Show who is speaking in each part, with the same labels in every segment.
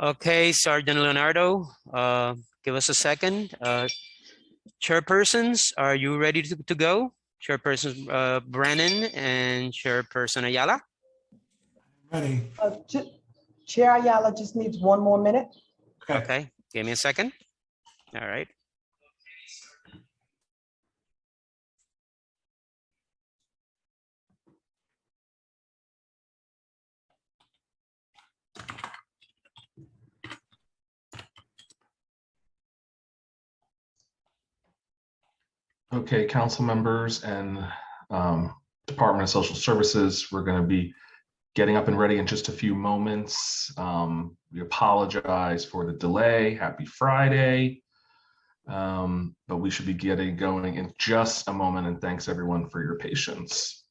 Speaker 1: Okay, Sergeant Leonardo, give us a second. Chairpersons, are you ready to go? Chairperson Brennan and Chairperson Ayala?
Speaker 2: Ready.
Speaker 3: Chair Ayala just needs one more minute.
Speaker 1: Okay, give me a second. All right.
Speaker 4: Okay, council members and Department of Social Services, we're going to be getting up and ready in just a few moments. We apologize for the delay. Happy Friday. But we should be getting going in just a moment, and thanks everyone for your patience.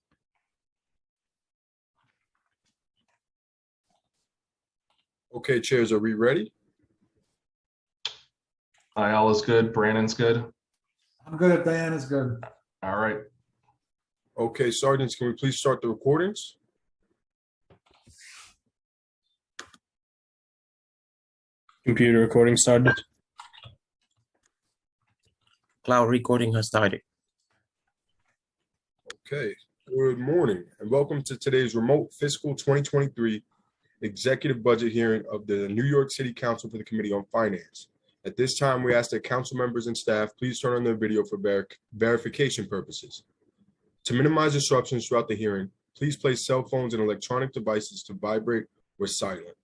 Speaker 5: Okay, chairs, are we ready?
Speaker 4: Ayala's good, Brandon's good.
Speaker 2: I'm good if Diana's good.
Speaker 4: All right.
Speaker 5: Okay, sergeants, can we please start the recordings?
Speaker 6: Computer recording started.
Speaker 7: Cloud recording has started.
Speaker 5: Okay, good morning and welcome to today's remote fiscal 2023 executive budget hearing of the New York City Council for the Committee on Finance. At this time, we ask that council members and staff please turn on their video for verification purposes. To minimize disruptions throughout the hearing, please place cell phones and electronic devices to vibrate or silent.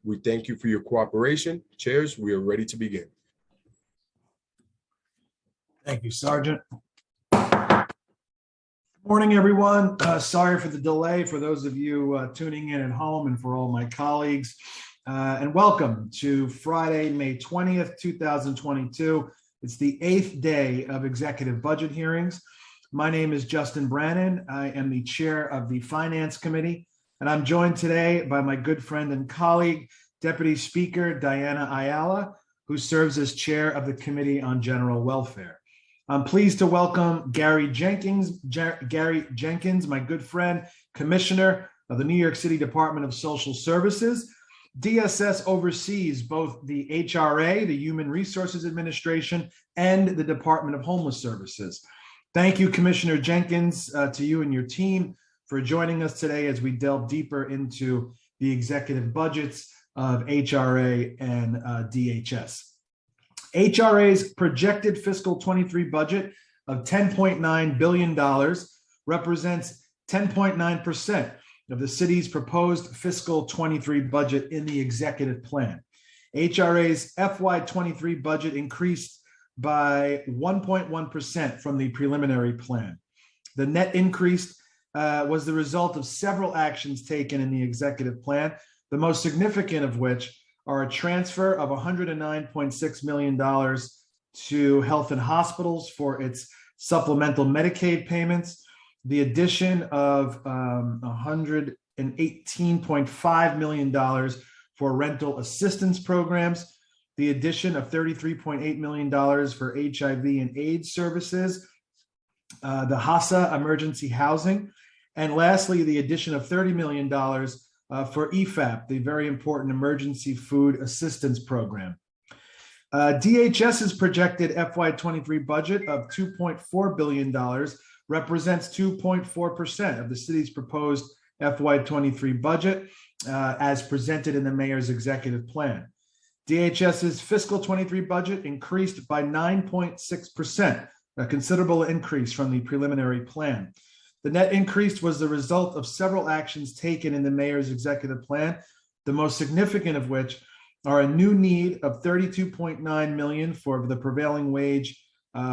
Speaker 5: We thank you for your cooperation. Chairs, we are ready to begin.
Speaker 2: Thank you, Sergeant. Good morning, everyone. Sorry for the delay for those of you tuning in at home and for all my colleagues. And welcome to Friday, May 20th, 2022. It's the 8th day of executive budget hearings. My name is Justin Brannan. I am the chair of the Finance Committee, and I'm joined today by my good friend and colleague, Deputy Speaker Diana Ayala, who serves as chair of the Committee on General Welfare. I'm pleased to welcome Gary Jenkins, my good friend, Commissioner of the New York City Department of Social Services. DSS oversees both the HRA, the Human Resources Administration, and the Department of Homeless Services. Thank you, Commissioner Jenkins, to you and your team for joining us today as we delve deeper into the executive budgets of HRA and DHS. HRA's projected fiscal 23 budget of $10.9 billion represents 10.9% of the city's proposed fiscal 23 budget in the executive plan. HRA's FY23 budget increased by 1.1% from the preliminary plan. The net increase was the result of several actions taken in the executive plan, the most significant of which are a transfer of $109.6 million to health and hospitals for its supplemental Medicaid payments, the addition of $118.5 million for rental assistance programs, the addition of $33.8 million for HIV and AIDS services, the HASA emergency housing, and lastly, the addition of $30 million for EFAP, the very important emergency food assistance program. DHS's projected FY23 budget of $2.4 billion represents 2.4% of the city's proposed FY23 budget as presented in the mayor's executive plan. DHS's fiscal 23 budget increased by 9.6%, a considerable increase from the preliminary plan. The net increase was the result of several actions taken in the mayor's executive plan, the most significant of which are a new need of $32.9 million for the prevailing wage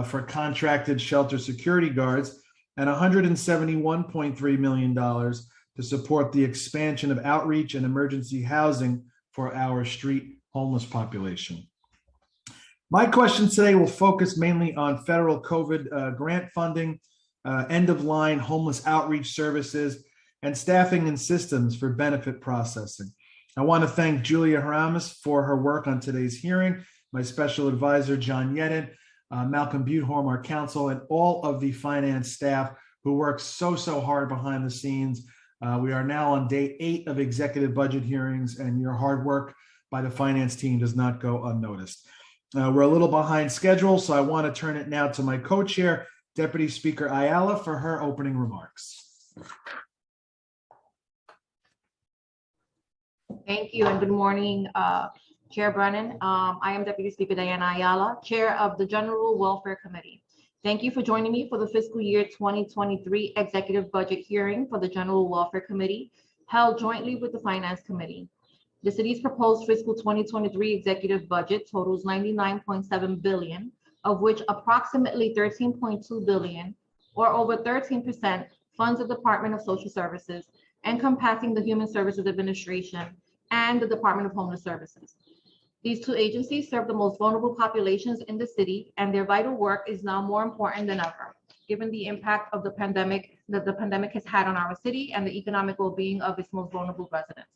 Speaker 2: for contracted shelter security guards and $171.3 million to support the expansion of outreach and emergency housing for our street homeless population. My questions today will focus mainly on federal COVID grant funding, end-of-line homeless outreach services, and staffing and systems for benefit processing. I want to thank Julia Haramis for her work on today's hearing, my special advisor, John Yedid, Malcolm Butehorn, our counsel, and all of the finance staff who work so hard behind the scenes. We are now on day 8 of executive budget hearings, and your hard work by the finance team does not go unnoticed. We're a little behind schedule, so I want to turn it now to my co-chair, Deputy Speaker Ayala, for her opening remarks.
Speaker 8: Thank you and good morning, Chair Brennan. I am Deputy Speaker Diana Ayala, Chair of the General Welfare Committee. Thank you for joining me for the fiscal year 2023 executive budget hearing for the General Welfare Committee, held jointly with the Finance Committee. The city's proposed fiscal 2023 executive budget totals $99.7 billion, of which approximately $13.2 billion, or over 13%, funds the Department of Social Services, encompassing the Human Services Administration and the Department of Homeless Services. These two agencies serve the most vulnerable populations in the city, and their vital work is now more important than ever, given the impact of the pandemic that the pandemic has had on our city and the economic well-being of its most vulnerable residents.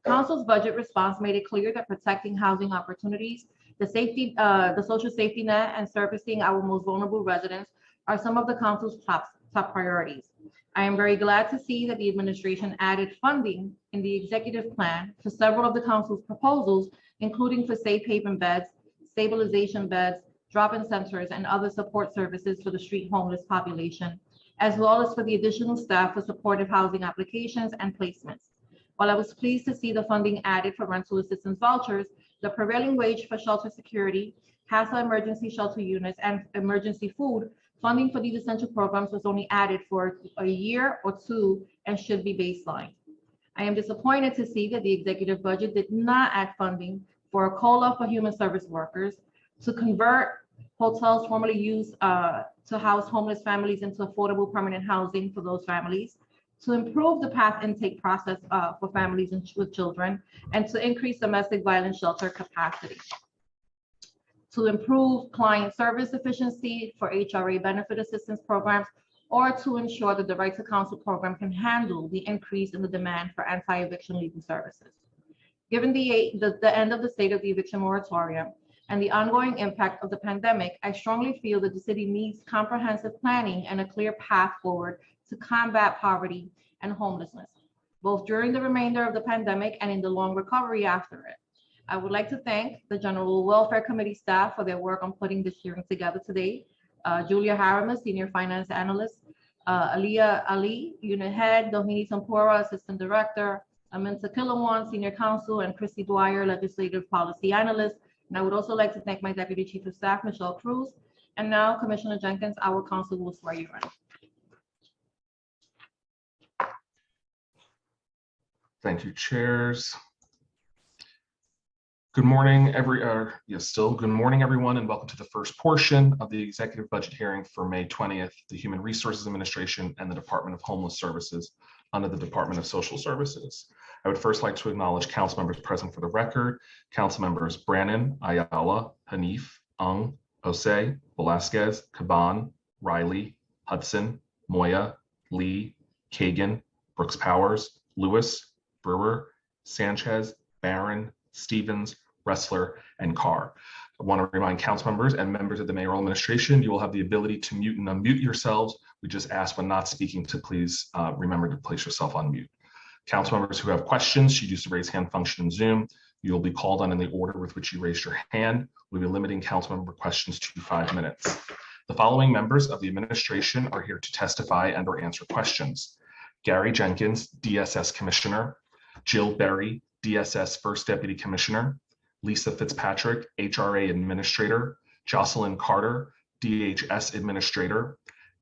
Speaker 8: Council's budget response made it clear that protecting housing opportunities, the social safety net, and servicing our most vulnerable residents are some of the council's top priorities. I am very glad to see that the administration added funding in the executive plan for several of the council's proposals, including for safe haven beds, stabilization beds, drop-in centers, and other support services for the street homeless population, as well as for the additional staff for supportive housing applications and placements. While I was pleased to see the funding added for rental assistance vouchers, the prevailing wage for shelter security, CASA emergency shelter units, and emergency food, funding for these essential programs was only added for a year or two and should be baseline. I am disappointed to see that the executive budget did not add funding for a COLA for human service workers, to convert hotels formerly used to house homeless families into affordable permanent housing for those families, to improve the PATH intake process for families with children, and to increase domestic violence shelter capacity, to improve client service efficiency for HRA benefit assistance programs, or to ensure that the Right to Counsel program can handle the increase in the demand for anti-eviction legal services. Given the end of the state of the eviction moratorium and the ongoing impact of the pandemic, I strongly feel that the city needs comprehensive planning and a clear path forward to combat poverty and homelessness, both during the remainder of the pandemic and in the long recovery after it. I would like to thank the General Welfare Committee staff for their work on putting this hearing together today. Julia Harriman, Senior Finance Analyst, Aliyah Ali, Unit Head, Dohini Sampura, Assistant Director, Aminta Kilawan, Senior Counsel, and Christy Dwyer, Legislative Policy Analyst. And I would also like to thank my Deputy Chief of Staff, Michelle Cruz. And now, Commissioner Jenkins, our council will swear you in.
Speaker 4: Thank you, chairs. Good morning, good morning, everyone, and welcome to the first portion of the executive budget hearing for May 20th, the Human Resources Administration and the Department of Homeless Services under the Department of Social Services. I would first like to acknowledge council members present for the record. Council members Brannan, Ayala, Hanif, Ung, Jose, Velasquez, Caban, Riley, Hudson, Moya, Lee, Kagan, Brooks Powers, Lewis, Brewer, Sanchez, Barron, Stevens, Ressler, and Carr. I want to remind council members and members of the mayoral administration, you will have the ability to mute and unmute yourselves. We just ask when not speaking to please remember to place yourself on mute. Council members who have questions should use the raise hand function in Zoom. You will be called on in the order with which you raised your hand. We'll be limiting council member questions to 5 minutes. The following members of the administration are here to testify and or answer questions. Gary Jenkins, DSS Commissioner, Jill Berry, DSS First Deputy Commissioner, Lisa Fitzpatrick, HRA Administrator, Jocelyn Carter, DHS Administrator,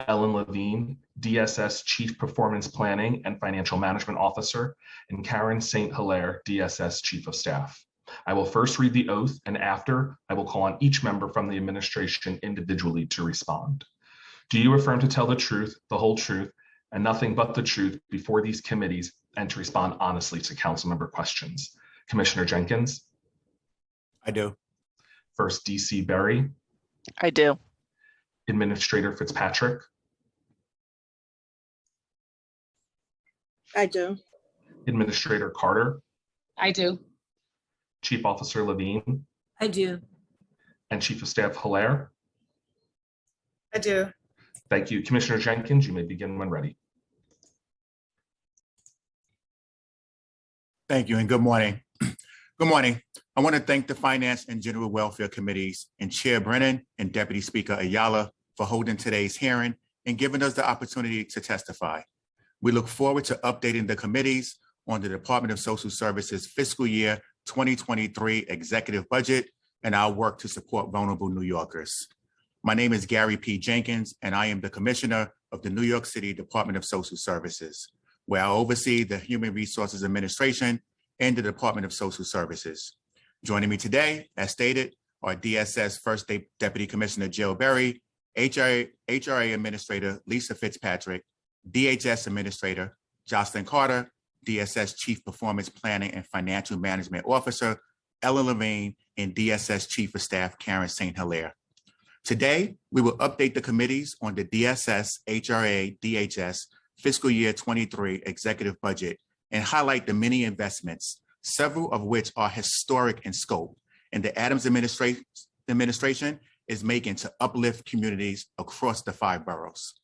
Speaker 4: Ellen Levine, DSS Chief Performance Planning and Financial Management Officer, and Karen St. Hilaire, DSS Chief of Staff. I will first read the oath, and after, I will call on each member from the administration individually to respond. Do you affirm to tell the truth, the whole truth, and nothing but the truth before these committees, and to respond honestly to council member questions? Commissioner Jenkins?
Speaker 9: I do.
Speaker 4: First, DC Berry.
Speaker 10: I do.
Speaker 4: Administrator Fitzpatrick.
Speaker 10: I do.
Speaker 4: Administrator Carter.
Speaker 10: I do.
Speaker 4: Chief Officer Levine.
Speaker 10: I do.
Speaker 4: And Chief of Staff Hilaire.
Speaker 10: I do.
Speaker 4: Thank you. Commissioner Jenkins, you may begin when ready.
Speaker 9: Thank you and good morning. Good morning. I want to thank the Finance and General Welfare Committees and Chair Brennan and Deputy Speaker Ayala for holding today's hearing and giving us the opportunity to testify. We look forward to updating the committees on the Department of Social Services fiscal year 2023 executive budget and our work to support vulnerable New Yorkers. My name is Gary P. Jenkins, and I am the Commissioner of the New York City Department of Social Services, where I oversee the Human Resources Administration and the Department of Social Services. Joining me today, as stated, are DSS First Deputy Commissioner Jill Berry, HRA Administrator Lisa Fitzpatrick, DHS Administrator Jocelyn Carter, DSS Chief Performance Planning and Financial Management Officer Ellen Levine, and DSS Chief of Staff Karen St. Hilaire. Today, we will update the committees on the DSS, HRA, DHS fiscal year 23 executive budget and highlight the many investments, several of which are historic in scope, and the Adams administration is making to uplift communities across the 5 boroughs.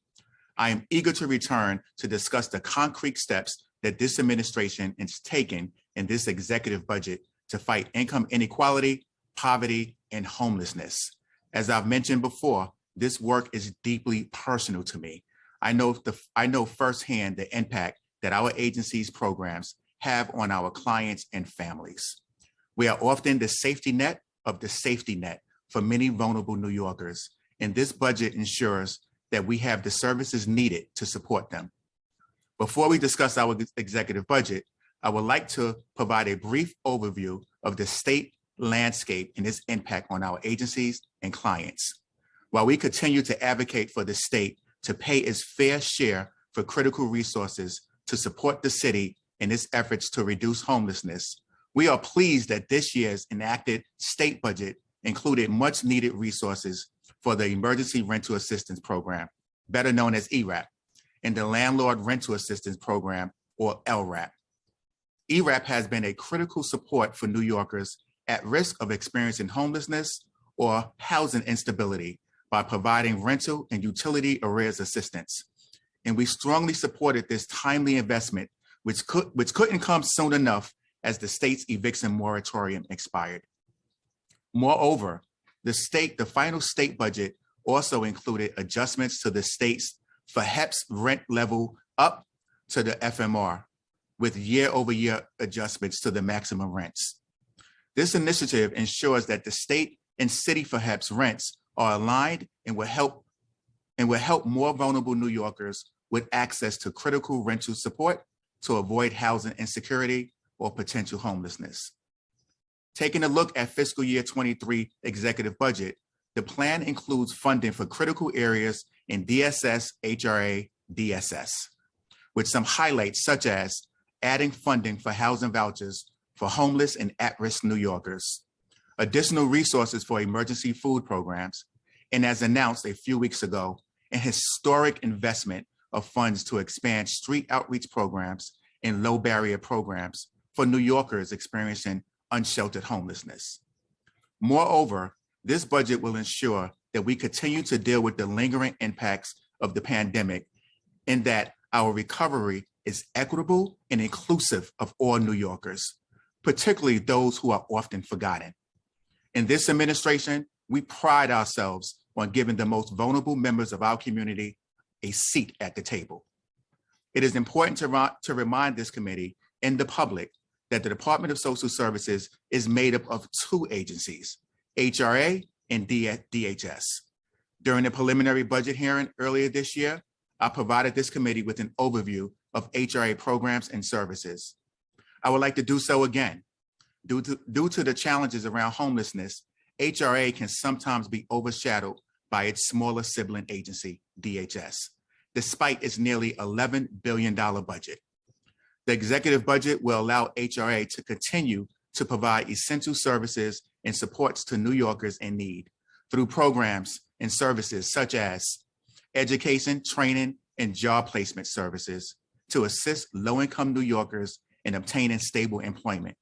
Speaker 9: I am eager to return to discuss the concrete steps that this administration is taking in this executive budget to fight income inequality, poverty, and homelessness. As I've mentioned before, this work is deeply personal to me. I know firsthand the impact that our agency's programs have on our clients and families. We are often the safety net of the safety net for many vulnerable New Yorkers, and this budget ensures that we have the services needed to support them. Before we discuss our executive budget, I would like to provide a brief overview of the state landscape and its impact on our agencies and clients. While we continue to advocate for the state to pay its fair share for critical resources to support the city in its efforts to reduce homelessness, we are pleased that this year's enacted state budget included much needed resources for the Emergency Rental Assistance Program, better known as ERAP, and the Landlord Rental Assistance Program, or LRAP. ERAP has been a critical support for New Yorkers at risk of experiencing homelessness or housing instability by providing rental and utility arrears assistance. And we strongly supported this timely investment, which couldn't come soon enough as the state's eviction moratorium expired. Moreover, the final state budget also included adjustments to the state's FHEPS rent level up to the FMR, with year-over-year adjustments to the maximum rents. This initiative ensures that the state and city FHEPS rents are aligned and will help more vulnerable New Yorkers with access to critical rental support to avoid housing insecurity or potential homelessness. Taking a look at fiscal year 23 executive budget, the plan includes funding for critical areas in DSS, HRA, DSS, with some highlights such as adding funding for housing vouchers for homeless and at-risk New Yorkers, additional resources for emergency food programs, and as announced a few weeks ago, an historic investment of funds to expand street outreach programs and low barrier programs for New Yorkers experiencing unsheltered homelessness. Moreover, this budget will ensure that we continue to deal with the lingering impacts of the pandemic and that our recovery is equitable and inclusive of all New Yorkers, particularly those who are often forgotten. In this administration, we pride ourselves on giving the most vulnerable members of our community a seat at the table. It is important to remind this committee and the public that the Department of Social Services is made up of 2 agencies, HRA and DHS. During the preliminary budget hearing earlier this year, I provided this committee with an overview of HRA programs and services. I would like to do so again. Due to the challenges around homelessness, HRA can sometimes be overshadowed by its smaller sibling agency, DHS, despite its nearly $11 billion budget. The executive budget will allow HRA to continue to provide essential services and supports to New Yorkers in need through programs and services such as education, training, and job placement services to assist low-income New Yorkers in obtaining stable employment.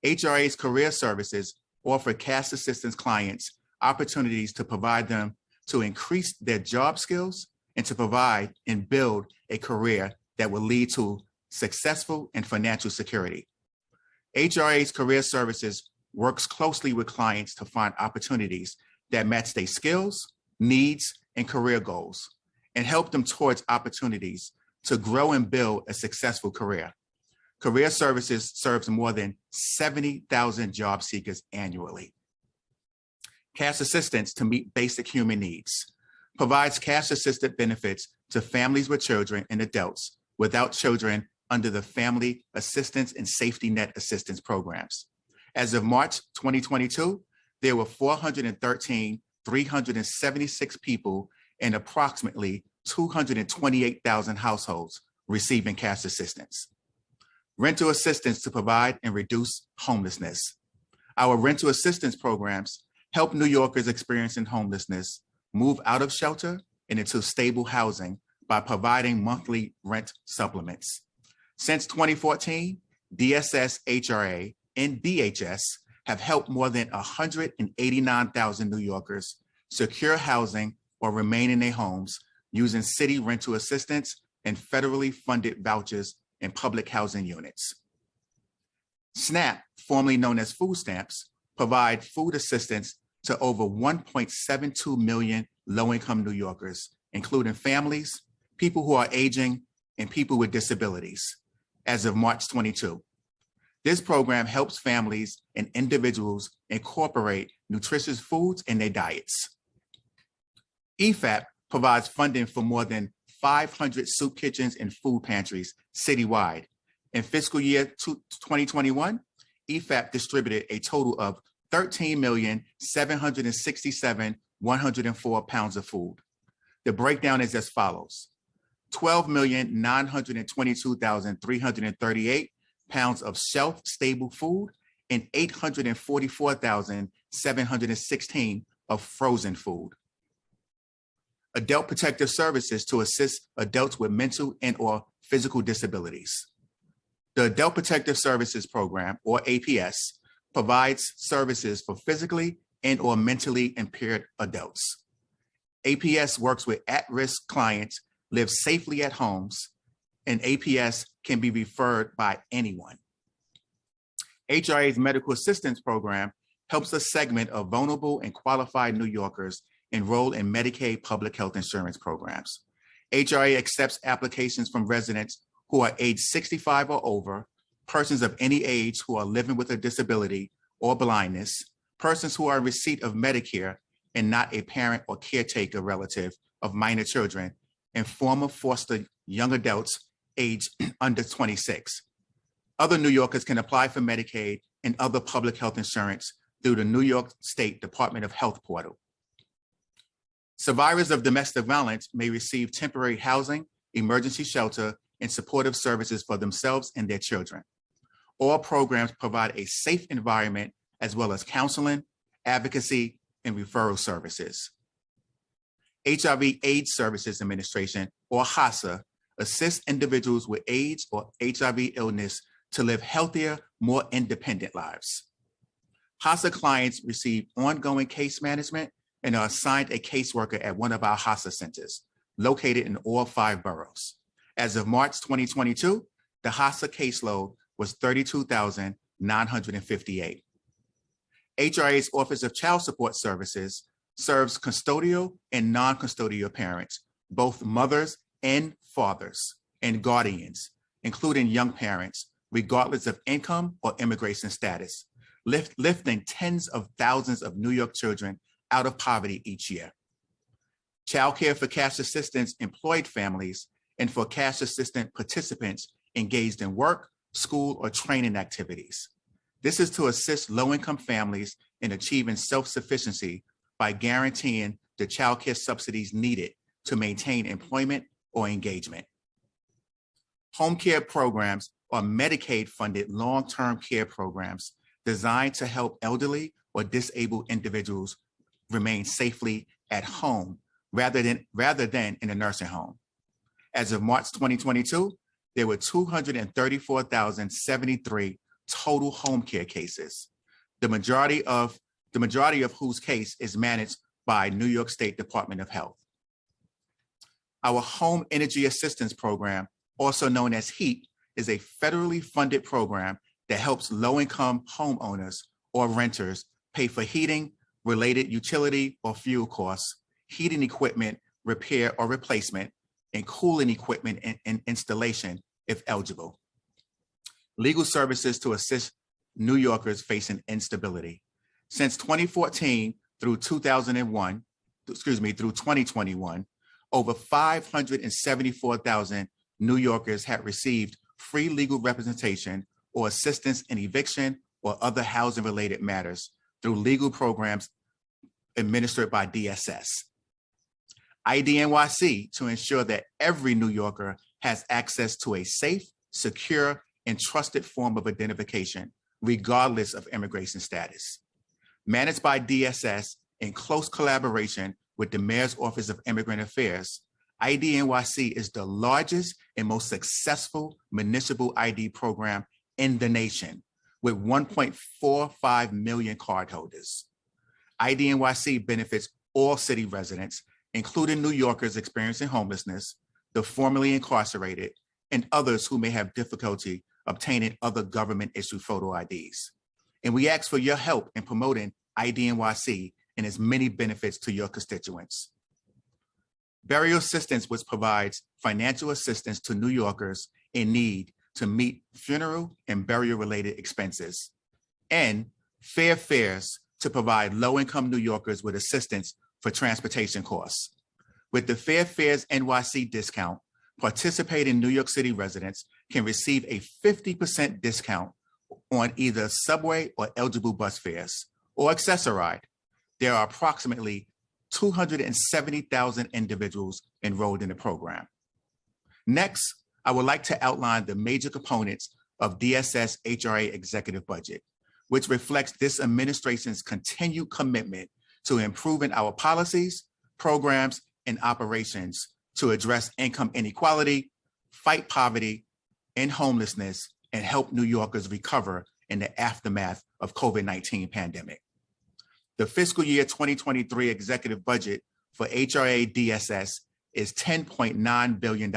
Speaker 9: HRA's career services offer cash assistance clients opportunities to provide them to increase their job skills and to provide and build a career that will lead to successful and financial security. HRA's Career Services works closely with clients to find opportunities that match their skills, needs, and career goals, and help them towards opportunities to grow and build a successful career. Career Services serves more than 70,000 job seekers annually. Cash assistance to meet basic human needs provides cash assistance benefits to families with children and adults without children under the Family Assistance and Safety Net Assistance programs. As of March 2022, there were 413,376 people in approximately 228,000 households receiving cash assistance. Rental assistance to provide and reduce homelessness. Our rental assistance programs help New Yorkers experiencing homelessness move out of shelter and into stable housing by providing monthly rent supplements. Since 2014, DSS, HRA, and DHS have helped more than 189,000 New Yorkers secure housing or remain in their homes using city rental assistance and federally funded vouchers in public housing units. SNAP, formerly known as food stamps, provide food assistance to over 1.72 million low-income New Yorkers, including families, people who are aging, and people with disabilities, as of March 22. This program helps families and individuals incorporate nutritious foods in their diets. EFAP provides funding for more than 500 soup kitchens and food pantries citywide. In fiscal year 2021, EFAP distributed a total of 13,767,104 pounds of food. The breakdown is as follows: 12,922,338 pounds of shelf-stable food and 844,716 of frozen food. Adult Protective Services to assist adults with mental and or physical disabilities. The Adult Protective Services Program, or APS, provides services for physically and or mentally impaired adults. APS works with at-risk clients, live safely at homes, and APS can be referred by anyone. HRA's Medical Assistance Program helps a segment of vulnerable and qualified New Yorkers enroll in Medicaid public health insurance programs. HRA accepts applications from residents who are age 65 or over, persons of any age who are living with a disability or blindness, persons who are in receipt of Medicare and not a parent or caretaker relative of minor children, and former foster young adults aged under 26. Other New Yorkers can apply for Medicaid and other public health insurance through the New York State Department of Health portal. Survivors of domestic violence may receive temporary housing, emergency shelter, and supportive services for themselves and their children. All programs provide a safe environment as well as counseling, advocacy, and referral services. HIV/AIDS Services Administration, or HASA, assists individuals with AIDS or HIV illness to live healthier, more independent lives. HASA clients receive ongoing case management and are assigned a caseworker at one of our HASA centers, located in all 5 boroughs. As of March 2022, the HASA caseload was 32,958. HRA's Office of Child Support Services serves custodial and non-custodial parents, both mothers and fathers, and guardians, including young parents, regardless of income or immigration status, lifting tens of thousands of New York children out of poverty each year. Child care for cash assistance employed families and for cash assistant participants engaged in work, school, or training activities. This is to assist low-income families in achieving self-sufficiency by guaranteeing the child care subsidies needed to maintain employment or engagement. Home care programs are Medicaid-funded long-term care programs designed to help elderly or disabled individuals remain safely at home rather than in a nursing home. As of March 2022, there were 234,073 total home care cases, the majority of whose case is managed by New York State Department of Health. Our Home Energy Assistance Program, also known as HEAP, is a federally funded program that helps low-income homeowners or renters pay for heating, related utility or fuel costs, heating equipment repair or replacement, and cooling equipment and installation if eligible. Legal services to assist New Yorkers facing instability. Since 2014 through 2021, over 574,000 New Yorkers had received free legal representation or assistance in eviction or other housing-related matters through legal programs administered by DSS. IDNYC to ensure that every New Yorker has access to a safe, secure, and trusted form of identification, regardless of immigration status. Managed by DSS in close collaboration with the Mayor's Office of Immigrant Affairs, IDNYC is the largest and most successful municipal ID program in the nation, with 1.45 million cardholders. IDNYC benefits all city residents, including New Yorkers experiencing homelessness, the formerly incarcerated, and others who may have difficulty obtaining other government-issued photo IDs. And we ask for your help in promoting IDNYC and its many benefits to your constituents. Burial assistance, which provides financial assistance to New Yorkers in need to meet funeral and burial-related expenses. And fair fares to provide low-income New Yorkers with assistance for transportation costs. With the Fair Fares NYC discount, participating New York City residents can receive a 50% discount on either subway or eligible bus fares or accessoride. There are approximately 270,000 individuals enrolled in the program. Next, I would like to outline the major components of DSS HRA executive budget, which reflects this administration's continued commitment to improving our policies, programs, and operations to address income inequality, fight poverty and homelessness, and help New Yorkers recover in the aftermath of COVID-19 pandemic. The fiscal year 2023 executive budget for HRA DSS is $10.9 billion,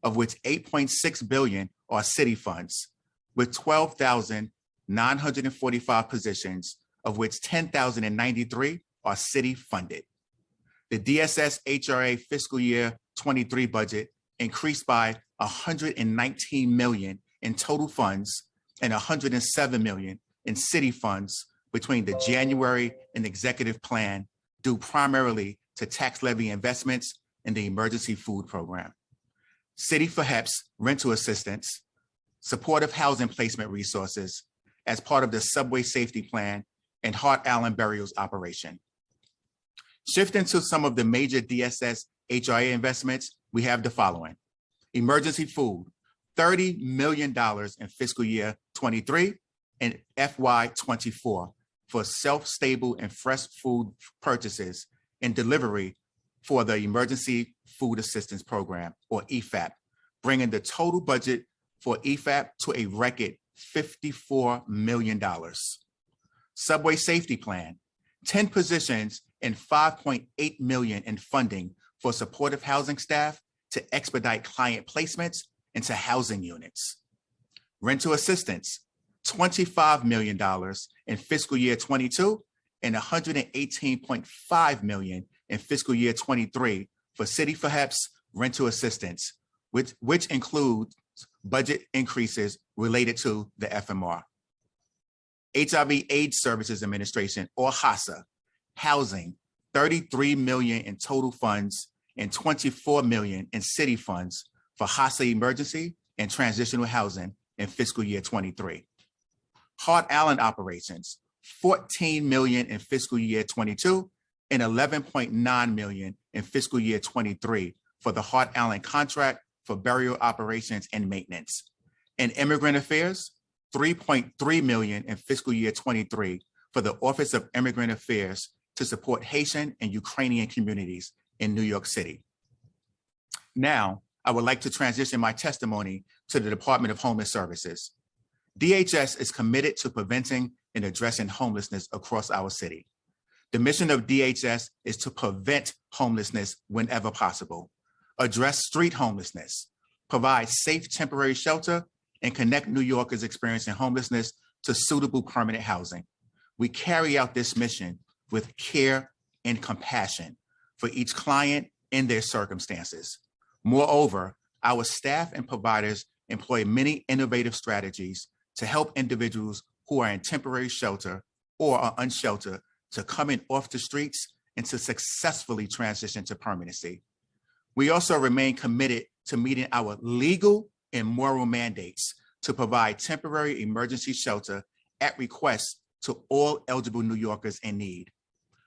Speaker 9: of which $8.6 billion are city funds, with 12,945 positions, of which 10,093 are city funded. The DSS HRA fiscal year 23 budget increased by $119 million in total funds and $107 million in city funds between the January and executive plan, due primarily to tax levy investments in the emergency food program. City for HEPS rental assistance, supportive housing placement resources as part of the subway safety plan and Hart Allen burials operation. Shifting to some of the major DSS HRA investments, we have the following. Emergency food, $30 million in fiscal year 23 and FY 24 for self-stable and fresh food purchases and delivery for the Emergency Food Assistance Program, or EFAP, bringing the total budget for EFAP to a record $54 million. Subway Safety Plan, 10 positions and $5.8 million in funding for supportive housing staff to expedite client placements into housing units. Rental assistance, $25 million in fiscal year 22 and $118.5 million in fiscal year 23 for City for HEPS rental assistance, which includes budget increases related to the FMR. HIV/AIDS Services Administration, or HACA, housing, $33 million in total funds and $24 million in city funds for HACA emergency and transitional housing in fiscal year 23. Hart Allen operations, $14 million in fiscal year 22 and $11.9 million in fiscal year 23 for the Hart Allen contract for burial operations and maintenance. And Immigrant Affairs, $3.3 million in fiscal year 23 for the Office of Immigrant Affairs to support Haitian and Ukrainian communities in New York City. Now, I would like to transition my testimony to the Department of Homeless Services. DHS is committed to preventing and addressing homelessness across our city. The mission of DHS is to prevent homelessness whenever possible, address street homelessness, provide safe temporary shelter, and connect New Yorkers experiencing homelessness to suitable permanent housing. We carry out this mission with care and compassion for each client and their circumstances. Moreover, our staff and providers employ many innovative strategies to help individuals who are in temporary shelter or are unsheltered to come in off the streets and to successfully transition to permanency. We also remain committed to meeting our legal and moral mandates to provide temporary emergency shelter at request to all eligible New Yorkers in need.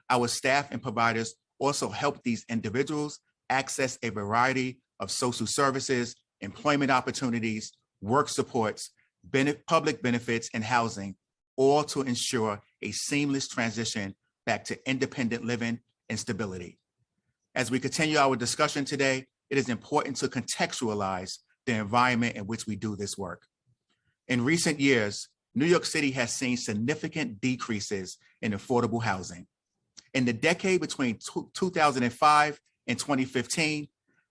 Speaker 9: Our staff and providers also help these individuals access a variety of social services, employment opportunities, work supports, public benefits, and housing, all to ensure a seamless transition back to independent living and stability. As we continue our discussion today, it is important to contextualize the environment in which we do this work. In recent years, New York City has seen significant decreases in affordable housing. In the decade between 2005 and 2015,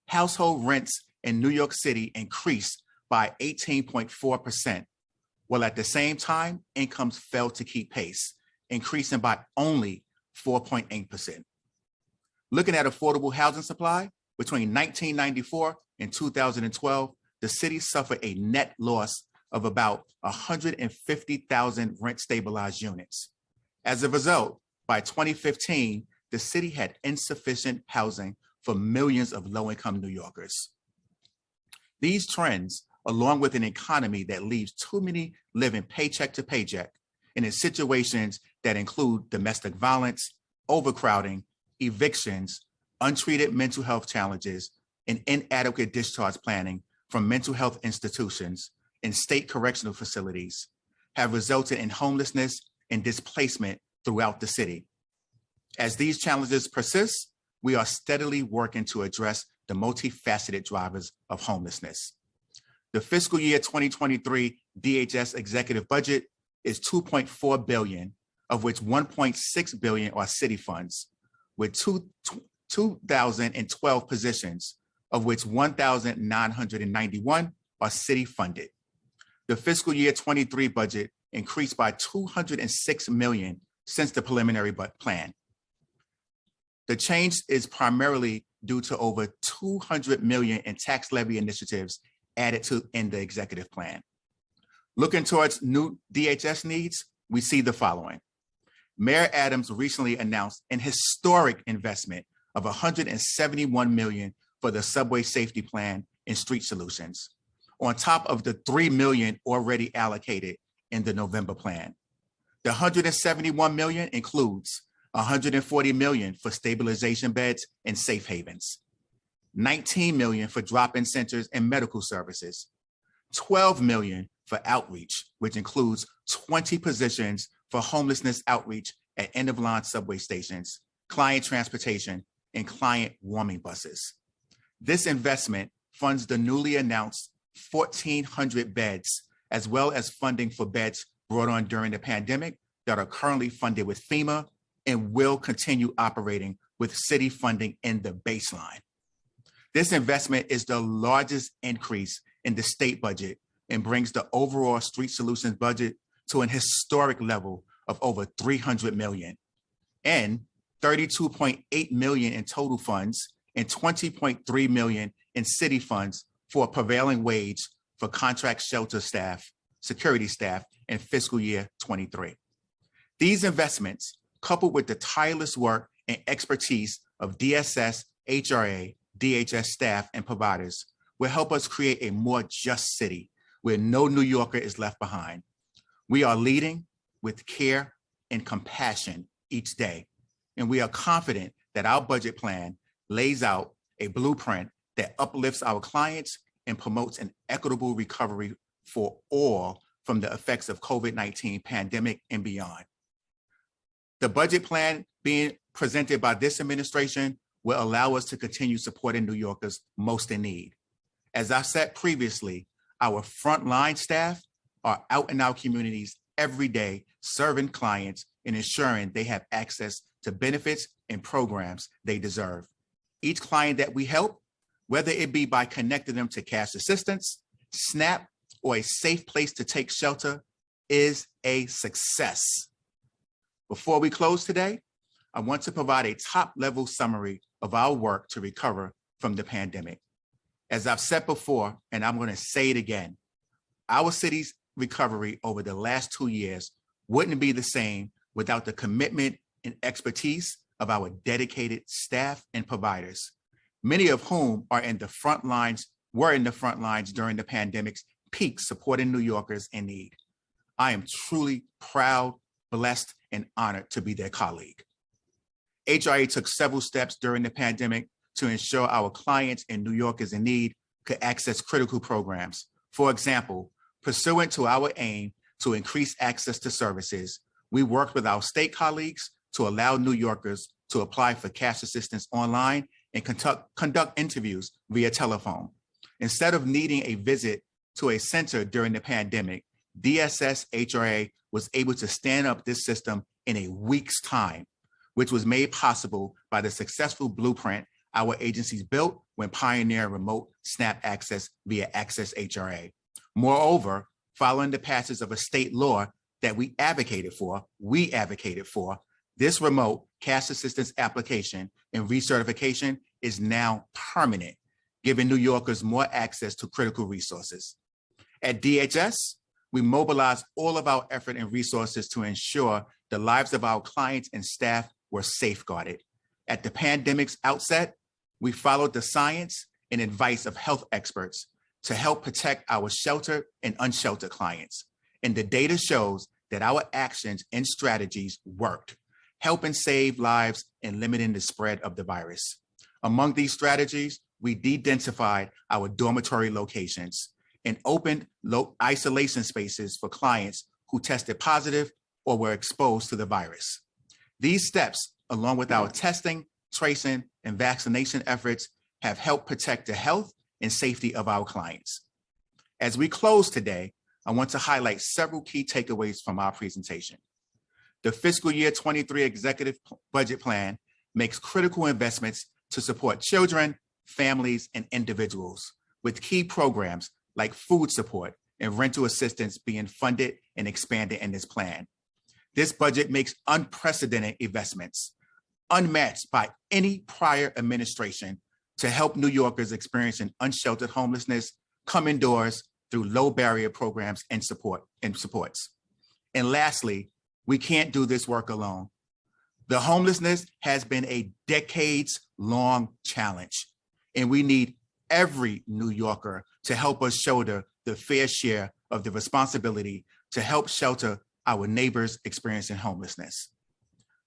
Speaker 9: household rents in New York City increased by 18.4%, while at the same time, incomes failed to keep pace, increasing by only 4.8%. Looking at affordable housing supply, between 1994 and 2012, the city suffered a net loss of about 150,000 rent-stabilized units. As a result, by 2015, the city had insufficient housing for millions of low-income New Yorkers. These trends, along with an economy that leaves too many living paycheck to paycheck, and in situations that include domestic violence, overcrowding, evictions, untreated mental health challenges, and inadequate discharge planning from mental health institutions and state correctional facilities, have resulted in homelessness and displacement throughout the city. As these challenges persist, we are steadily working to address the multifaceted drivers of homelessness. The fiscal year 2023 DHS executive budget is $2.4 billion, of which $1.6 billion are city funds, with 2,012 positions, of which 1,991 are city funded. The fiscal year 23 budget increased by $206 million since the preliminary plan. The change is primarily due to over $200 million in tax levy initiatives added to in the executive plan. Looking towards new DHS needs, we see the following. Mayor Adams recently announced an historic investment of $171 million for the subway safety plan and street solutions, on top of the $3 million already allocated in the November plan. The $171 million includes $140 million for stabilization beds and safe havens, $19 million for drop-in centers and medical services, $12 million for outreach, which includes 20 positions for homelessness outreach at end-of-line subway stations, client transportation, and client warming buses. This investment funds the newly announced 1,400 beds, as well as funding for beds brought on during the pandemic that are currently funded with FEMA and will continue operating with city funding in the baseline. This investment is the largest increase in the state budget and brings the overall street solutions budget to an historic level of over $300 million, and $32.8 million in total funds and $20.3 million in city funds for a prevailing wage for contract shelter staff, security staff in fiscal year 23. These investments, coupled with the tireless work and expertise of DSS, HRA, DHS staff, and providers, will help us create a more just city where no New Yorker is left behind. We are leading with care and compassion each day, and we are confident that our budget plan lays out a blueprint that uplifts our clients and promotes an equitable recovery for all from the effects of COVID-19 pandemic and beyond. The budget plan being presented by this administration will allow us to continue supporting New Yorkers most in need. As I said previously, our frontline staff are out in our communities every day, serving clients and ensuring they have access to benefits and programs they deserve. Each client that we help, whether it be by connecting them to cash assistance, SNAP, or a safe place to take shelter is a success. Before we close today, I want to provide a top-level summary of our work to recover from the pandemic. As I've said before, and I'm going to say it again, our city's recovery over the last 2 years wouldn't be the same without the commitment and expertise of our dedicated staff and providers, many of whom were in the front lines during the pandemic's peak supporting New Yorkers in need. I am truly proud, blessed, and honored to be their colleague. HRA took several steps during the pandemic to ensure our clients and New Yorkers in need could access critical programs. For example, pursuant to our aim to increase access to services, we worked with our state colleagues to allow New Yorkers to apply for cash assistance online and conduct interviews via telephone. Instead of needing a visit to a center during the pandemic, DSS HRA was able to stand up this system in a week's time, which was made possible by the successful blueprint our agencies built when pioneering remote SNAP access via Access HRA. Moreover, following the passage of a state law that we advocated for, this remote cash assistance application and recertification is now permanent, giving New Yorkers more access to critical resources. At DHS, we mobilized all of our effort and resources to ensure the lives of our clients and staff were safeguarded. At the pandemic's outset, we followed the science and advice of health experts to help protect our sheltered and unsheltered clients. And the data shows that our actions and strategies worked, helping save lives and limiting the spread of the virus. Among these strategies, we de-densified our dormitory locations and opened isolation spaces for clients who tested positive or were exposed to the virus. These steps, along with our testing, tracing, and vaccination efforts, have helped protect the health and safety of our clients. As we close today, I want to highlight several key takeaways from our presentation. The fiscal year 23 executive budget plan makes critical investments to support children, families, and individuals, with key programs like food support and rental assistance being funded and expanded in this plan. This budget makes unprecedented investments, unmatched by any prior administration, to help New Yorkers experiencing unsheltered homelessness come indoors through low barrier programs and supports. And lastly, we can't do this work alone. The homelessness has been a decades-long challenge, and we need every New Yorker to help us shoulder the fair share of the responsibility to help shelter our neighbors experiencing homelessness.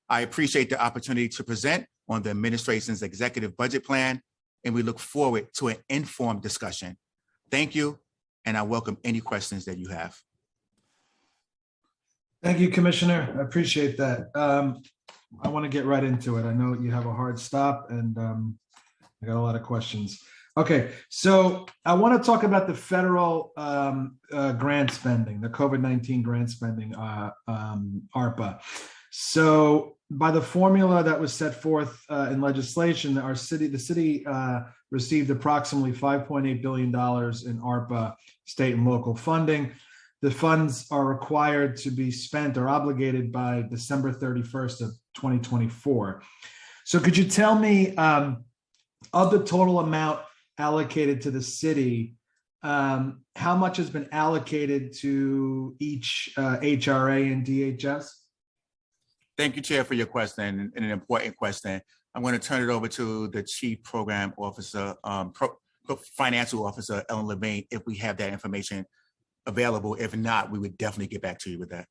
Speaker 9: I appreciate the opportunity to present on the administration's executive budget plan, and we look forward to an informed discussion. Thank you, and I welcome any questions that you have.
Speaker 2: Thank you, Commissioner. I appreciate that. I want to get right into it. I know you have a hard stop, and I got a lot of questions. Okay, so I want to talk about the federal grant spending, the COVID-19 grant spending, ARPA. So by the formula that was set forth in legislation, the city received approximately $5.8 billion in ARPA state and local funding. The funds are required to be spent or obligated by December 31st of 2024. So could you tell me, of the total amount allocated to the city, how much has been allocated to each HRA and DHS?
Speaker 9: Thank you, Chair, for your question, and an important question. I'm going to turn it over to the Chief Program Officer, Financial Officer, Ellen Levine, if we have that information available. If not, we would definitely get back to you with that.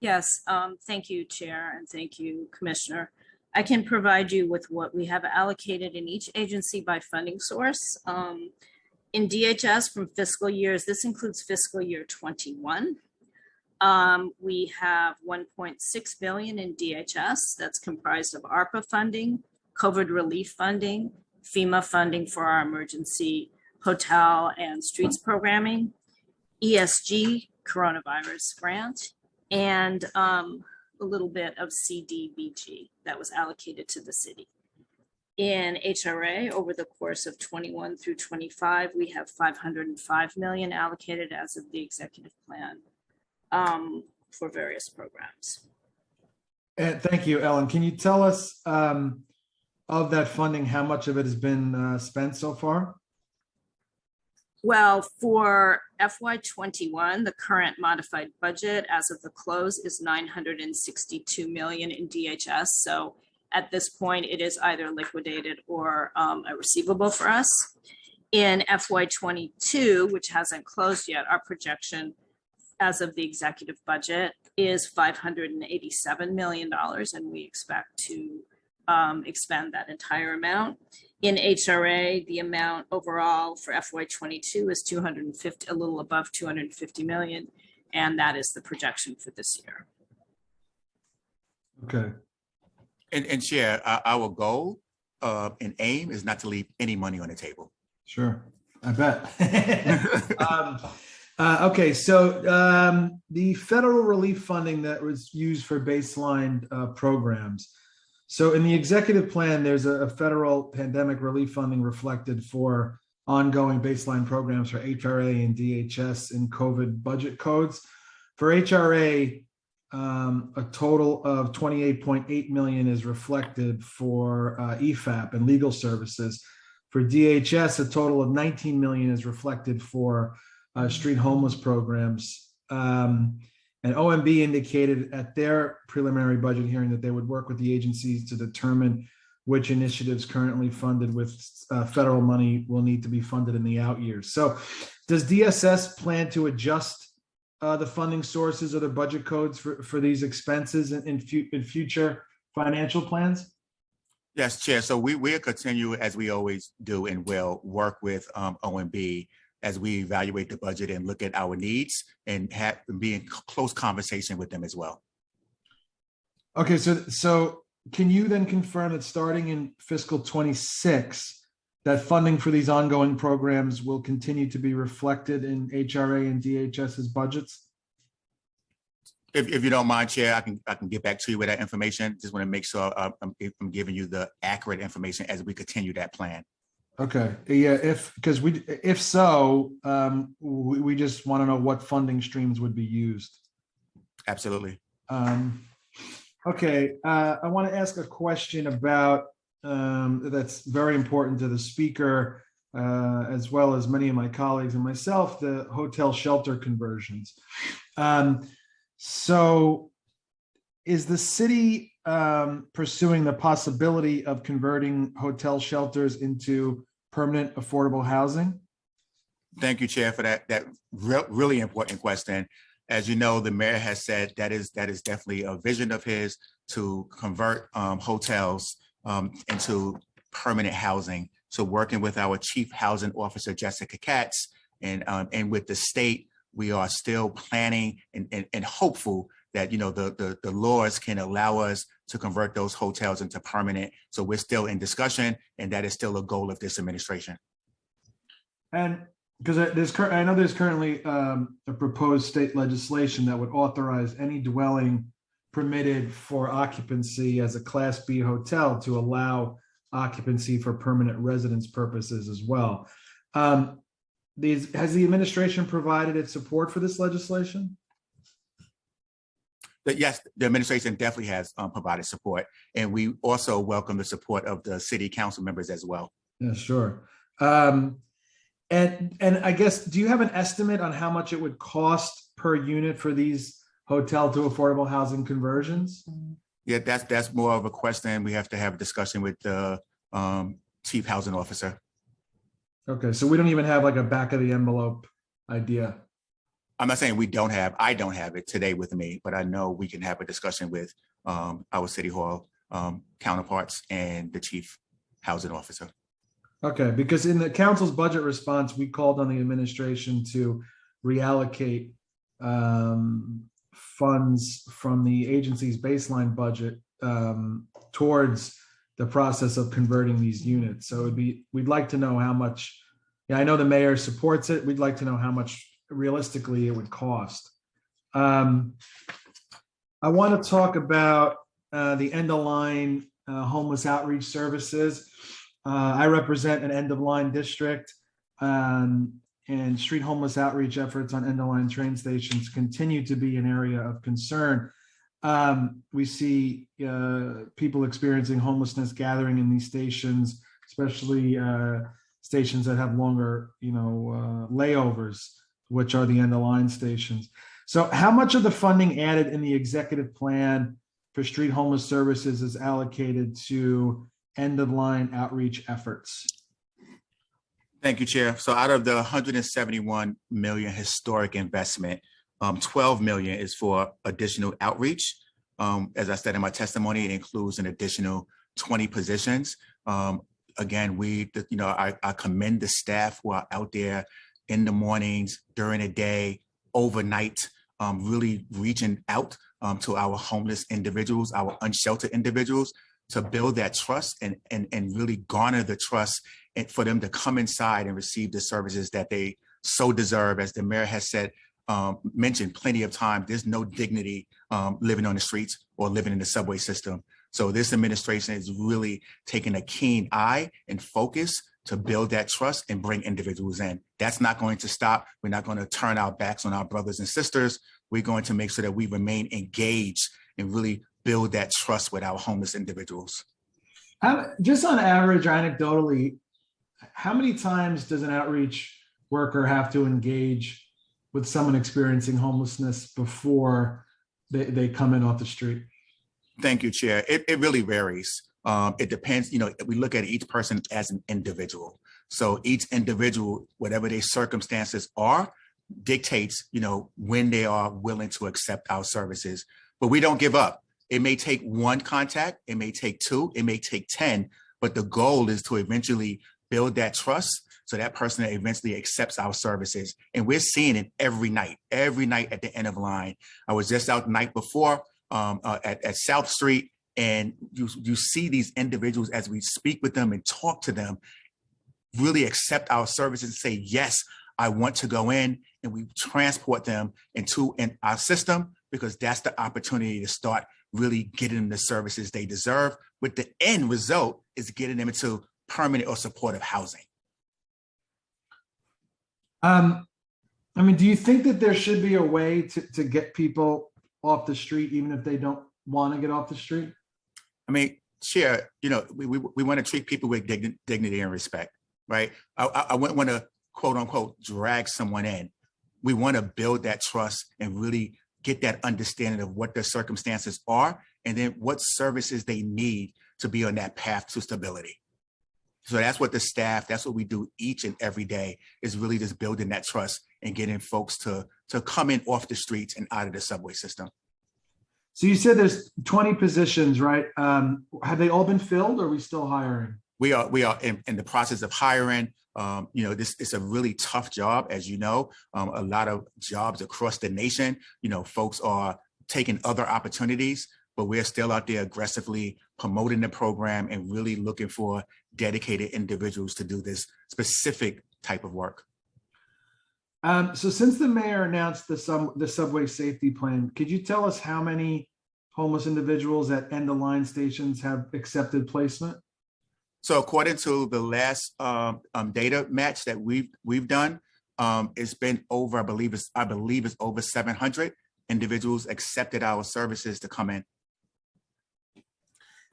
Speaker 11: Yes, thank you, Chair, and thank you, Commissioner. I can provide you with what we have allocated in each agency by funding source. In DHS from fiscal years, this includes fiscal year 21. We have 1.6 billion in DHS. That's comprised of ARPA funding, COVID relief funding, FEMA funding for our emergency hotel and streets programming, ESG coronavirus grant, and a little bit of CDBG that was allocated to the city. In HRA, over the course of 21 through 25, we have 505 million allocated as of the executive plan for various programs.
Speaker 2: And thank you, Ellen. Can you tell us of that funding, how much of it has been spent so far?
Speaker 11: Well, for FY21, the current modified budget as of the close is 962 million in DHS. So at this point, it is either liquidated or a receivable for us. In FY22, which hasn't closed yet, our projection as of the executive budget is $587 million, and we expect to expend that entire amount. In HRA, the amount overall for FY22 is 250, a little above 250 million, and that is the projection for this year.
Speaker 2: Okay.
Speaker 9: And Chair, our goal and aim is not to leave any money on the table.
Speaker 2: Sure, I bet. Okay, so the federal relief funding that was used for baseline programs. So in the executive plan, there's a federal pandemic relief funding reflected for ongoing baseline programs for HRA and DHS in COVID budget codes. For HRA, a total of 28.8 million is reflected for EFAP and legal services. For DHS, a total of 19 million is reflected for street homeless programs. And OMB indicated at their preliminary budget hearing that they would work with the agencies to determine which initiatives currently funded with federal money will need to be funded in the out years. So does DSS plan to adjust the funding sources or the budget codes for these expenses in future financial plans?
Speaker 9: Yes, Chair. So we'll continue, as we always do and will, work with OMB as we evaluate the budget and look at our needs and be in close conversation with them as well.
Speaker 2: Okay, so can you then confirm that starting in fiscal 26, that funding for these ongoing programs will continue to be reflected in HRA and DHS's budgets?
Speaker 9: If you don't mind, Chair, I can get back to you with that information. Just want to make sure I'm giving you the accurate information as we continue that plan.
Speaker 2: Okay, yeah, if so, we just want to know what funding streams would be used.
Speaker 9: Absolutely.
Speaker 2: Okay, I want to ask a question about that's very important to the speaker, as well as many of my colleagues and myself, the hotel shelter conversions. So is the city pursuing the possibility of converting hotel shelters into permanent affordable housing?
Speaker 9: Thank you, Chair, for that really important question. As you know, the mayor has said that is definitely a vision of his to convert hotels into permanent housing. So working with our Chief Housing Officer, Jessica Katz, and with the state, we are still planning and hopeful that, you know, the laws can allow us to convert those hotels into permanent. So we're still in discussion, and that is still a goal of this administration.
Speaker 2: And because I know there's currently a proposed state legislation that would authorize any dwelling permitted for occupancy as a Class B hotel to allow occupancy for permanent residence purposes as well. Has the administration provided its support for this legislation?
Speaker 9: Yes, the administration definitely has provided support, and we also welcome the support of the city council members as well.
Speaker 2: Yeah, sure. And I guess, do you have an estimate on how much it would cost per unit for these hotel to affordable housing conversions?
Speaker 9: Yeah, that's more of a question. We have to have a discussion with the Chief Housing Officer. Okay,
Speaker 2: so we don't even have like a back of the envelope idea.
Speaker 9: I'm not saying I don't have it today with me, but I know we can have a discussion with our City Hall counterparts and the Chief Housing Officer.
Speaker 2: Okay, because in the council's budget response, we called on the administration to reallocate funds from the agency's baseline budget towards the process of converting these units. So we'd like to know how much. Yeah, I know the mayor supports it. We'd like to know how much realistically it would cost. I want to talk about the end of line homeless outreach services. I represent an end-of-line district, and street homeless outreach efforts on end-of-line train stations continue to be an area of concern. We see people experiencing homelessness gathering in these stations, especially stations that have longer, layovers, which are the end-of-line stations. So how much of the funding added in the executive plan for street homeless services is allocated to end-of-line outreach efforts?
Speaker 9: Thank you, Chair. So out of the 171 million historic investment, 12 million is for additional outreach. As I said in my testimony, it includes an additional 20 positions. Again, I commend the staff who are out there in the mornings, during the day, overnight, really reaching out to our homeless individuals, our unsheltered individuals, to build that trust and really garner the trust and for them to come inside and receive the services that they so deserve. As the mayor has said, mentioned plenty of times, there's no dignity living on the streets or living in the subway system. So this administration is really taking a keen eye and focus to build that trust and bring individuals in. That's not going to stop. We're not going to turn our backs on our brothers and sisters. We're going to make sure that we remain engaged and really build that trust with our homeless individuals.
Speaker 2: Just on average, anecdotally, how many times does an outreach worker have to engage with someone experiencing homelessness before they come in off the street?
Speaker 9: Thank you, Chair. It really varies. It depends, we look at each person as an individual. So each individual, whatever their circumstances are, dictates, when they are willing to accept our services. But we don't give up. It may take one contact, it may take two, it may take 10, but the goal is to eventually build that trust so that person eventually accepts our services. And we're seeing it every night at the end of line. I was just out the night before at South Street, and you see these individuals as we speak with them and talk to them, really accept our services and say, yes, I want to go in, and we transport them into our system, because that's the opportunity to start really getting them the services they deserve, with the end result is getting them into permanent or supportive housing.
Speaker 2: Do you think that there should be a way to get people off the street, even if they don't want to get off the street?
Speaker 9: Chair, we want to treat people with dignity and respect, right? I wouldn't want to, quote unquote, drag someone in. We want to build that trust and really get that understanding of what their circumstances are, and then what services they need to be on that path to stability. So that's what that's what we do each and every day, is really just building that trust and getting folks to come in off the streets and out of the subway system.
Speaker 2: So you said there's 20 positions, right? Have they all been filled, or are we still hiring?
Speaker 9: We are in the process of hiring. This is a really tough job, as you know. A lot of jobs across the nation, folks are taking other opportunities, but we're still out there aggressively promoting the program and really looking for dedicated individuals to do this specific type of work.
Speaker 2: So since the mayor announced the subway safety plan, could you tell us how many homeless individuals at end-of-line stations have accepted placement?
Speaker 9: So according to the last data match that we've done, it's been over, I believe it's over 700 individuals accepted our services to come in.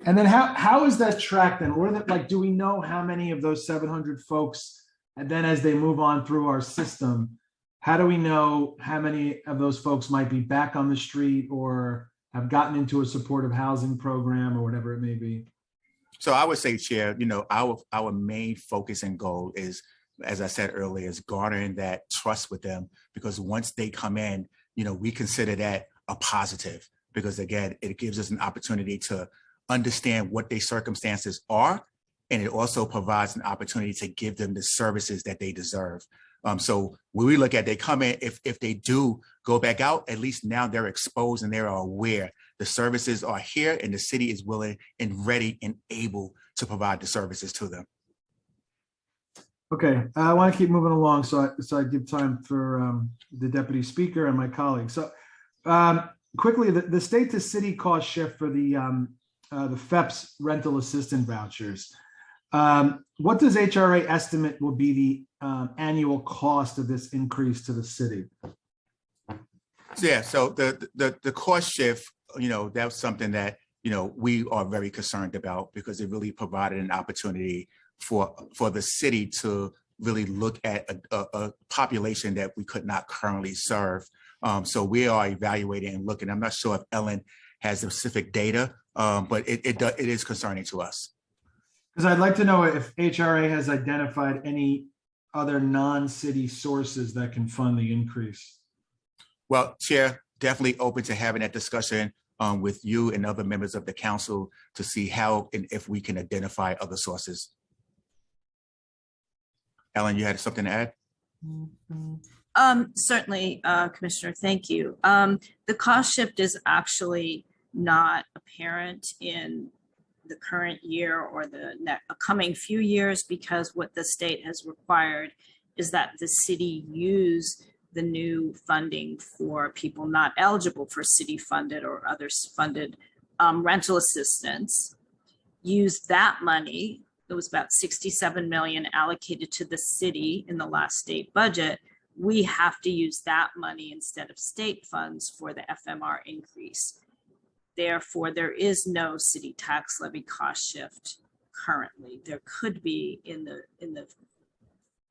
Speaker 2: And then how is that tracked then? Do we know how many of those 700 folks, and then as they move on through our system, how do we know how many of those folks might be back on the street or have gotten into a supportive housing program or whatever it may be?
Speaker 9: So I would say, Chair, our main focus and goal is, as I said earlier, is garnering that trust with them, because once they come in, we consider that a positive, because again, it gives us an opportunity to understand what their circumstances are, and it also provides an opportunity to give them the services that they deserve. So when we look at, they come in, if they do go back out, at least now they're exposed and they're aware the services are here and the city is willing and ready and able to provide the services to them.
Speaker 2: Okay, I want to keep moving along, so I give time for the deputy speaker and my colleagues. So quickly, the state to city cost shift for the the FEPS rental assistant vouchers. What does HRA estimate will be the annual cost of this increase to the city?
Speaker 9: Yeah, so the cost shift, that was something that, we are very concerned about because it really provided an opportunity for the city to really look at a population that we could not currently serve. So we are evaluating and looking. I'm not sure if Ellen has specific data, but it is concerning to us.
Speaker 2: Because I'd like to know if HRA has identified any other non-city sources that can fund the increase.
Speaker 9: Well, Chair, definitely open to having that discussion with you and other members of the council to see how and if we can identify other sources. Ellen, you had something to add?
Speaker 11: Certainly, Commissioner, thank you. The cost shift is actually not apparent in the current year or the coming few years, because what the state has required is that the city use the new funding for people not eligible for city funded or others funded rental assistance. Use that money. It was about 67 million allocated to the city in the last state budget. We have to use that money instead of state funds for the FMR increase. Therefore, there is no city tax levy cost shift currently. There could be in the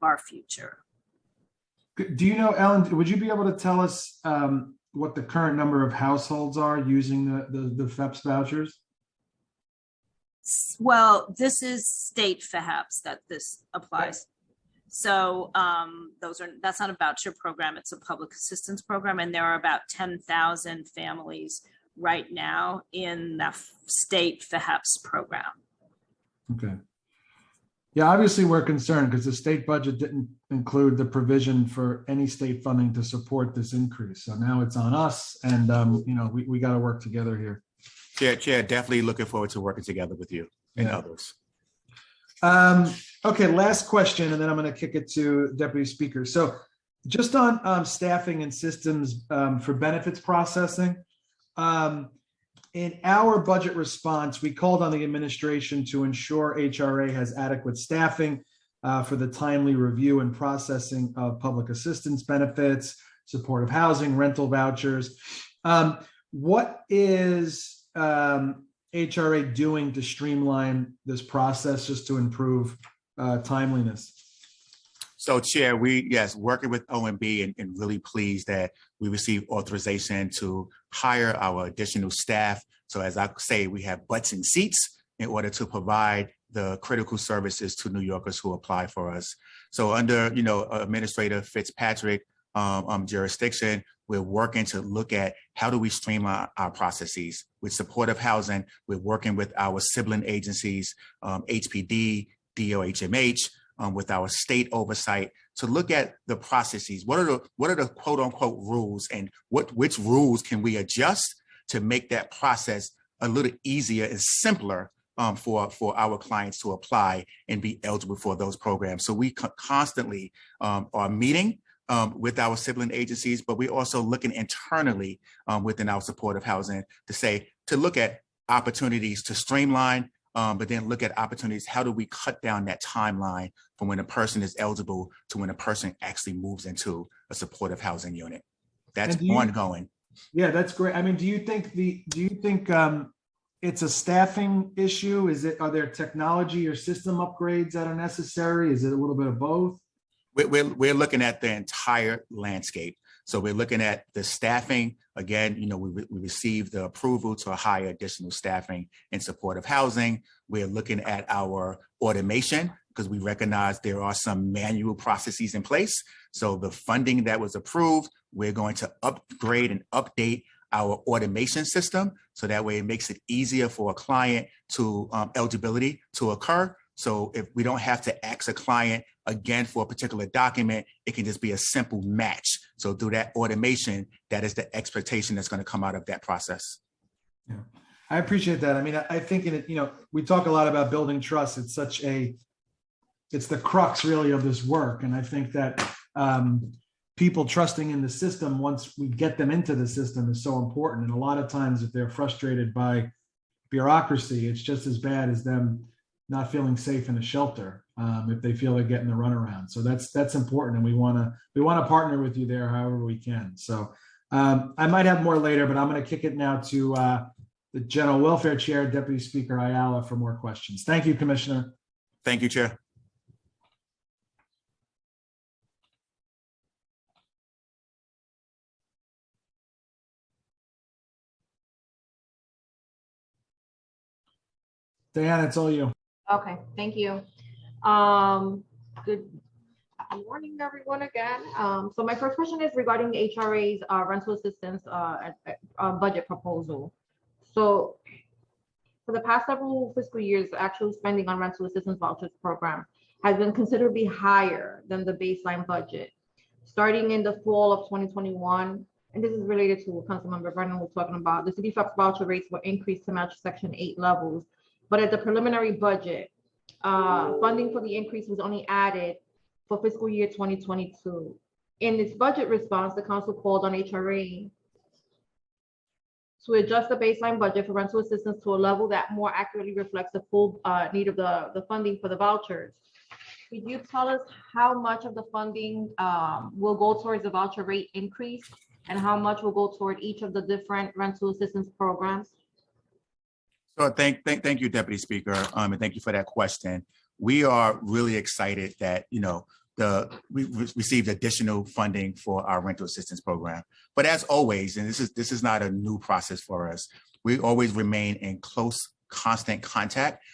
Speaker 11: far future.
Speaker 2: Do you know, Ellen, would you be able to tell us what the current number of households are using the FEPS vouchers?
Speaker 11: Well, this is state FEHAPs that this applies. So that's not a voucher program, it's a public assistance program, and there are about 10,000 families right now in the state FEHAPs program.
Speaker 2: Okay. Yeah, obviously we're concerned because the state budget didn't include the provision for any state funding to support this increase. So now it's on us, and we got to work together here.
Speaker 9: Chair, definitely looking forward to working together with you and others.
Speaker 2: Okay, last question, and then I'm going to kick it to Deputy Speaker. So just on staffing and systems for benefits processing, in our budget response, we called on the administration to ensure HRA has adequate staffing for the timely review and processing of public assistance benefits, supportive housing, rental vouchers. What is HRA doing to streamline this process just to improve timeliness?
Speaker 9: So, Chair, working with OMB and really pleased that we received authorization to hire our additional staff. So as I say, we have butts and seats in order to provide the critical services to New Yorkers who apply for us. So under, Administrator Fitzpatrick jurisdiction, we're working to look at how do we streamline our processes. With supportive housing, we're working with our sibling agencies, HPD, DOHMH, with our state oversight to look at the processes. What are the quote unquote rules, and which rules can we adjust to make that process a little easier and simpler for our clients to apply and be eligible for those programs. So we constantly are meeting with our sibling agencies, but we're also looking internally within our supportive housing to look at opportunities to streamline, but then look at opportunities. How do we cut down that timeline from when a person is eligible to when a person actually moves into a supportive housing unit? That's ongoing.
Speaker 2: Yeah, that's great. I mean, do you think it's a staffing issue? Are there technology or system upgrades that are necessary? Is it a little bit of both?
Speaker 9: We're looking at the entire landscape. So we're looking at the staffing. Again, we received the approval to hire additional staffing in supportive housing. We're looking at our automation because we recognize there are some manual processes in place. So the funding that was approved, we're going to upgrade and update our automation system. So that way it makes it easier for a client to eligibility to occur. So if we don't have to ask a client again for a particular document, it can just be a simple match. So through that automation, that is the expectation that's going to come out of that process.
Speaker 2: Yeah, I appreciate that. I mean, I think we talk a lot about building trust. It's the crux really of this work. And I think that people trusting in the system once we get them into the system is so important. And a lot of times if they're frustrated by bureaucracy, it's just as bad as them not feeling safe in a shelter if they feel they're getting the runaround. So that's important, and we want to partner with you there however we can. So I might have more later, but I'm going to kick it now to the General Welfare Chair, Deputy Speaker Ayala, for more questions. Thank you, Commissioner.
Speaker 9: Thank you, Chair.
Speaker 2: Diana, it's all you.
Speaker 8: Okay, thank you. Good morning, everyone, again. So my first question is regarding the HRA's rental assistance budget proposal. So for the past several fiscal years, the actual spending on rental assistance vouchers program has been considerably higher than the baseline budget. Starting in the fall of 2021, and this is related to what Councilmember Brennan was talking about, the city voucher rates were increased to match Section 8 levels. But at the preliminary budget, funding for the increase was only added for fiscal year 2022. In its budget response, the council called on HRA to adjust the baseline budget for rental assistance to a level that more accurately reflects the full need of the funding for the vouchers. Could you tell us how much of the funding will go towards the voucher rate increase and how much will go toward each of the different rental assistance programs?
Speaker 9: So thank you, Deputy Speaker, and thank you for that question. We are really excited that we received additional funding for our rental assistance program. But as always, and this is not a new process for us, we always remain in close, constant contact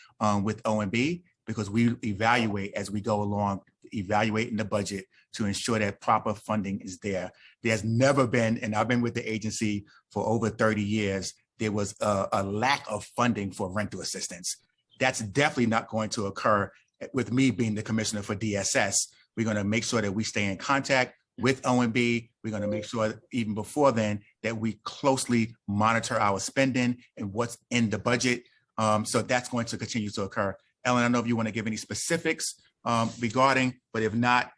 Speaker 9: with OMB because we evaluate as we go along, evaluating the budget to ensure that proper funding is there. There's never been, and I've been with the agency for over 30 years, there was a lack of funding for rental assistance. That's definitely not going to occur with me being the commissioner for DSS. We're going to make sure that we stay in contact with OMB. We're going to make sure even before then that we closely monitor our spending and what's in the budget. So that's going to continue to occur. Ellen, I don't know if you want to give any specifics regarding, but if not,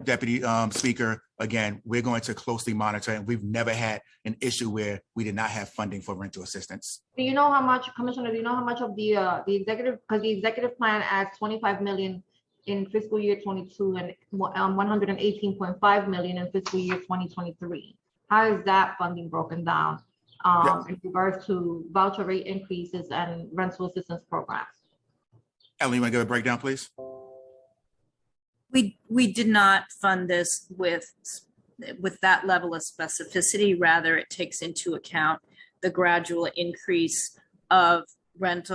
Speaker 9: Deputy Speaker, again, we're going to closely monitor, and we've never had an issue where we did not have funding for rental assistance.
Speaker 8: Do you know how much, Commissioner, do you know how much of the executive, because the executive plan adds 25 million in fiscal year 22 and 118.5 million in fiscal year 2023. How is that funding broken down in regards to voucher rate increases and rental assistance programs?
Speaker 9: Ellen, you want to give a breakdown, please?
Speaker 11: We did not fund this with that level of specificity. Rather, it takes into account the gradual increase of rent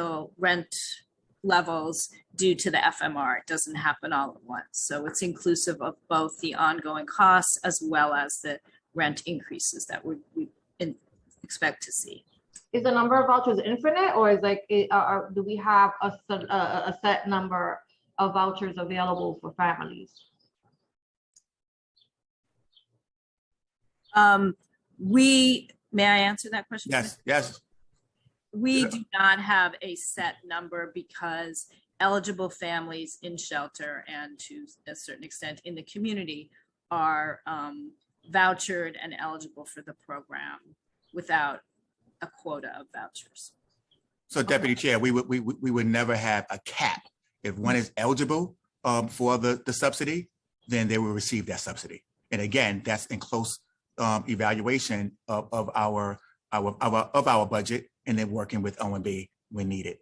Speaker 11: levels due to the FMR. It doesn't happen all at once. So it's inclusive of both the ongoing costs as well as the rent increases that we expect to see.
Speaker 8: Is the number of vouchers infinite, or is do we have a set number of vouchers available for families?
Speaker 11: May I answer that question?
Speaker 9: Yes.
Speaker 11: We do not have a set number because eligible families in shelter and to a certain extent in the community are vouchered and eligible for the program without a quota of vouchers.
Speaker 9: So, Deputy Chair, we would never have a cap. If one is eligible for the subsidy, then they will receive that subsidy. And again, that's in close evaluation of our budget, and then working with OMB when needed.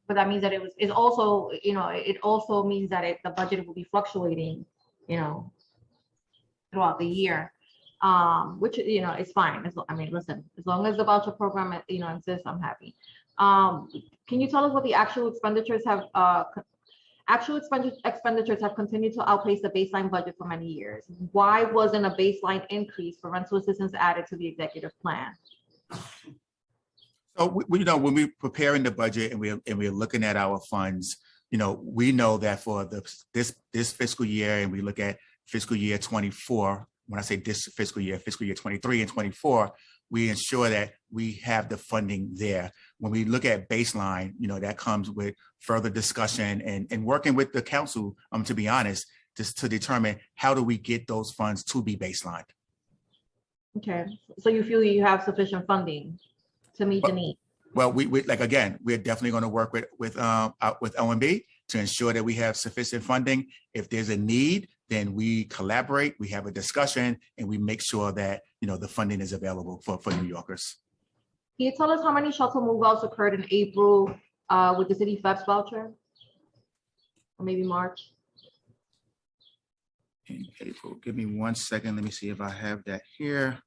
Speaker 8: But that means that it also means that the budget will be fluctuating, throughout the year, which is fine. Listen, as long as the voucher program exists, I'm happy. Can you tell us what the actual expenditures have? Expenditures have continued to outpace the baseline budget for many years. Why wasn't a baseline increase for rental assistance added to the executive plan?
Speaker 9: So when we're preparing the budget and we're looking at our funds, we know that for this fiscal year, and we look at fiscal year 24. When I say this fiscal year 23 and 24, we ensure that we have the funding there. When we look at baseline, that comes with further discussion and working with the council, to be honest, just to determine how do we get those funds to be baseline.
Speaker 8: Okay, so you feel you have sufficient funding to meet the need?
Speaker 9: Well, we like, again, we're definitely going to work with OMB to ensure that we have sufficient funding. If there's a need, then we collaborate, we have a discussion, and we make sure that, you know, the funding is available for New Yorkers.
Speaker 8: Can you tell us how many shelter move-outs occurred in April with the city FEPS voucher? Or maybe March?
Speaker 9: In April, give me 1 second. Let me see if I have that here.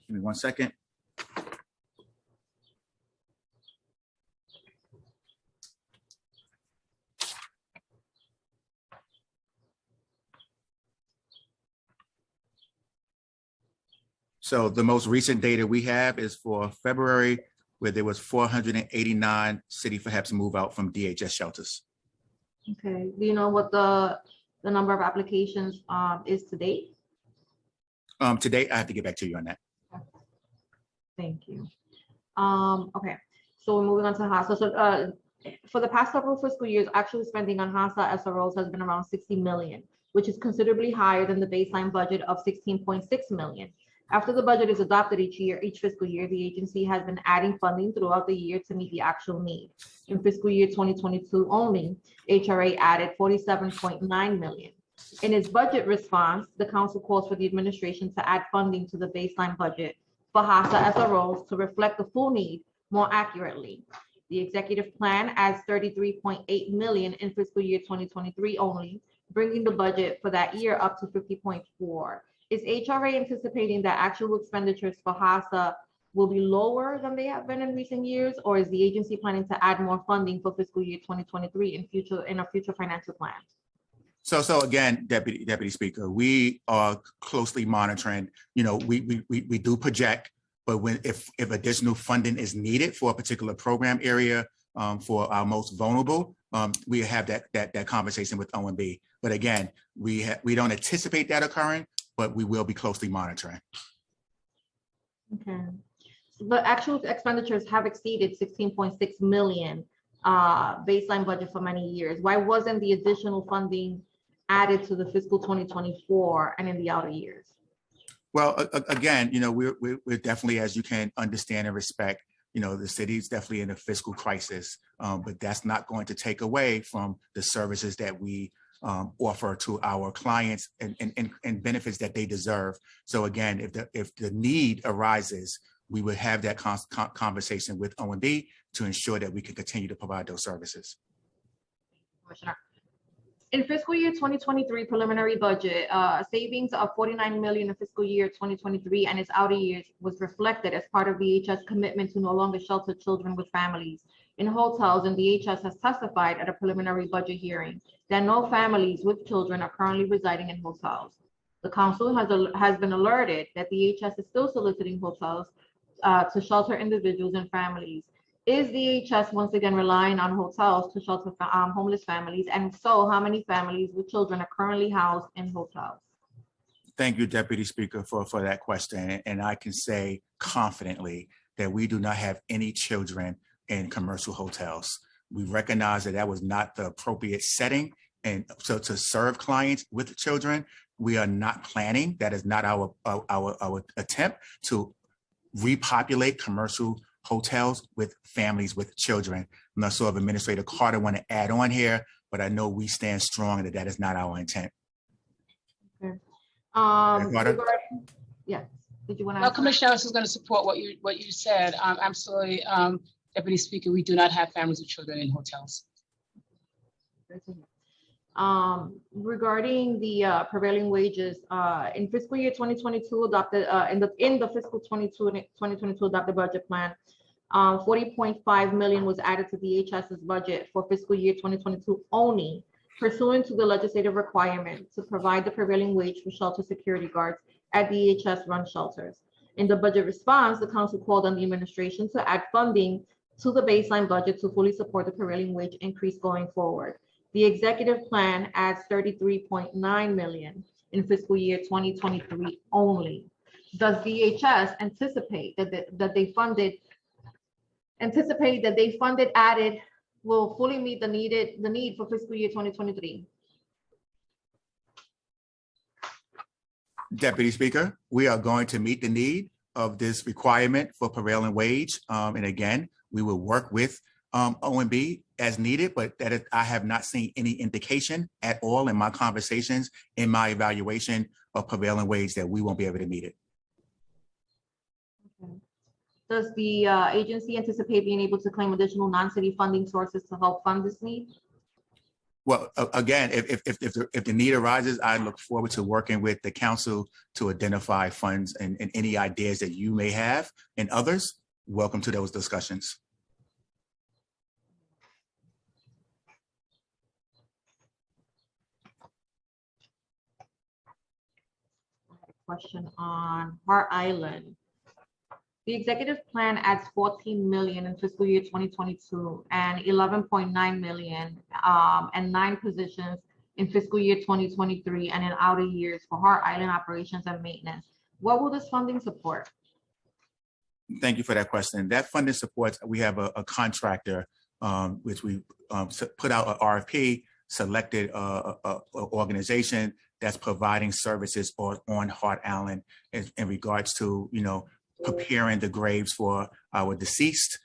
Speaker 9: Give me 1 second. So the most recent data we have is for February, where there was 489 city for HEPS move out from DHS shelters.
Speaker 8: Okay, do you know what the number of applications is to date?
Speaker 9: To date, I have to get back to you on that.
Speaker 8: Thank you. Okay, so we're moving on to HASA. So for the past several fiscal years, actual spending on HASA SROs has been around 60 million, which is considerably higher than the baseline budget of 16.6 million. After the budget is adopted each fiscal year, the agency has been adding funding throughout the year to meet the actual need. In fiscal year 2022 only, HRA added 47.9 million. In its budget response, the council calls for the administration to add funding to the baseline budget for HASA SROs to reflect the full need more accurately. The executive plan adds 33.8 million in fiscal year 2023 only, bringing the budget for that year up to 50.4. Is HRA anticipating that actual expenditures for HASA will be lower than they have been in recent years, or is the agency planning to add more funding for fiscal year 2023 in a future financial plan?
Speaker 9: So again, Deputy Speaker, we are closely monitoring. You know, we do project, but if additional funding is needed for a particular program area for our most vulnerable, we have that conversation with OMB. But again, we don't anticipate that occurring, but we will be closely monitoring.
Speaker 8: Okay. The actual expenditures have exceeded 16.6 million baseline budget for many years. Why wasn't the additional funding added to the fiscal 2024 and in the outer years?
Speaker 9: Well, again, you know, we're definitely, as you can understand and respect, you know, the city is definitely in a fiscal crisis, but that's not going to take away from the services that we offer to our clients and benefits that they deserve. So again, if the need arises, we would have that conversation with OMB to ensure that we can continue to provide those services.
Speaker 8: Commissioner. In fiscal year 2023 preliminary budget, savings of 49 million in fiscal year 2023 and its outer years was reflected as part of DHS commitment to no longer shelter children with families in hotels, and DHS has testified at a preliminary budget hearing that no families with children are currently residing in hotels. The council has been alerted that DHS is still soliciting hotels to shelter individuals and families. Is DHS once again relying on hotels to shelter homeless families? And so how many families with children are currently housed in hotels?
Speaker 9: Thank you, Deputy Speaker, for that question. And I can say confidently that we do not have any children in commercial hotels. We recognize that was not the appropriate setting. And so to serve clients with children, we are not planning. That is not our attempt to repopulate commercial hotels with families with children. I'm not sure if Administrator Carter want to add on here, but I know we stand strong that is not our intent.
Speaker 8: Okay. Yes. Did you want to?
Speaker 10: No, Commissioner, I was going to support what you said. Absolutely, Deputy Speaker, we do not have families with children in hotels.
Speaker 8: Regarding the prevailing wages, in fiscal year 2022 adopted in the fiscal 2022 adopted budget plan, 40.5 million was added to DHS's budget for fiscal year 2022 only, pursuant to the legislative requirement to provide the prevailing wage for shelter security guards at DHS run shelters. In the budget response, the council called on the administration to add funding to the baseline budget to fully support the prevailing wage increase going forward. The executive plan adds 33.9 million in fiscal year 2023 only. Does DHS anticipate that they funded added will fully meet the need for fiscal year 2023?
Speaker 9: Deputy Speaker, we are going to meet the need of this requirement for prevailing wage. And again, we will work with OMB as needed, but I have not seen any indication at all in my conversations, in my evaluation of prevailing wage, that we won't be able to meet it.
Speaker 8: Okay. Does the agency anticipate being able to claim additional non-city funding sources to help fund this need?
Speaker 9: Well, again, if the need arises, I look forward to working with the council to identify funds and any ideas that you may have, and others. Welcome to those discussions.
Speaker 8: Question on Hart Island. The executive plan adds 14 million in fiscal year 2022 and 11.9 million and 9 positions in fiscal year 2023 and in outer years for Hart Island operations and maintenance. What will this funding support?
Speaker 9: Thank you for that question. That funding supports, we have a contractor, which we put out an RFP, selected a organization that's providing services on Hart Island in regards to, preparing the graves for our deceased,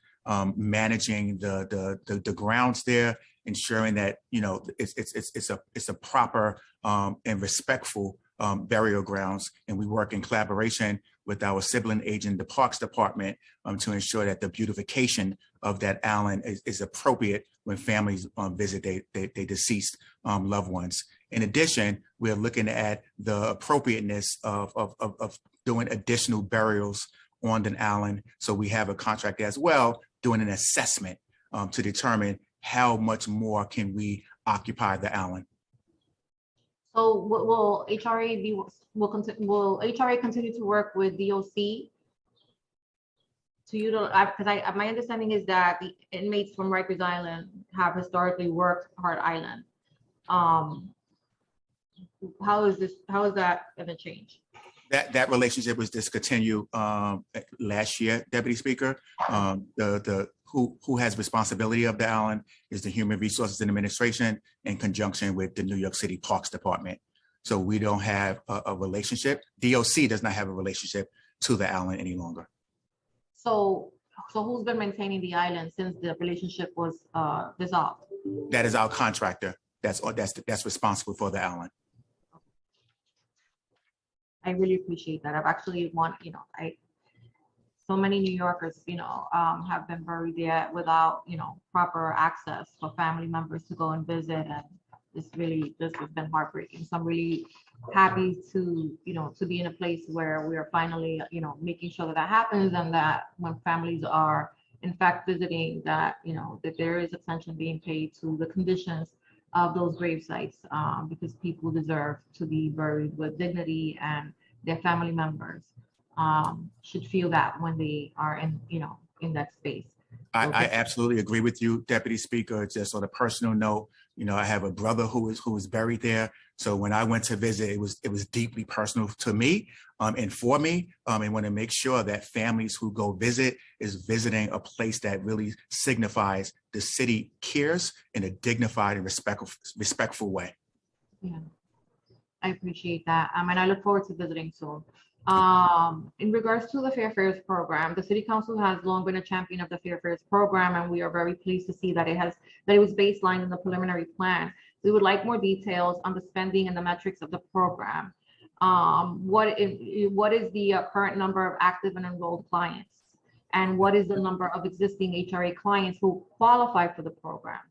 Speaker 9: managing the grounds there, ensuring that it's a proper and respectful burial grounds. And we work in collaboration with our sibling agent, the Parks Department, to ensure that the beautification of that island is appropriate when families visit their deceased loved ones. In addition, we're looking at the appropriateness of doing additional burials on the island. So we have a contract as well, doing an assessment to determine how much more can we occupy the island.
Speaker 8: So will will HRA continue to work with DOC to utilize, because my understanding is that the inmates from Rikers Island have historically worked Hart Island. How is that going to change?
Speaker 9: That relationship was discontinued last year, Deputy Speaker. Who has responsibility of the island is the Human Resources and Administration in conjunction with the New York City Parks Department. So we don't have a relationship. DOC does not have a relationship to the island any longer.
Speaker 8: So who's been maintaining the island since the relationship was dissolved?
Speaker 9: That is our contractor. That's responsible for the island.
Speaker 8: I really appreciate that. I've actually so many New Yorkers, have been buried there without, proper access for family members to go and visit. And this has been heartbreaking. So I'm really happy to be in a place where we are finally, making sure that happens, and that when families are in fact visiting, that, that there is attention being paid to the conditions of those grave sites, because people deserve to be buried with dignity, and their family members should feel that when they are in that space.
Speaker 9: I absolutely agree with you, Deputy Speaker. Just on a personal note, I have a brother who is buried there. So when I went to visit, it was deeply personal to me and for me. And want to make sure that families who go visit is visiting a place that really signifies the city cares in a dignified and respectful way.
Speaker 8: Yeah, I appreciate that. And I look forward to visiting soon. In regards to the Fair Fares program, the City Council has long been a champion of the Fair Fares program, and we are very pleased to see that it was baselined in the preliminary plan. We would like more details on the spending and the metrics of the program. What is the current number of active and enrolled clients? And what is the number of existing HRA clients who qualify for the program?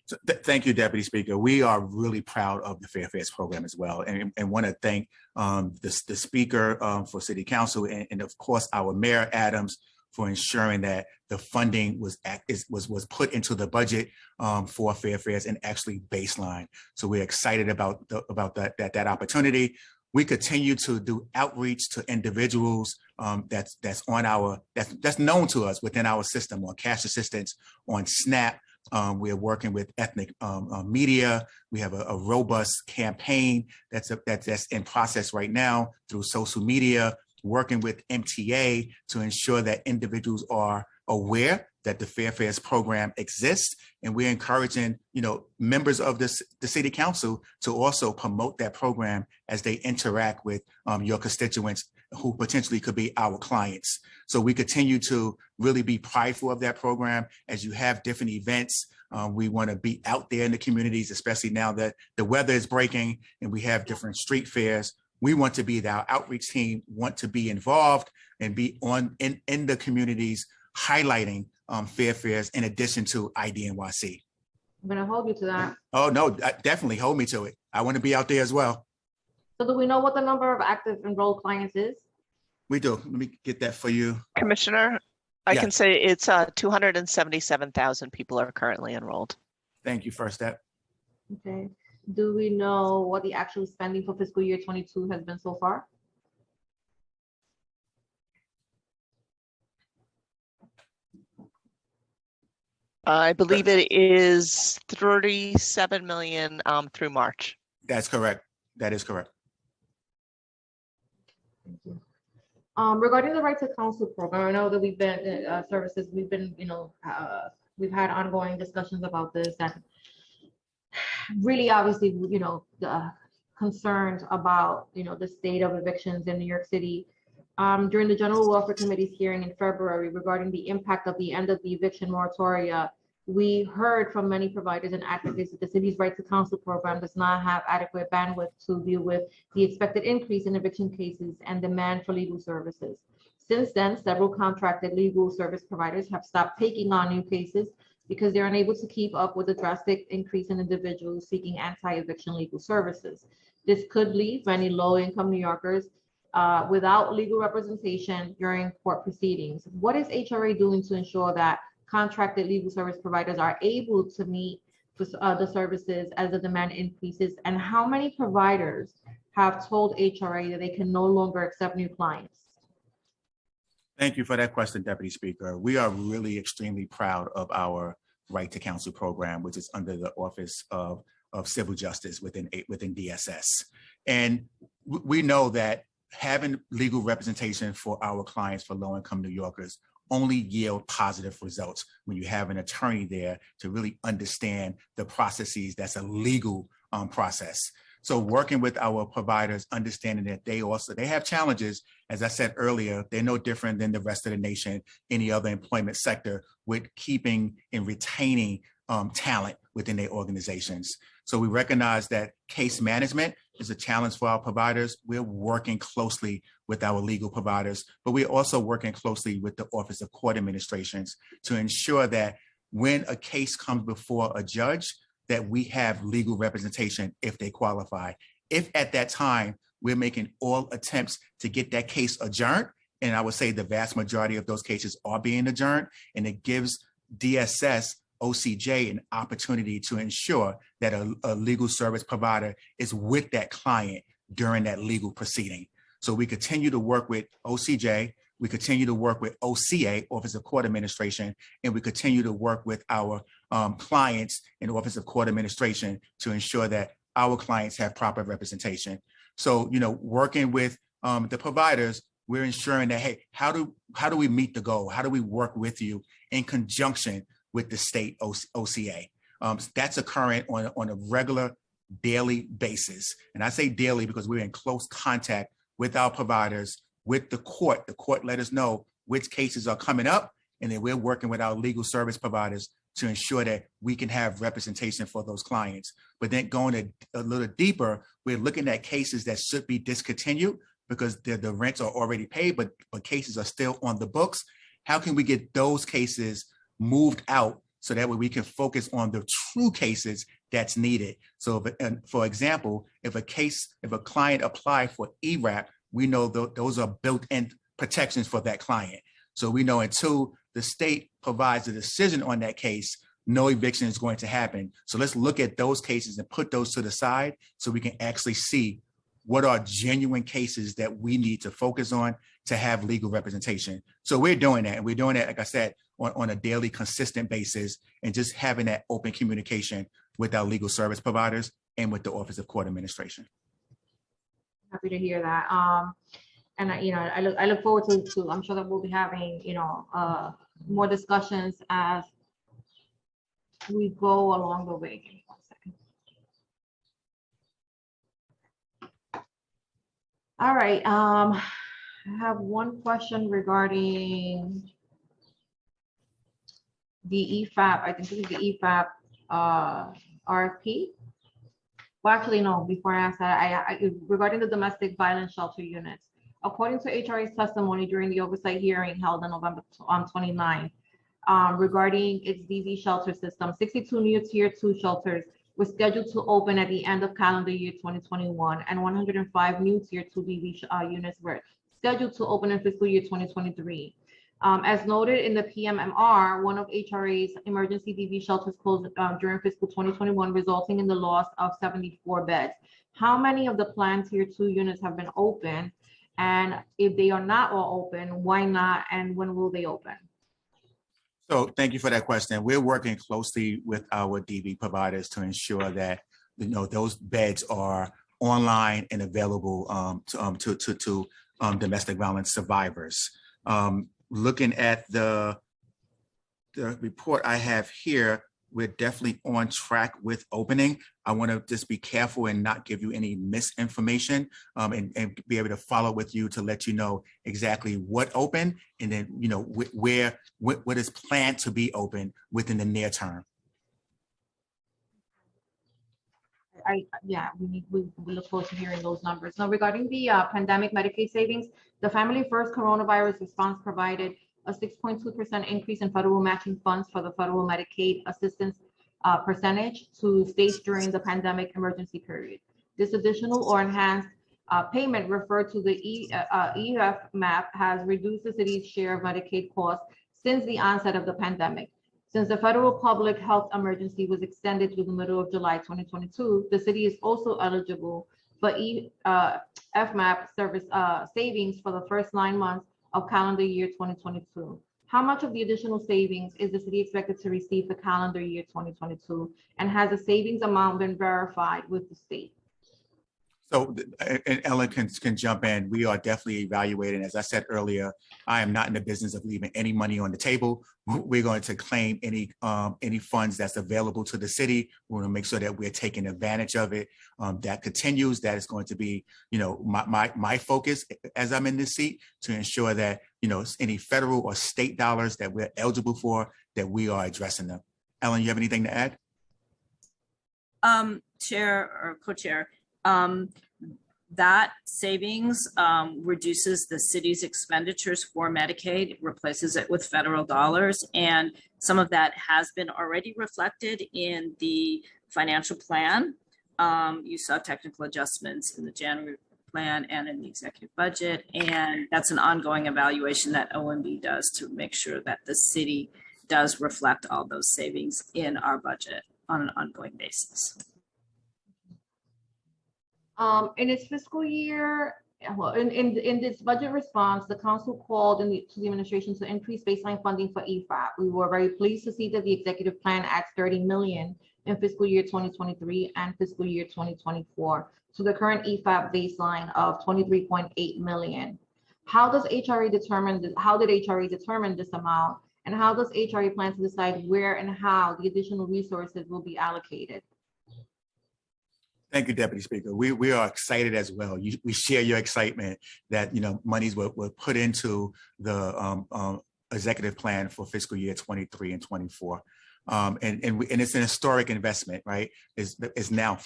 Speaker 9: So thank you, Deputy Speaker. We are really proud of the Fair Fares program as well, and want to thank the Speaker for City Council, and of course our Mayor Adams for ensuring that the funding was put into the budget for Fair Fares and actually baseline. So we're excited about that opportunity. We continue to do outreach to individuals that's known to us within our system, on cash assistance, on SNAP. We are working with ethnic media. We have a robust campaign that's in process right now through social media, working with MTA to ensure that individuals are aware that the Fair Fares program exists, and we're encouraging, members of the city council to also promote that program as they interact with your constituents who potentially could be our clients. So we continue to really be prideful of that program. As you have different events, we want to be out there in the communities, especially now that the weather is breaking and we have different street fairs. We want to be, our outreach team want to be involved and be in the communities, highlighting Fair Fares in addition to IDNYC.
Speaker 8: I'm gonna hold you to that.
Speaker 9: Oh, no, definitely hold me to it. I want to be out there as well.
Speaker 8: So do we know what the number of active enrolled clients is?
Speaker 9: We do. Let me get that for you.
Speaker 12: Commissioner, I
Speaker 9: Yeah.
Speaker 12: can say it's 277,000 people are currently enrolled.
Speaker 9: Thank you, First Step.
Speaker 8: Okay. Do we know what the actual spending for fiscal year 22 has been so far?
Speaker 12: I believe it is 37 million through March.
Speaker 9: That's correct. That is correct.
Speaker 8: Thank you. Regarding the right to counsel program, I know that we've been services, we've been, we've had ongoing discussions about this, and really obviously, concerned about, the state of evictions in New York City. During the General Welfare Committee's hearing in February regarding the impact of the end of the eviction moratoria, we heard from many providers and advocates that the city's right to counsel program does not have adequate bandwidth to deal with the expected increase in eviction cases and demand for legal services. Since then, several contracted legal service providers have stopped taking on new cases because they're unable to keep up with the drastic increase in individuals seeking anti-eviction legal services. This could leave many low-income New Yorkers without legal representation during court proceedings. What is HRA doing to ensure that contracted legal service providers are able to meet the services as the demand increases? And how many providers have told HRA that they can no longer accept new clients?
Speaker 9: Thank you for that question, Deputy Speaker. We are really extremely proud of our Right to Counsel program, which is under the Office of Civil Justice within DSS. And we know that having legal representation for our clients, for low-income New Yorkers, only yield positive results when you have an attorney there to really understand the processes. That's a legal process. So working with our providers, understanding that they have challenges. As I said earlier, they're no different than the rest of the nation, any other employment sector, with keeping and retaining talent within their organizations. So we recognize that case management is a challenge for our providers. We're working closely with our legal providers, but we're also working closely with the Office of Court Administrations to ensure that when a case comes before a judge, that we have legal representation if they qualify. If at that time, we're making all attempts to get that case adjourned, and I would say the vast majority of those cases are being adjourned, and it gives DSS OCJ an opportunity to ensure that a legal service provider is with that client during that legal proceeding. So we continue to work with OCJ, we continue to work with OCA, Office of Court Administration, and we continue to work with our clients in the Office of Court Administration to ensure that our clients have proper representation. So, working with the providers, we're ensuring that, hey, how do we meet the goal? How do we work with you in conjunction with the state OCA? That's occurring on a regular daily basis. And I say daily because we're in close contact with our providers, with the court. The court let us know which cases are coming up, and then we're working with our legal service providers to ensure that we can have representation for those clients. But then going a little deeper, we're looking at cases that should be discontinued because the rents are already paid, but cases are still on the books. How can we get those cases moved out so that way we can focus on the true cases that's needed? So for example, if a client applied for ERAP, we know those are built-in protections for that client. So we know until the state provides a decision on that case, no eviction is going to happen. So let's look at those cases and put those to the side so we can actually see what are genuine cases that we need to focus on to have legal representation. So we're doing that. And we're doing that, like I said, on a daily consistent basis, and just having that open communication with our legal service providers and with the Office of Court Administration.
Speaker 8: Happy to hear that. And I look forward to I'm sure that we'll be having, more discussions as we go along the way. Give me 1 second. All right, I have one question regarding the EFAP. I think this is the EFAP RFP. Well, actually, no, before I ask that, regarding the domestic violence shelter units. According to HRA's testimony during the oversight hearing held on November 29th, regarding its DV shelter system, 62 new tier 2 shelters were scheduled to open at the end of calendar year 2021, and 105 new tier 2 DV units were scheduled to open in fiscal year 2023. As noted in the PMMR, one of HRA's emergency DV shelters closed during fiscal 2021, resulting in the loss of 74 beds. How many of the planned tier 2 units have been open? And if they are not all open, why not? And when will they open?
Speaker 9: So thank you for that question. We're working closely with our DV providers to ensure that those beds are online and available to domestic violence survivors. Looking at the report I have here, we're definitely on track with opening. I want to just be careful and not give you any misinformation, and be able to follow with you to let you know exactly what opened, and then what is planned to be open within the near term.
Speaker 8: We look forward to hearing those numbers. Now, regarding the pandemic Medicaid savings, the Family First Coronavirus Response provided a 6.2% increase in federal matching funds for the federal Medicaid assistance percentage to states during the pandemic emergency period. This additional or enhanced payment, referred to the EFMAP, has reduced the city's share of Medicaid costs since the onset of the pandemic. Since the federal public health emergency was extended to the middle of July 2022, the city is also eligible for FMAP service savings for the first 9 months of calendar year 2022. How much of the additional savings is the city expected to receive for calendar year 2022? And has the savings amount been verified with the state?
Speaker 9: So, and Ellen can jump in. We are definitely evaluating. As I said earlier, I am not in the business of leaving any money on the table. We're going to claim any funds that's available to the city. We're going to make sure that we're taking advantage of it. That continues. That is going to be, my focus as I'm in this seat, to ensure that any federal or state dollars that we're eligible for, that we are addressing them. Ellen, you have anything to add?
Speaker 11: Chair or co-chair. That savings reduces the city's expenditures for Medicaid, replaces it with federal dollars, and some of that has been already reflected in the financial plan. You saw technical adjustments in the January plan and in the executive budget, and that's an ongoing evaluation that OMB does to make sure that the city does reflect all those savings in our budget on an ongoing basis.
Speaker 8: In its fiscal year, in this budget response, the council called to the administration to increase baseline funding for EFAP. We were very pleased to see that the executive plan adds $30 million in fiscal year 2023 and fiscal year 2024 to the current EFAP baseline of $23.8 million. How does HRA determine this? How did HRA determine this amount? And how does HRA plan to decide where and how the additional resources will be allocated?
Speaker 9: Thank you, Deputy Speaker. We are excited as well. We share your excitement that monies were put into the executive plan for fiscal year 23 and 24. And it's an historic investment, right? It's now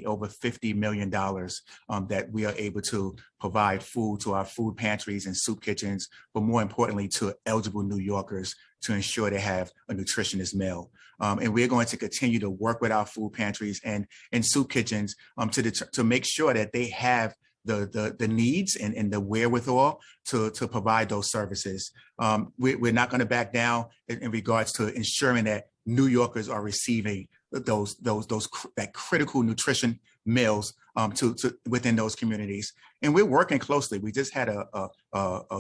Speaker 9: over $50 million that we are able to provide food to our food pantries and soup kitchens, but more importantly to eligible New Yorkers to ensure they have a nutritious meal. And we're going to continue to work with our food pantries and soup kitchens to make sure that they have the needs and the wherewithal to provide those services. We're not going to back down in regards to ensuring that New Yorkers are receiving that critical nutrition meals to within those communities. And we're working closely. We just had a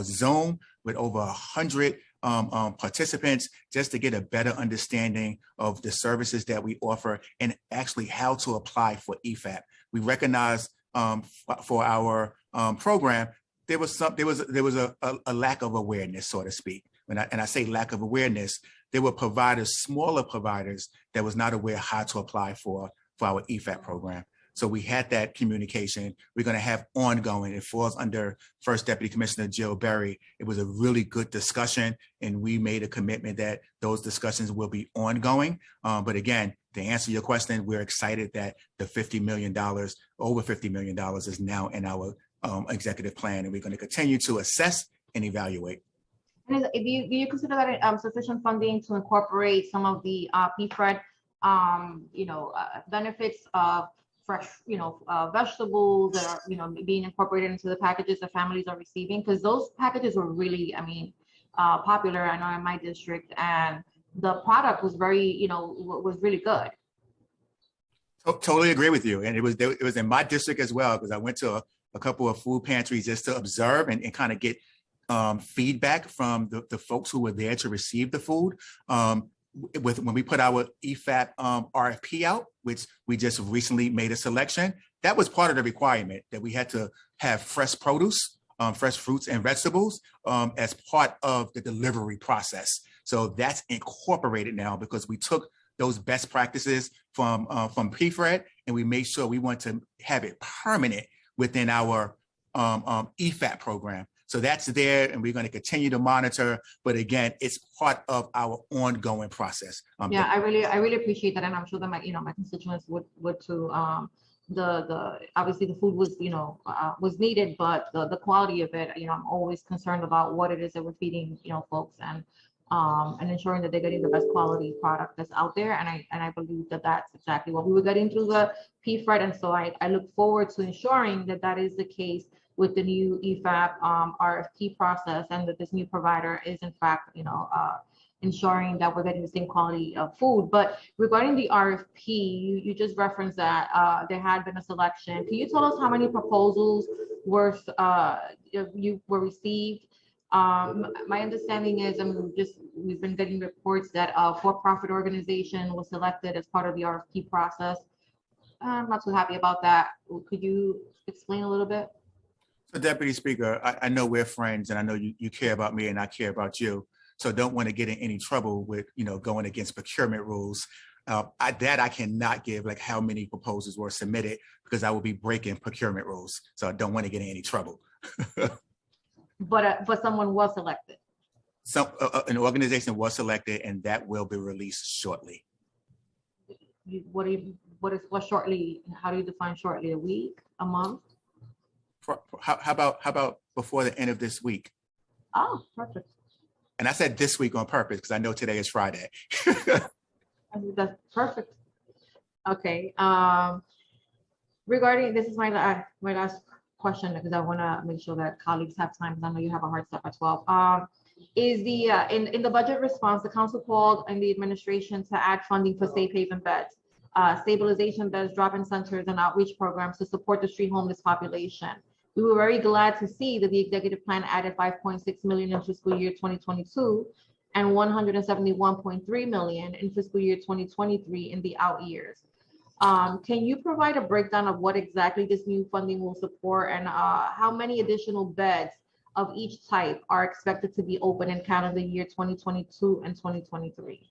Speaker 9: Zoom with over 100 participants just to get a better understanding of the services that we offer and actually how to apply for EFAP. We recognize for our program there was a lack of awareness, so to speak. and I say lack of awareness, there were providers, smaller providers, that was not aware how to apply for our EFAP program. So we had that communication. We're going to have ongoing. It falls under First Deputy Commissioner Jill Berry. It was a really good discussion, and we made a commitment that those discussions will be ongoing. But again, to answer your question, we're excited that the $50 million, over $50 million, is now in our executive plan, and we're going to continue to assess and evaluate.
Speaker 8: And do you consider that sufficient funding to incorporate some of the PFRED, benefits of fresh, vegetables that are, being incorporated into the packages that families are receiving? Because those packages were really, popular, I know, in my district, and the product was very, was really good.
Speaker 9: Totally agree with you. And it was in my district as well, because I went to a couple of food pantries just to observe and kind of get feedback from the folks who were there to receive the food. When we put our EFAP RFP out, which we just recently made a selection, that was part of the requirement, that we had to have fresh produce, fresh fruits and vegetables as part of the delivery process. So that's incorporated now, because we took those best practices from PFRED, and we made sure we want to have it permanent within our EFAP program. So that's there, and we're going to continue to monitor. But again, it's part of our ongoing process.
Speaker 8: Yeah, I really appreciate that, and I'm sure that my constituents would too. Obviously the food was was needed, but the quality of it, I'm always concerned about what it is that we're feeding folks, and ensuring that they're getting the best quality product that's out there. And I believe that that's exactly what we were getting through the PFRED, and so I look forward to ensuring that that is the case with the new EFAP RFP process, and that this new provider is in fact, ensuring that we're getting the same quality of food. But regarding the RFP, you just referenced that there had been a selection. Can you tell us how many proposals were received? My understanding is, we've been getting reports that a for-profit organization was selected as part of the RFP process. I'm not too happy about that. Could you explain a little bit?
Speaker 9: So, Deputy Speaker, I know we're friends, and I know you care about me and I care about you. So don't want to get in any trouble with, going against procurement rules. I cannot give like how many proposals were submitted, because I will be breaking procurement rules. So I don't want to get in any trouble.
Speaker 8: But someone was selected.
Speaker 9: So an organization was selected, and that will be released shortly.
Speaker 8: What shortly? How do you define shortly? A week? A month?
Speaker 9: How about before the end of this week?
Speaker 8: Oh, perfect.
Speaker 9: And I said this week on purpose, because I know today is Friday.
Speaker 8: That's perfect. Okay. Regarding, this is my last question, because I want to make sure that colleagues have time, because I know you have a hard stop at 12. Is the in the budget response, the council called and the administration to add funding for safe haven beds, stabilization beds, drop-in centers, and outreach programs to support the street homeless population. We were very glad to see that the executive plan added $5.6 million in fiscal year 2022 and $171.3 million in fiscal year 2023 in the out years. Can you provide a breakdown of what exactly this new funding will support, and how many additional beds of each type are expected to be open in calendar year 2022 and 2023?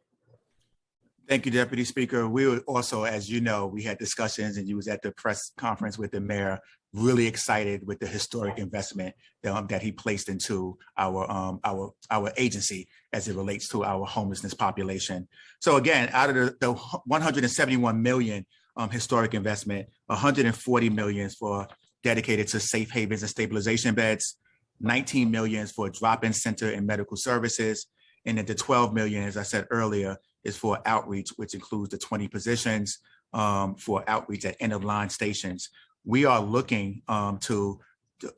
Speaker 9: Thank you, Deputy Speaker. We were also, as you know, we had discussions, and you was at the press conference with the mayor, really excited with the historic investment that he placed into our agency as it relates to our homelessness population. So again, out of the 171 million historic investment, 140 million for dedicated to safe havens and stabilization beds, 19 million for drop-in center and medical services, and then the 12 million, as I said earlier, is for outreach, which includes the 20 positions for outreach at end-of-line stations. We are looking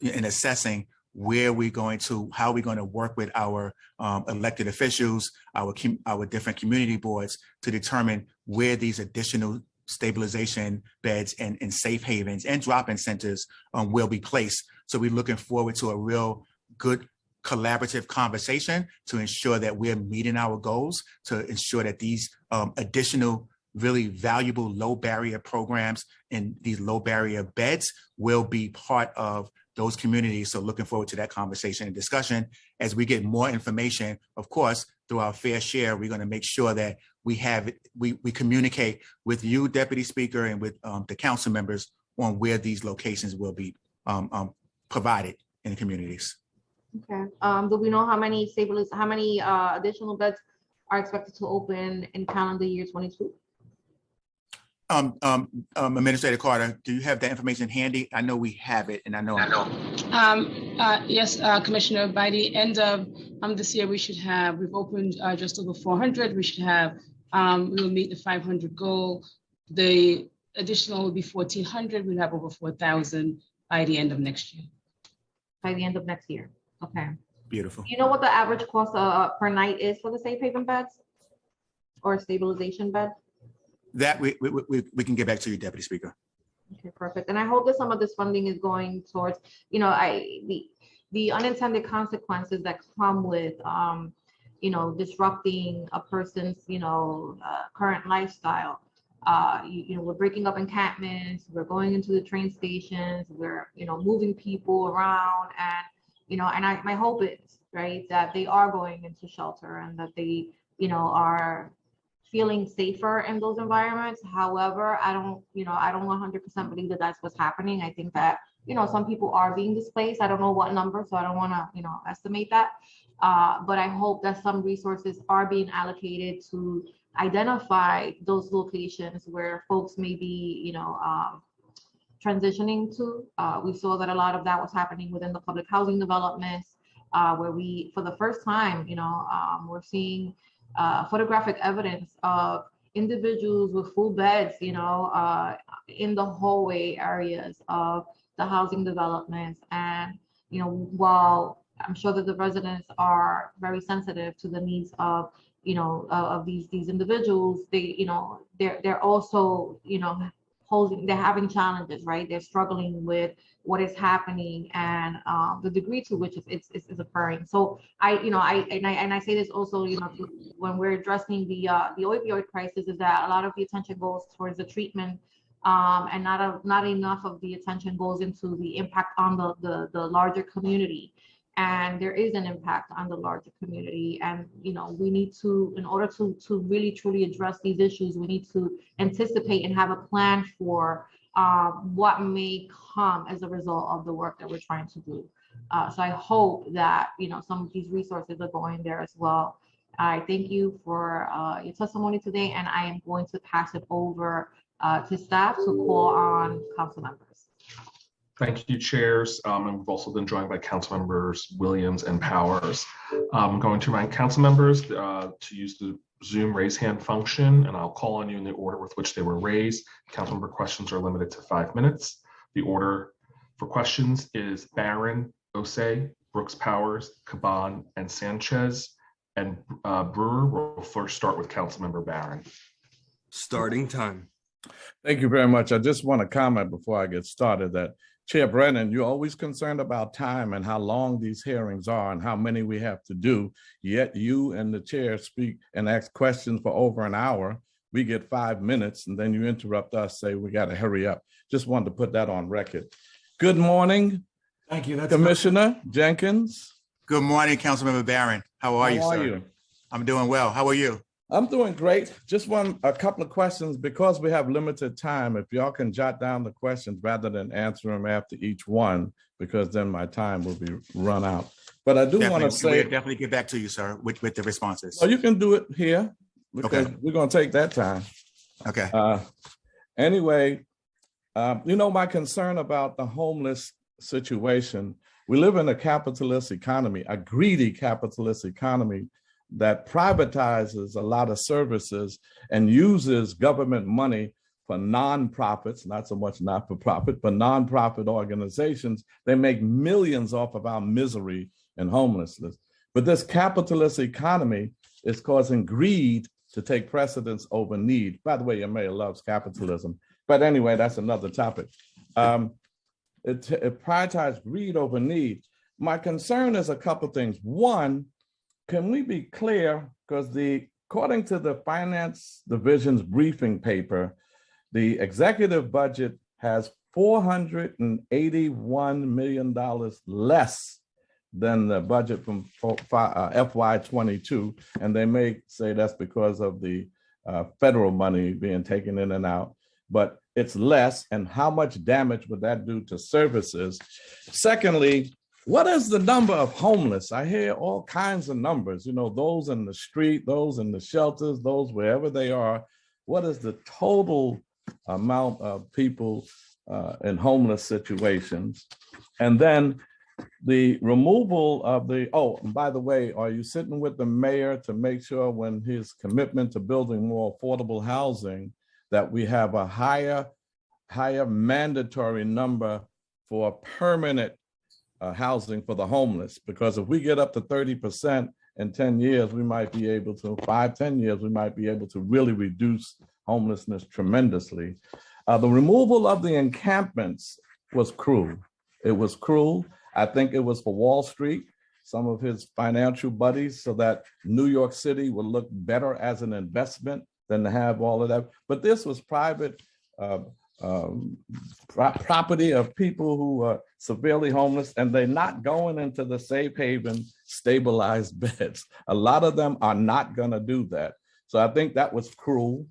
Speaker 9: in assessing how we're going to work with our elected officials, our different community boards, to determine where these additional stabilization beds and safe havens and drop-in centers will be placed. So we're looking forward to a real good collaborative conversation to ensure that we're meeting our goals, to ensure that these additional really valuable low barrier programs and these low barrier beds will be part of those communities. So looking forward to that conversation and discussion as we get more information. Of course, through our fair share, we're going to make sure that we communicate with you, Deputy Speaker, and with the council members on where these locations will be provided in the communities.
Speaker 8: Okay. Do we know how many additional beds are expected to open in calendar year 22?
Speaker 9: Administrator Carter, do you have that information handy? I know we have it, and I know.
Speaker 10: Yes, Commissioner, by the end of this year, we've opened just over 400. We should have, we will meet the 500 goal. The additional will be 1,400. We'll have over 4,000 by the end of next year.
Speaker 8: By the end of next year. Okay.
Speaker 9: Beautiful.
Speaker 8: Do you know what the average cost per night is for the safe haven beds or stabilization bed?
Speaker 9: That we can get back to you, Deputy Speaker.
Speaker 8: Okay, perfect. And I hope that some of this funding is going towards, you know, the unintended consequences that come with, you know, disrupting a person's, you know, current lifestyle. You know, we're breaking up encampments, we're going into the train stations, we're, you know, moving people around, and, you know, and my hope is, right, that they are going into shelter and that they, you know, are feeling safer in those environments. However, I don't 100% believe that that's what's happening. I think that, you know, some people are being displaced. I don't know what number, so I don't want to, you know, estimate that. But I hope that some resources are being allocated to identify those locations where folks may be, you know, transitioning to. We saw that a lot of that was happening within the public housing developments, where we, for the first time, you know, we're seeing photographic evidence of individuals with full beds, you know, in the hallway areas of the housing developments. And, you know, while I'm sure that the residents are very sensitive to the needs of, you know, of these individuals, they, you know, they're also, you know, they're having challenges, right? They're struggling with what is happening and the degree to which it's occurring. So I say this also, you know, when we're addressing the opioid crisis, is that a lot of the attention goes towards the treatment, and not enough of the attention goes into the impact on the larger community. And there is an impact on the larger community. And, you know, we need to, in order to really truly address these issues, we need to anticipate and have a plan for what may come as a result of the work that we're trying to do. So I hope that, you know, some of these resources are going there as well. I thank you for your testimony today, and I am going to pass it over to staff to call on council members.
Speaker 4: Thank you, chairs. And we've also been joined by council members Williams and Powers. I'm going to remind council members to use the Zoom raise hand function, and I'll call on you in the order with which they were raised. Council member questions are limited to 5 minutes. The order for questions is Barron, Osei, Brooks Powers, Caban, and Sanchez. And Brewer will first start with council member Barron.
Speaker 13: Starting time.
Speaker 14: Thank you very much. I just want to comment before I get started that Chair Brennan, you're always concerned about time and how long these hearings are and how many we have to do. Yet you and the chair speak and ask questions for over an hour. We get 5 minutes and then you interrupt us, say we got to hurry up. Just wanted to put that on record. Good morning.
Speaker 2: Thank you. That's
Speaker 14: Commissioner Jenkins.
Speaker 9: Good morning, Councilmember Barron. How are you, sir?
Speaker 14: How are you?
Speaker 9: I'm doing well. How are you?
Speaker 14: I'm doing great. Just a couple of questions because we have limited time. If y'all can jot down the questions rather than answer them after each one, because then my time will be run out. But I do want to say,
Speaker 9: we'll definitely get back to you, sir, with the responses.
Speaker 14: Oh, you can do it here because
Speaker 9: okay.
Speaker 14: We're going to take that time.
Speaker 9: Okay.
Speaker 14: Anyway, you know, my concern about the homeless situation. We live in a capitalist economy, a greedy capitalist economy that privatizes a lot of services and uses government money for nonprofits, not so much not-for-profit, but nonprofit organizations. They make millions off of our misery and homelessness. But this capitalist economy is causing greed to take precedence over need. By the way, your mayor loves capitalism. But anyway, that's another topic. It prioritizes greed over need. My concern is a couple things. One, can we be clear, because according to the Finance Division's briefing paper, the executive budget has $481 million less than the budget from FY22. And they may say that's because of the federal money being taken in and out, but it's less. And how much damage would that do to services? Secondly, what is the number of homeless? I hear all kinds of numbers, those in the street, those in the shelters, those wherever they are. What is the total amount of people in homeless situations? And then the removal of and by the way, are you sitting with the mayor to make sure when his commitment to building more affordable housing that we have a higher mandatory number for permanent housing for the homeless? Because if we get up to 30% in 10 years, we might be able to, 5-10 years, we might be able to really reduce homelessness tremendously. The removal of the encampments was cruel. It was cruel. I think it was for Wall Street, some of his financial buddies, so that New York City would look better as an investment than to have all of that. But this was private property of people who are severely homeless, and they're not going into the safe haven stabilized beds. A lot of them are not going to do that. So I think that was cruel.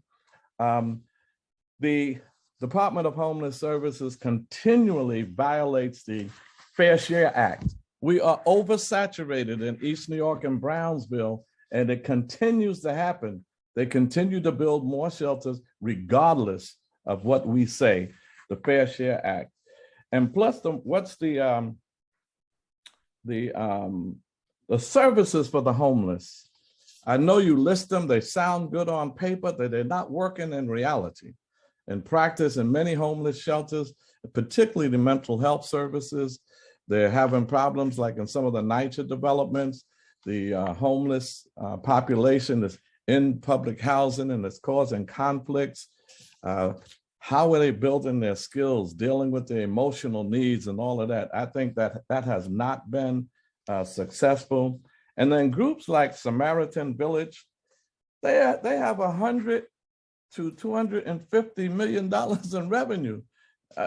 Speaker 14: The Department of Homeless Services continually violates the Fair Share Act. We are oversaturated in East New York and Brownsville, and it continues to happen. They continue to build more shelters regardless of what we say, the Fair Share Act. And plus, what's the services for the homeless? I know you list them, they sound good on paper, but they're not working in reality. In practice, in many homeless shelters, particularly the mental health services, they're having problems like in some of the Nycc developments. The homeless population is in public housing and it's causing conflicts. How are they building their skills, dealing with their emotional needs and all of that? I think that has not been successful. And then groups like Samaritan Village, they have $100 to $250 million in revenue.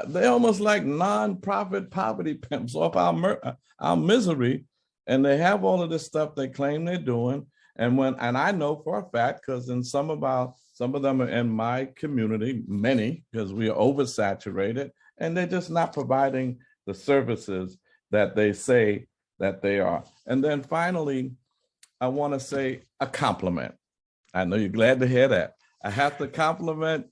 Speaker 14: They're almost like nonprofit poverty pimps off our misery, and they have all of this stuff they claim they're doing. And I know for a fact, because in some of them are in my community, many, because we are oversaturated, and they're just not providing the services that they say that they are. And then finally, I want to say a compliment. I know you're glad to hear that. I have to compliment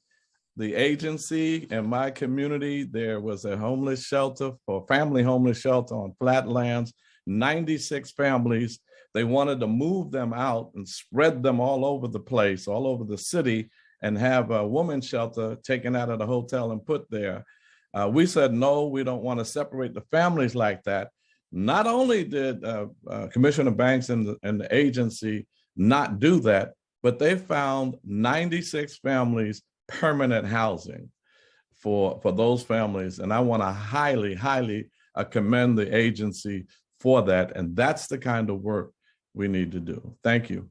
Speaker 14: the agency in my community. There was a homeless shelter, for family homeless shelter on Flatlands, 96 families. They wanted to move them out and spread them all over the place, all over the city, and have a women's shelter taken out of the hotel and put there. We said, no, we don't want to separate the families like that. Not only did Commissioner Banks and the agency not do that, but they found 96 families permanent housing for those families. And I want to highly, highly commend the agency for that. And that's the kind of work we need to do. Thank you.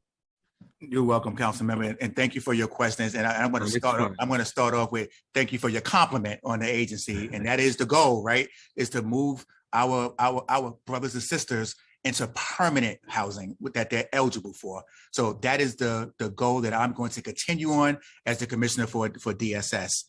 Speaker 9: You're welcome, council member, and thank you for your questions. And I'm going to start off with thank you for your compliment on the agency, and that is the goal, right? Is to move our brothers and sisters into permanent housing that they're eligible for. So that is the goal that I'm going to continue on as the commissioner for DSS.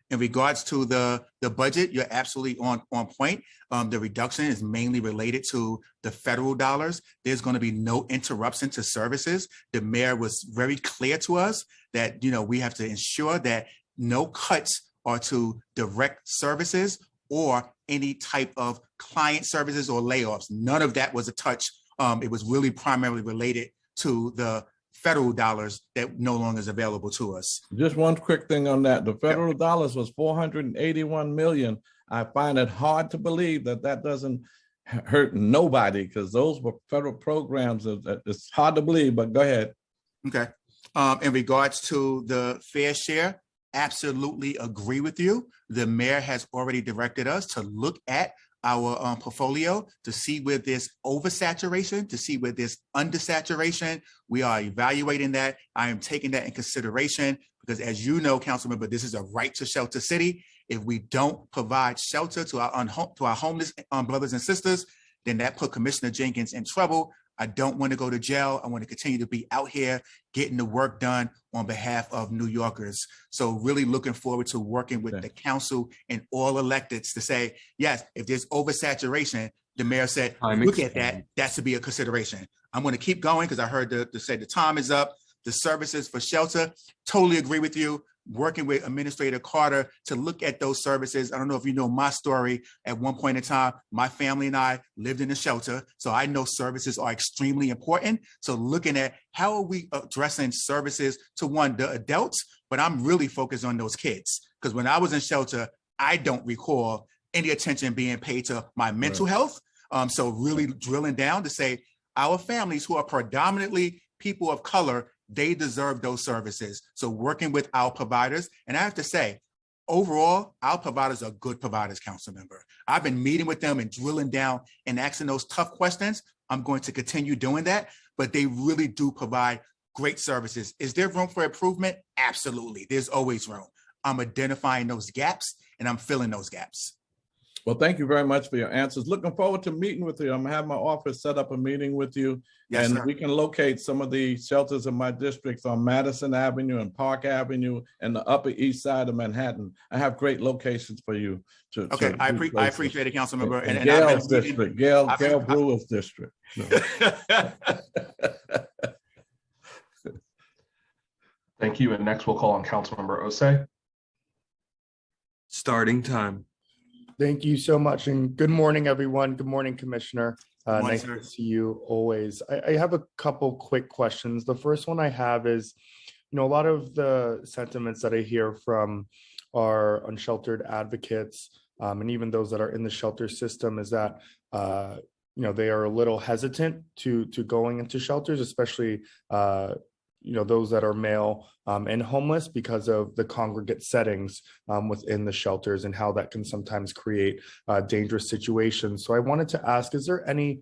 Speaker 9: In regards to the budget, you're absolutely on point. The reduction is mainly related to the federal dollars. There's going to be no interruption to services. The mayor was very clear to us that we have to ensure that no cuts are to direct services or any type of client services or layoffs. None of that was a touch. It was really primarily related to the federal dollars that no longer is available to us.
Speaker 14: Just one quick thing on that. The federal dollars was $481 million. I find it hard to believe that doesn't hurt nobody, because those were federal programs. It's hard to believe, but go ahead.
Speaker 9: Okay. In regards to the fair share, absolutely agree with you. The mayor has already directed us to look at our portfolio to see where there's oversaturation, to see where there's undersaturation. We are evaluating that. I am taking that in consideration. because as you know, Councilmember, this is a right to shelter city. If we don't provide shelter to our homeless brothers and sisters, then that put Commissioner Jenkins in trouble. I don't want to go to jail. I want to continue to be out here getting the work done on behalf of New Yorkers. So really looking forward to working with the council and all electeds to say, yes, if there's oversaturation, the mayor said, look at that. That should be a consideration. I'm going to keep going because I heard the say the time is up. The services for shelter, totally agree with you. Working with Administrator Carter to look at those services. I don't know if you know my story. At one point in time, my family and I lived in a shelter. So I know services are extremely important. So looking at how are we addressing services to the adults, but I'm really focused on those kids. Because when I was in shelter, I don't recall any attention being paid to my mental health. So really drilling down to say our families who are predominantly people of color, they deserve those services. So working with our providers, and I have to say, overall, our providers are good providers, council member. I've been meeting with them and drilling down and asking those tough questions. I'm going to continue doing that, but they really do provide great services. Is there room for improvement? Absolutely. There's always room. I'm identifying those gaps and I'm filling those gaps.
Speaker 14: Well, thank you very much for your answers. Looking forward to meeting with you. I'm gonna have my office set up a meeting with you.
Speaker 9: Yes,
Speaker 14: and
Speaker 9: sir.
Speaker 14: We can locate some of the shelters in my districts on Madison Avenue and Park Avenue and the Upper East Side of Manhattan. I have great locations for you to.
Speaker 9: Okay, I appreciate it, council member. And
Speaker 14: Gail's district, Gail Brewer's district.
Speaker 4: Thank you. And next we'll call on Councilmember Osei.
Speaker 13: Starting time.
Speaker 15: Thank you so much. And good morning, everyone. Good morning, Commissioner.
Speaker 9: Morning,
Speaker 15: nice
Speaker 9: sir.
Speaker 15: to see you always. I have a couple quick questions. The first one I have is, a lot of the sentiments that I hear from our unsheltered advocates and even those that are in the shelter system is that, they are a little hesitant to going into shelters, especially those that are male and homeless because of the congregate settings within the shelters and how that can sometimes create dangerous situations. So I wanted to ask, is there any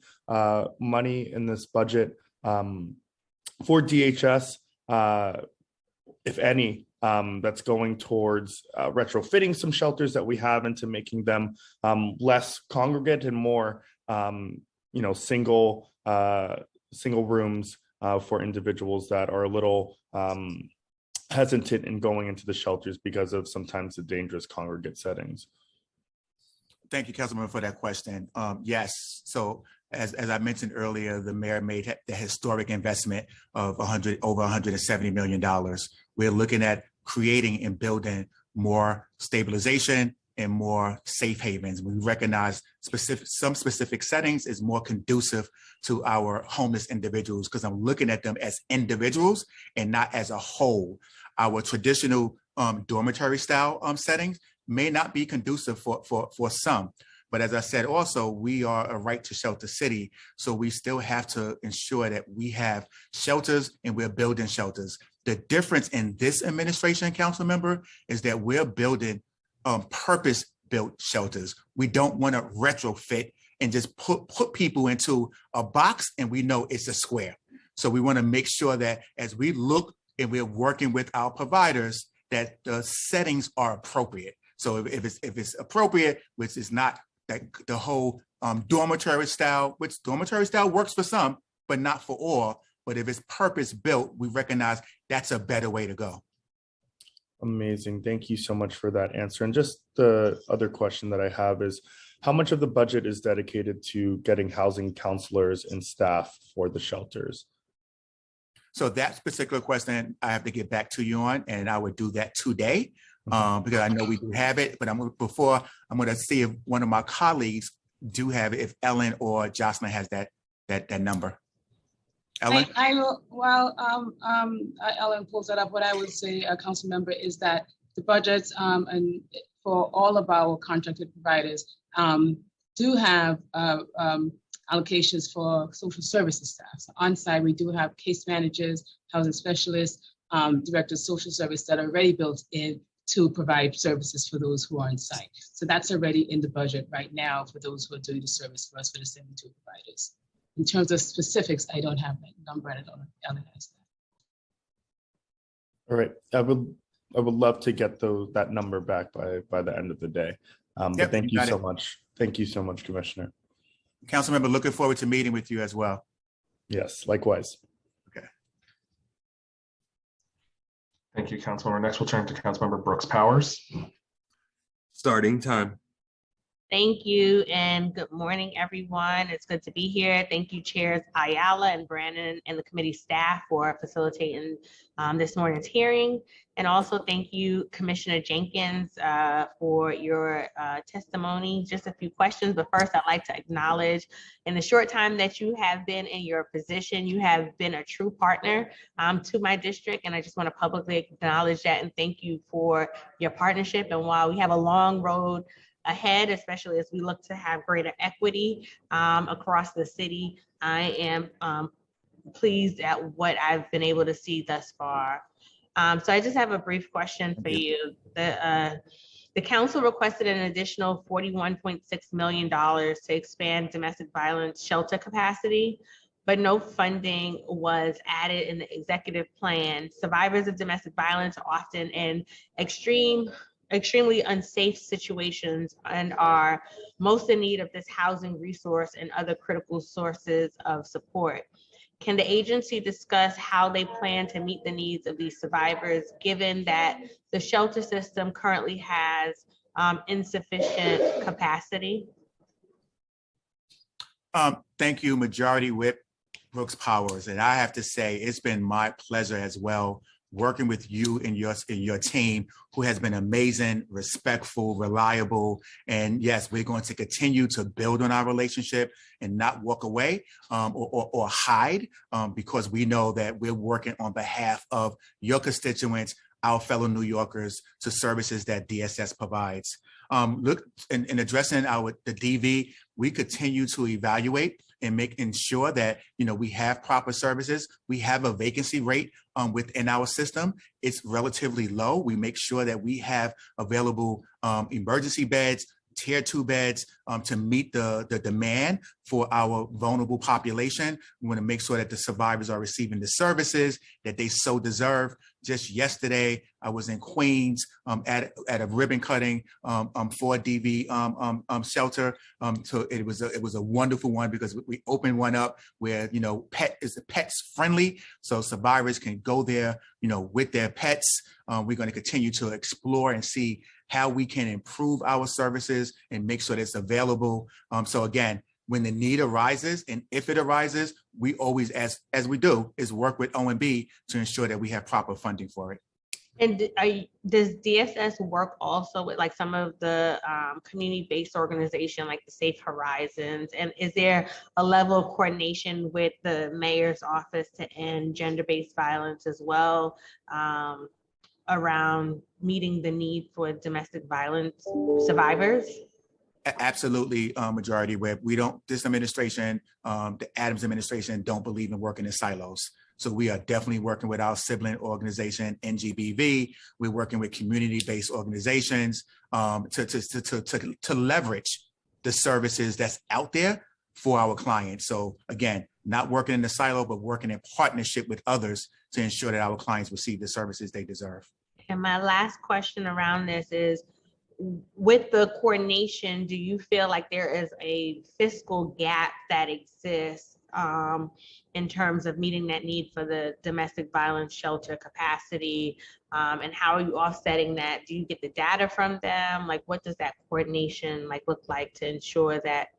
Speaker 15: money in this budget for DHS, if any, that's going towards retrofitting some shelters that we have into making them less congregate and more, single rooms for individuals that are a little hesitant in going into the shelters because of sometimes the dangerous congregate settings?
Speaker 9: Thank you, Councilman, for that question. Yes, so as I mentioned earlier, the mayor made the historic investment of over $170 million. We're looking at creating and building more stabilization and more safe havens. We recognize some specific settings is more conducive to our homeless individuals because I'm looking at them as individuals and not as a whole. Our traditional dormitory style settings may not be conducive for some. But as I said, also, we are a right to shelter city. So we still have to ensure that we have shelters and we're building shelters. The difference in this administration, council member, is that we're building purpose-built shelters. We don't want to retrofit and just put people into a box and we know it's a square. So we want to make sure that as we look and we're working with our providers, that the settings are appropriate. So if it's appropriate, which is not that the whole dormitory style, which dormitory style works for some, but not for all. But if it's purpose-built, we recognize that's a better way to go.
Speaker 15: Amazing. Thank you so much for that answer. And just the other question that I have is, how much of the budget is dedicated to getting housing counselors and staff for the shelters?
Speaker 9: So that particular question, I have to get back to you on, and I would do that today because I know we do have it. But I'm going to see if one of my colleagues do have it, if Ellen or Jocelyn has that number. Ellen?
Speaker 10: I will, while Ellen pulls that up, what I would say, council member, is that the budgets and for all of our contracted providers do have allocations for social services staff. So on site, we do have case managers, housing specialists, directors of social service that are already built in to provide services for those who are on site. So that's already in the budget right now for those who are doing the service for us for the 72 providers. In terms of specifics, I don't have that number, and I don't know if Ellen has that.
Speaker 15: All right, I would would love to get that number back by the end of the day. But thank you so much. Thank you so much, Commissioner.
Speaker 9: Councilmember, looking forward to meeting with you as well.
Speaker 15: Yes, likewise.
Speaker 9: Okay.
Speaker 4: Thank you, Councilmember. Next, we'll turn to Councilmember Brooks Powers.
Speaker 13: Starting time.
Speaker 16: Thank you and good morning, everyone. It's good to be here. Thank you, Chairs Ayala and Brandon and the committee staff for facilitating this morning's hearing. And also thank you, Commissioner Jenkins, for your testimony. Just a few questions, but first I'd like to acknowledge in the short time that you have been in your position, you have been a true partner to my district. And I just want to publicly acknowledge that and thank you for your partnership. And while we have a long road ahead, especially as we look to have greater equity across the city, I am pleased at what I've been able to see thus far. So I just have a brief question for you. The council requested an additional $41.6 million to expand domestic violence shelter capacity, but no funding was added in the executive plan. Survivors of domestic violence are often in extremely unsafe situations and are most in need of this housing resource and other critical sources of support. Can the agency discuss how they plan to meet the needs of these survivors, given that the shelter system currently has insufficient capacity?
Speaker 9: Thank you, Majority Whip Brooks Powers. And I have to say, it's been my pleasure as well working with you and your team, who has been amazing, respectful, reliable. And yes, we're going to continue to build on our relationship and not walk away or hide, because we know that we're working on behalf of your constituents, our fellow New Yorkers, to services that DSS provides. Look, in addressing the DV, we continue to evaluate and ensure that we have proper services. We have a vacancy rate within our system. It's relatively low. We make sure that we have available emergency beds, tier 2 beds to meet the demand for our vulnerable population. We want to make sure that the survivors are receiving the services that they so deserve. Just yesterday, I was in Queens at a ribbon cutting for a DV shelter. So it was a wonderful one because we opened one up where pets friendly, so survivors can go there with their pets. We're going to continue to explore and see how we can improve our services and make sure that it's available. So again, when the need arises, and if it arises, we always, as we do, is work with OMB to ensure that we have proper funding for it.
Speaker 16: And does DSS work also with like some of the community-based organization like the Safe Horizons? And is there a level of coordination with the mayor's office to end gender-based violence as well, around meeting the need for domestic violence survivors?
Speaker 9: Absolutely, Majority Whip. This administration, the Adams administration, don't believe in working in silos. So we are definitely working with our sibling organization, NGBV. We're working with community-based organizations to leverage the services that's out there for our clients. So again, not working in the silo, but working in partnership with others to ensure that our clients receive the services they deserve.
Speaker 16: And my last question around this is, with the coordination, do you feel like there is a fiscal gap that exists in terms of meeting that need for the domestic violence shelter capacity? And how are you offsetting that? Do you get the data from them? Like, what does that coordination look like to ensure that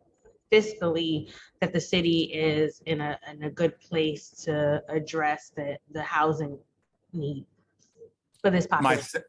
Speaker 16: fiscally that the city is in a good place to address the housing need for this population?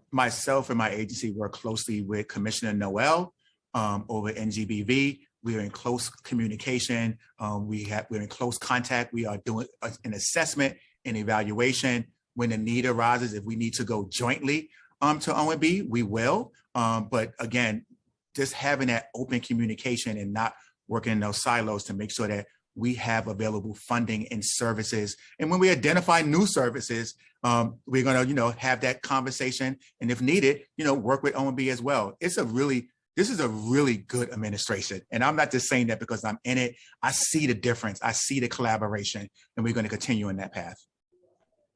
Speaker 9: Myself and my agency work closely with Commissioner Noel over NGBV. We are in close communication. We're in close contact. We are doing an assessment and evaluation. When the need arises, if we need to go jointly to OMB, we will. But again, just having that open communication and not working in those silos to make sure that we have available funding and services. And when we identify new services, we're going to, have that conversation, and if needed, work with OMB as well. This is a really good administration, and I'm not just saying that because I'm in it. I see the difference. I see the collaboration, and we're going to continue in that path.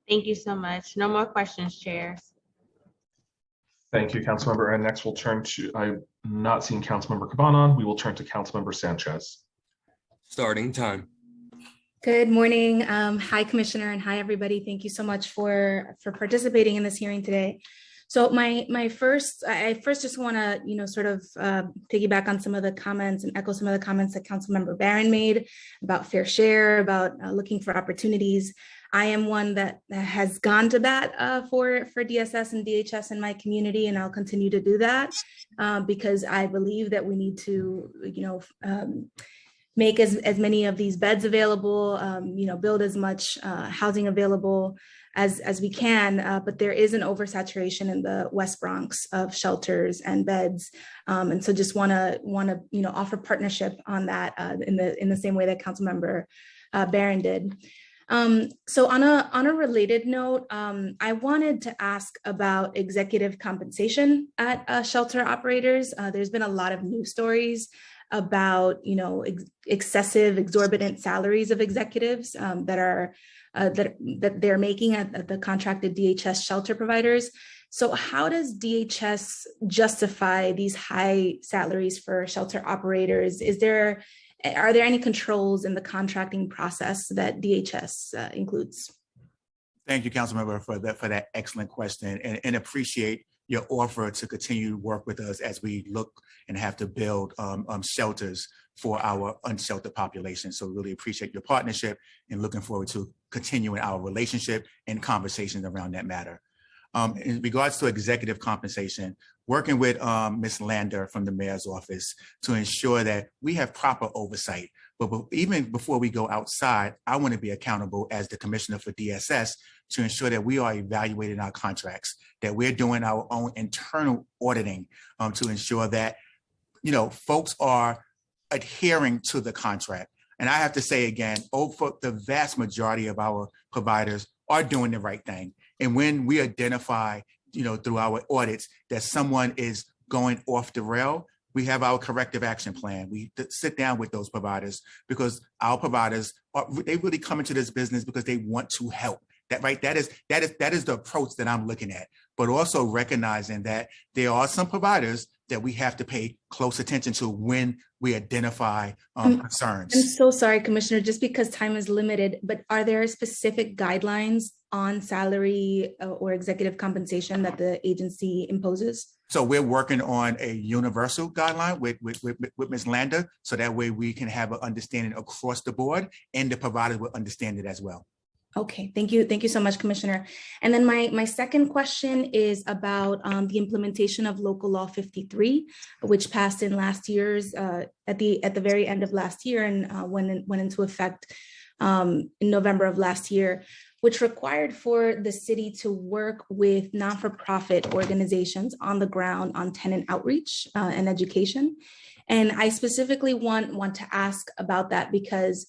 Speaker 16: Thank you so much. No more questions, chairs.
Speaker 4: Thank you, Councilmember. And next we'll turn to, I'm not seeing Councilmember Cabanon. We will turn to Councilmember Sanchez.
Speaker 13: Starting time.
Speaker 17: Good morning. Hi, Commissioner, and hi, everybody. Thank you so much for participating in this hearing today. So I first just want to, sort of piggyback on some of the comments and echo some of the comments that Councilmember Barron made about fair share, about looking for opportunities. I am one that has gone to bat for DSS and DHS in my community, and I'll continue to do that because I believe that we need to, make as many of these beds available, build as much housing available as we can, but there is an oversaturation in the West Bronx of shelters and beds, and so just want to offer partnership on that in the same way that Councilmember Barron did. So on a related note, I wanted to ask about executive compensation at shelter operators. There's been a lot of news stories about excessive, exorbitant salaries of executives that they're making at the contracted DHS shelter providers. So how does DHS justify these high salaries for shelter operators? Are there any controls in the contracting process that DHS includes?
Speaker 9: Thank you, Councilmember, for that excellent question, and appreciate your offer to continue to work with us as we look and have to build shelters for our unsheltered population. So really appreciate your partnership and looking forward to continuing our relationship and conversations around that matter. In regards to executive compensation, working with Ms. Lander from the mayor's office to ensure that we have proper oversight. But even before we go outside, I want to be accountable as the commissioner for DSS to ensure that we are evaluating our contracts, that we're doing our own internal auditing to ensure that, folks are adhering to the contract. And I have to say again, for the vast majority of our providers are doing the right thing. And when we identify, through our audits that someone is going off the rail, we have our corrective action plan. We sit down with those providers because our providers they really come into this business because they want to help. That is the approach that I'm looking at. But also recognizing that there are some providers that we have to pay close attention to when we identify concerns.
Speaker 17: I'm so sorry, Commissioner, just because time is limited, but are there specific guidelines on salary or executive compensation that the agency imposes?
Speaker 9: So we're working on a universal guideline with Ms. Lander, so that way we can have an understanding across the board and the providers will understand it as well.
Speaker 17: Okay, thank you. Thank you so much, Commissioner. And then my second question is about the implementation of Local Law 53, which passed in last year's, at the very end of last year and went into effect in November of last year, which required for the city to work with non-for-profit organizations on the ground on tenant outreach and education. And I specifically want to ask about that because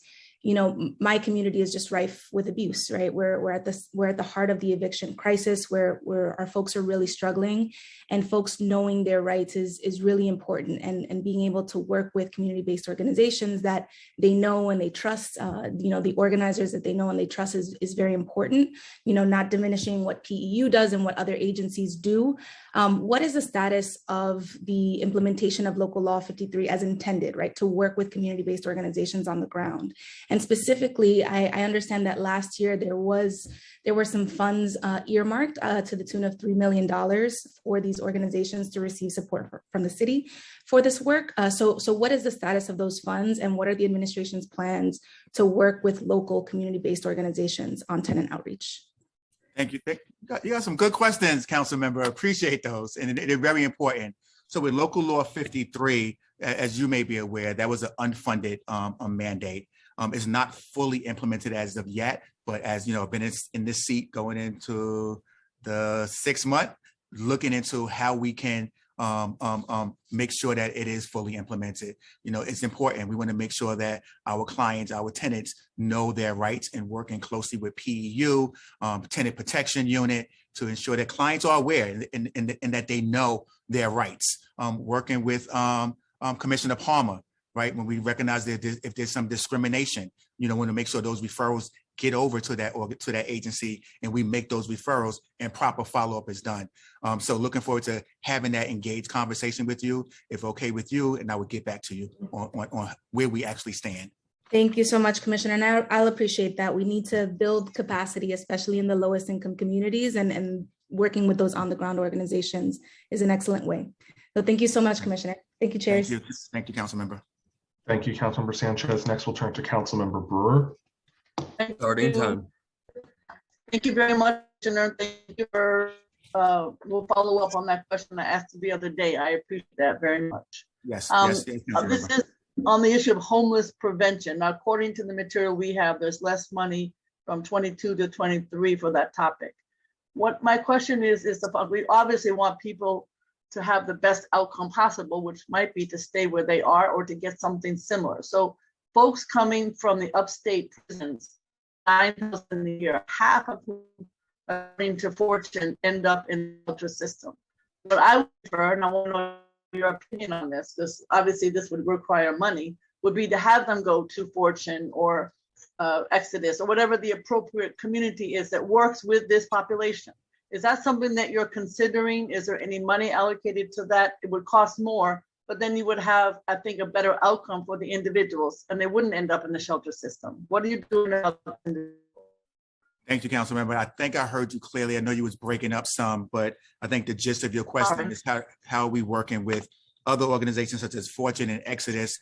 Speaker 17: my community is just rife with abuse, right? We're at the heart of the eviction crisis where our folks are really struggling, and folks knowing their rights is really important, and being able to work with community-based organizations that they know and they trust, the organizers that they know and they trust is very important, not diminishing what PEU does and what other agencies do. What is the status of the implementation of Local Law 53 as intended, right? To work with community-based organizations on the ground. And specifically, I understand that last year there were some funds earmarked to the tune of $3 million for these organizations to receive support from the city for this work. So what is the status of those funds, and what are the administration's plans to work with local community-based organizations on tenant outreach?
Speaker 9: Thank you. You got some good questions, Council Member. Appreciate those, and they're very important. So with Local Law 53, as you may be aware, that was an unfunded mandate. It's not fully implemented as of yet, but as I've been in this seat going into the 6th month, looking into how we can make sure that it is fully implemented. It's important. We want to make sure that our clients, our tenants know their rights, and working closely with PEU, Tenant Protection Unit, to ensure that clients are aware and that they know their rights. Working with Commissioner Palmer, right? When we recognize that if there's some discrimination, want to make sure those referrals get over to that agency, and we make those referrals and proper follow-up is done. So looking forward to having that engaged conversation with you, if okay with you, and I would get back to you on where we actually stand.
Speaker 17: Thank you so much, Commissioner. And I'll appreciate that. We need to build capacity, especially in the lowest income communities, and working with those on the ground organizations is an excellent way. So thank you so much, Commissioner. Thank you, chairs.
Speaker 9: Thank you, Council Member.
Speaker 4: Thank you, Councilmember Sanchez. Next, we'll turn to Councilmember Brewer.
Speaker 13: Starting time.
Speaker 18: Thank you very much, Commissioner. Thank you for, we'll follow up on that question I asked the other day. I appreciate that very much.
Speaker 9: Yes,
Speaker 18: this is on the issue of homeless prevention. Now, according to the material we have, there's less money from 22 to 23 for that topic. What my question is about, we obviously want people to have the best outcome possible, which might be to stay where they are or to get something similar. So folks coming from the upstate prisons, 9,000 a year, half of whom, according to Fortune, end up in the shelter system. What I would prefer, and I want to know your opinion on this, because obviously this would require money, would be to have them go to Fortune or Exodus or whatever the appropriate community is that works with this population. Is that something that you're considering? Is there any money allocated to that? It would cost more, but then you would have, I think, a better outcome for the individuals, and they wouldn't end up in the shelter system. What are you doing about that?
Speaker 9: Thank you, Councilmember. I think I heard you clearly. I know you was breaking up some, but I think the gist of your question is how are we working with other organizations such as Fortune and Exodus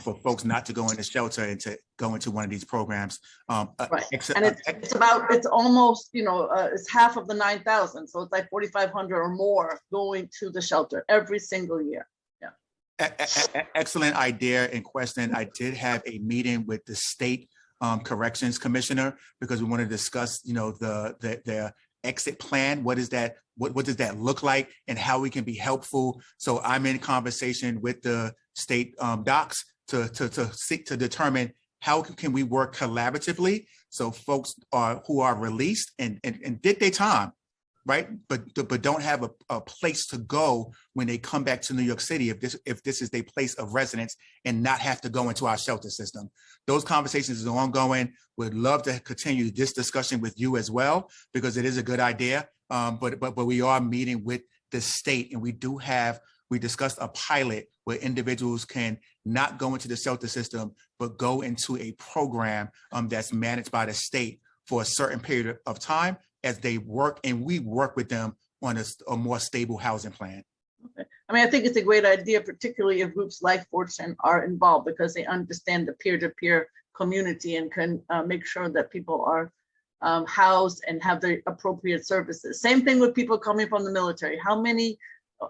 Speaker 9: for folks not to go into shelter and to go into one of these programs.
Speaker 18: Right. And it's almost, it's half of the 9,000. So it's like 4,500 or more going to the shelter every single year. Yeah.
Speaker 9: Excellent idea and question. I did have a meeting with the state corrections commissioner because we want to discuss, their exit plan. What is that? What does that look like, and how we can be helpful? So I'm in conversation with the state docs to seek to determine how can we work collaboratively so folks who are released and did their time, right? But don't have a place to go when they come back to New York City if this is their place of residence and not have to go into our shelter system. Those conversations are ongoing. We'd love to continue this discussion with you as well, because it is a good idea. But we are meeting with the state, and we discussed a pilot where individuals can not go into the shelter system, but go into a program that's managed by the state for a certain period of time as they work, and we work with them on a more stable housing plan.
Speaker 18: Okay. I mean, I think it's a great idea, particularly if groups like Fortune are involved, because they understand the peer-to-peer community and can make sure that people are housed and have the appropriate services. Same thing with people coming from the military. How many,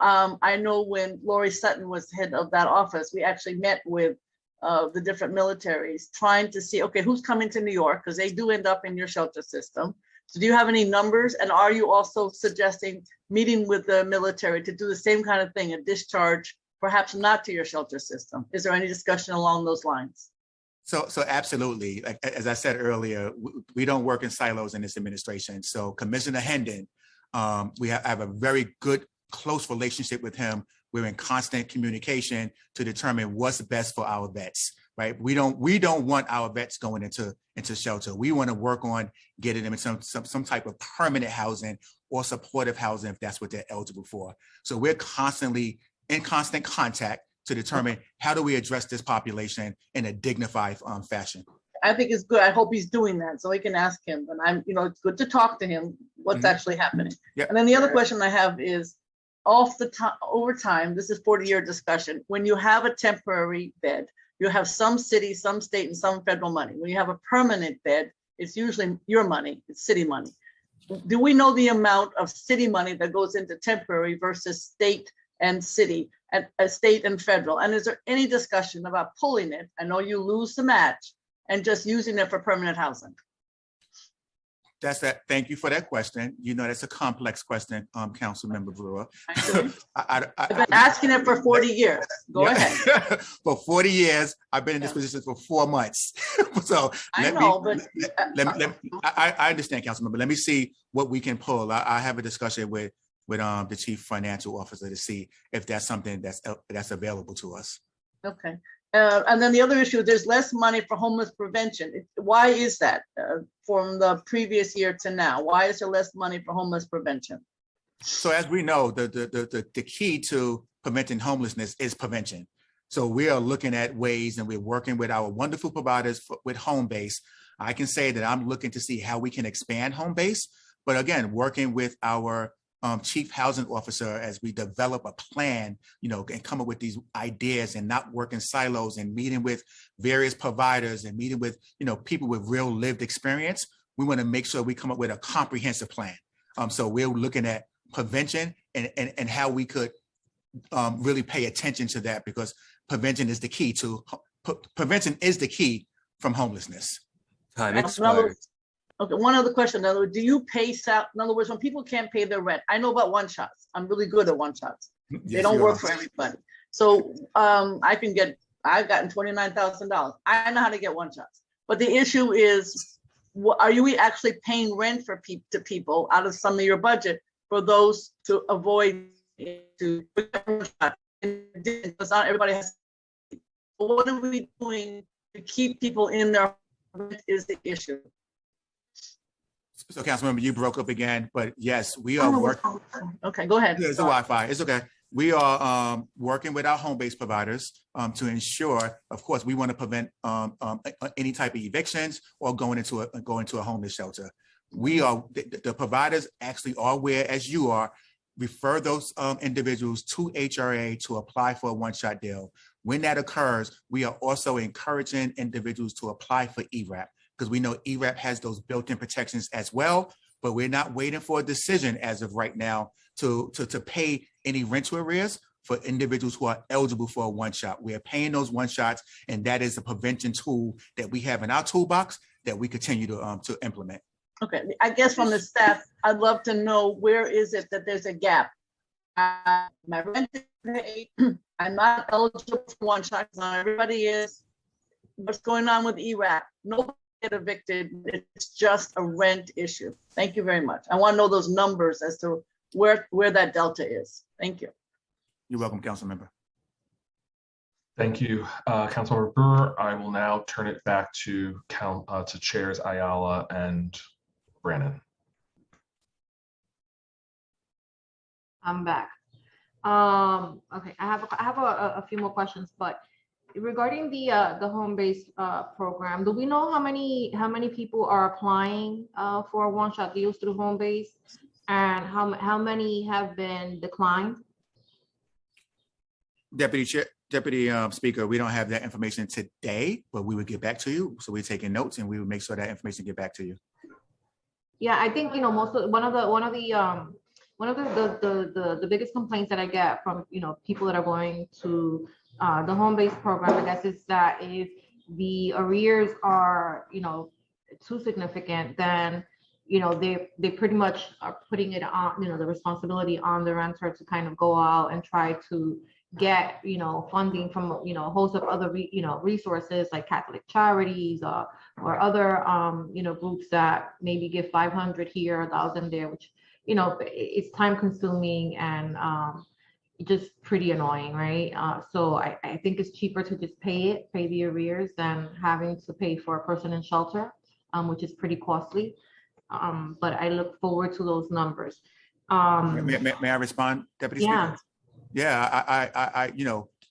Speaker 18: I know when Lori Sutton was head of that office, we actually met with the different militaries trying to see, okay, who's coming to New York? Because they do end up in your shelter system. So do you have any numbers? And are you also suggesting meeting with the military to do the same kind of thing, a discharge, perhaps not to your shelter system? Is there any discussion along those lines?
Speaker 9: So absolutely. Like, as I said earlier, we don't work in silos in this administration. So Commissioner Hendon, we have a very good, close relationship with him. We're in constant communication to determine what's best for our vets, right? We don't want our vets going into shelter. We want to work on getting them in some type of permanent housing or supportive housing if that's what they're eligible for. So we're constantly in constant contact to determine how do we address this population in a dignified fashion.
Speaker 18: I think it's good. I hope he's doing that so we can ask him. And it's good to talk to him, what's actually happening.
Speaker 9: Yep.
Speaker 18: And then the other question I have is, over time, this is 40-year discussion. When you have a temporary bed, you have some city, some state, and some federal money. When you have a permanent bed, it's usually your money, it's city money. Do we know the amount of city money that goes into temporary versus state and city, and state and federal? And is there any discussion about pulling it? I know you lose the match and just using it for permanent housing.
Speaker 9: Thank you for that question. That's a complex question, Councilmember Brewer.
Speaker 18: I've been asking it for 40 years. Go ahead.
Speaker 9: For 40 years, I've been in this position for 4 months. So I understand, Councilmember. Let me see what we can pull. I have a discussion with the chief financial officer to see if that's something that's available to us.
Speaker 18: Okay. And then the other issue, there's less money for homeless prevention. Why is that from the previous year to now? Why is there less money for homeless prevention?
Speaker 9: So as we know, the key to preventing homelessness is prevention. So we are looking at ways, and we're working with our wonderful providers with home base. I can say that I'm looking to see how we can expand home base, but again, working with our chief housing officer as we develop a plan, and come up with these ideas and not work in silos, and meeting with various providers and meeting with, people with real lived experience. We want to make sure we come up with a comprehensive plan. So we're looking at prevention and how we could really pay attention to that, because prevention is the key from homelessness.
Speaker 13: Time expired.
Speaker 18: Okay, one other question. In other words, do you pay in other words, when people can't pay their rent, I know about one shots. I'm really good at one shots. They don't work for everybody. So I've gotten $29,000. I know how to get one shots. But the issue is, are you actually paying rent to people out of some of your budget for those to avoid to because not everybody has. What are we doing to keep people in their rent is the issue.
Speaker 9: So Councilmember, you broke up again, but yes, we are working.
Speaker 18: Okay, go ahead.
Speaker 9: There's the Wi-Fi. It's okay. We are working with our home-based providers to ensure, of course, we want to prevent any type of evictions or going into a homeless shelter. We are the providers actually are aware, as you are, refer those individuals to HRA to apply for a one-shot deal. When that occurs, we are also encouraging individuals to apply for ERAP, because we know ERAP has those built-in protections as well, but we're not waiting for a decision as of right now to pay any rental arrears for individuals who are eligible for a one-shot. We are paying those one-shots, and that is a prevention tool that we have in our toolbox that we continue to implement.
Speaker 18: Okay, I guess from the staff, I'd love to know, where is it that there's a gap? My rent is paid. I'm not eligible for one shot. Not everybody is. What's going on with ERAP? Nobody get evicted. It's just a rent issue. Thank you very much. I want to know those numbers as to where that delta is. Thank you.
Speaker 9: You're welcome, Council Member.
Speaker 4: Thank you, Councilmember Brewer. I will now turn it back to Chairs Ayala and Brannon.
Speaker 8: I'm back. Okay, I have a few more questions, but regarding the home-based program, do we know how many people are applying for one-shot deals through home-based, and how many have been declined?
Speaker 9: Deputy Speaker, we don't have that information today, but we would get back to you. So we're taking notes, and we would make sure that information get back to you.
Speaker 8: Yeah, I think one of the biggest complaints that I get from people that are going to the home-based program, I guess, is that if the arrears are too significant, then they pretty much are putting it on the responsibility on the renter to kind of go out and try to get funding from a host of other resources like Catholic Charities or other groups that maybe give 500 here, 1,000 there, which it's time consuming and just pretty annoying, right? So I think it's cheaper to just pay the arrears than having to pay for a person in shelter, which is pretty costly. But I look forward to those numbers.
Speaker 9: May I respond, Deputy Speaker? Yeah, I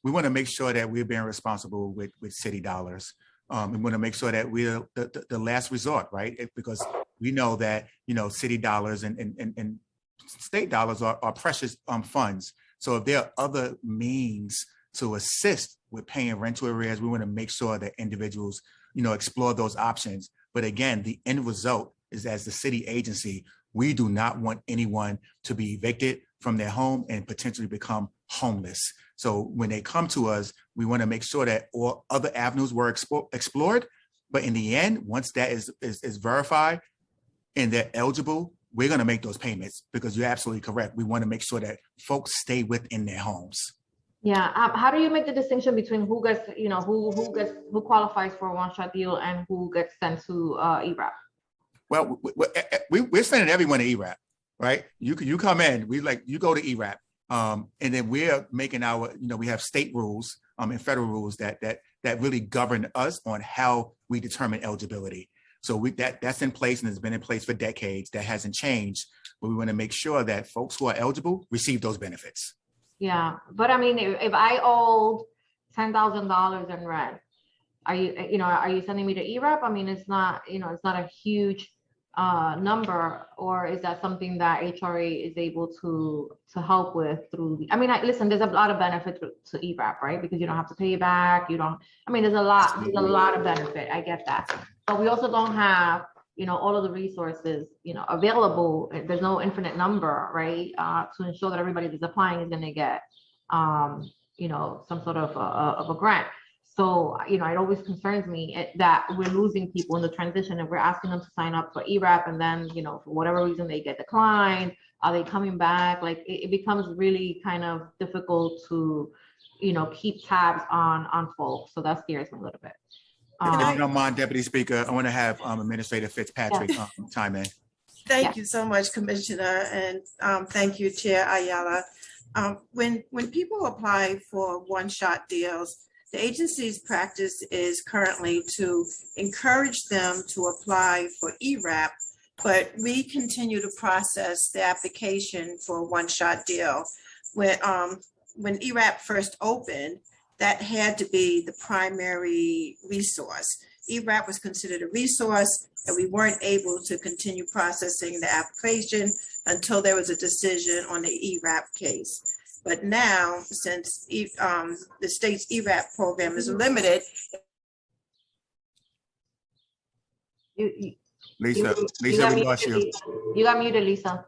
Speaker 9: we want to make sure that we're being responsible with city dollars. We want to make sure that we're the last resort, right? Because we know that city dollars and state dollars are precious funds. So if there are other means to assist with paying rental arrears, we want to make sure that individuals explore those options. But again, the end result is, as the city agency, we do not want anyone to be evicted from their home and potentially become homeless. So when they come to us, we want to make sure that all other avenues were explored. But in the end, once that is verified and they're eligible, we're going to make those payments, because you're absolutely correct. We want to make sure that folks stay within their homes.
Speaker 8: Yeah. How do you make the distinction between who gets, who qualifies for a one-shot deal and who gets sent to ERAP?
Speaker 9: Well, we're sending everyone to ERAP, right? You come in, you go to ERAP. And then we're making our, we have state rules and federal rules that really govern us on how we determine eligibility. So that's in place and has been in place for decades. That hasn't changed, but we want to make sure that folks who are eligible receive those benefits.
Speaker 8: Yeah, but I mean, if I owed $10,000 in rent, are you sending me to ERAP? I mean, it's not a huge number, or is that something that HRA is able to help with through listen, there's a lot of benefit to ERAP, right? Because you don't have to pay it back. There's a lot of benefit. I get that. But we also don't have, all of the resources, available. There's no infinite number, right? To ensure that everybody that's applying is going to get, some sort of a grant. So, it always concerns me that we're losing people in the transition and we're asking them to sign up for ERAP, and then, for whatever reason they get declined. Are they coming back? Like it becomes really kind of difficult to, keep tabs on folks. So that scares me a little bit.
Speaker 9: If you don't mind, Deputy Speaker, I want to have Administrator Fitzpatrick chime in.
Speaker 19: Thank you so much, Commissioner, and thank you, Chair Ayala. When people apply for one-shot deals, the agency's practice is currently to encourage them to apply for ERAP, but we continue to process the application for a one-shot deal. When ERAP first opened, that had to be the primary resource. ERAP was considered a resource, and we weren't able to continue processing the application until there was a decision on the ERAP case. But now, since the state's ERAP program is limited.
Speaker 9: Lisa, we lost you.
Speaker 8: You got muted, Lisa.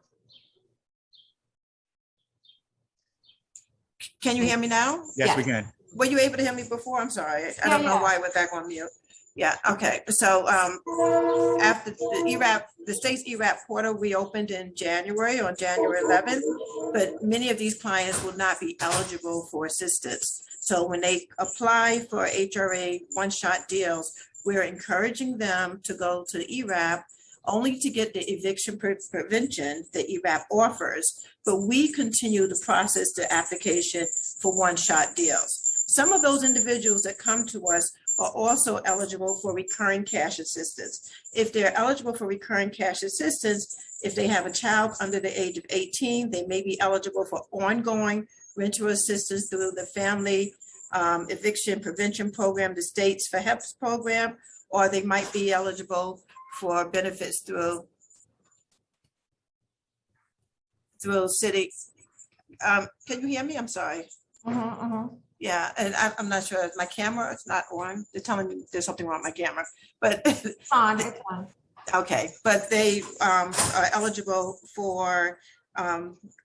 Speaker 19: Can you hear me now?
Speaker 9: Yes, we can.
Speaker 19: Were you able to hear me before? I'm sorry. I don't know why I went back on mute. Yeah, okay. So after the state's ERAP portal reopened in January, on January 11th, but many of these clients will not be eligible for assistance. So when they apply for HRA one-shot deals, we're encouraging them to go to ERAP only to get the eviction prevention that ERAP offers, but we continue to process the application for one-shot deals. Some of those individuals that come to us are also eligible for recurring cash assistance. If they're eligible for recurring cash assistance, if they have a child under the age of 18, they may be eligible for ongoing rental assistance through the Family Eviction Prevention Program, the state's FHEPS program, or they might be eligible for benefits through city. Can you hear me? I'm sorry. Yeah, and I'm not sure if my camera is not on. They're telling me there's something wrong with my camera, but
Speaker 8: it's on.
Speaker 19: Okay, but they are eligible for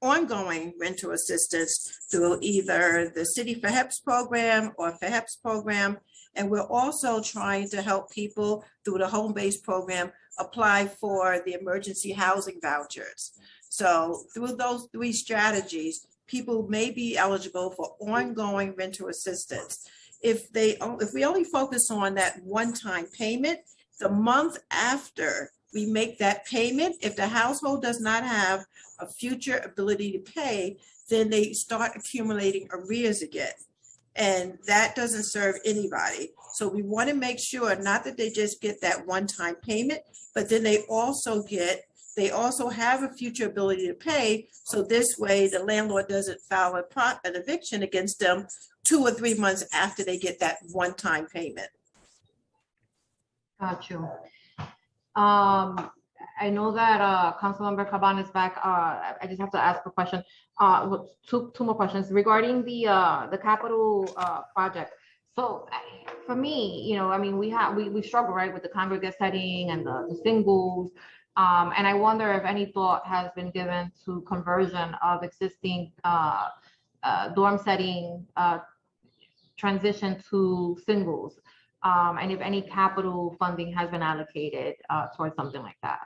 Speaker 19: ongoing rental assistance through either the City FHEPS program or FHEPS program. And we're also trying to help people through the home-based program apply for the emergency housing vouchers. So through those three strategies, people may be eligible for ongoing rental assistance. If we only focus on that one-time payment, the month after we make that payment, if the household does not have a future ability to pay, then they start accumulating arrears again. And that doesn't serve anybody. So we want to make sure not that they just get that one-time payment, but then they also have a future ability to pay. So this way the landlord doesn't file an eviction against them 2 or 3 months after they get that one-time payment.
Speaker 8: Got you. I know that Councilmember Caban is back. I just have to ask a question. Two more questions regarding the capital project. So for me, I mean, we struggle, right, with the congregate setting and the singles. And I wonder if any thought has been given to conversion of existing dorm setting transition to singles, and if any capital funding has been allocated towards something like that.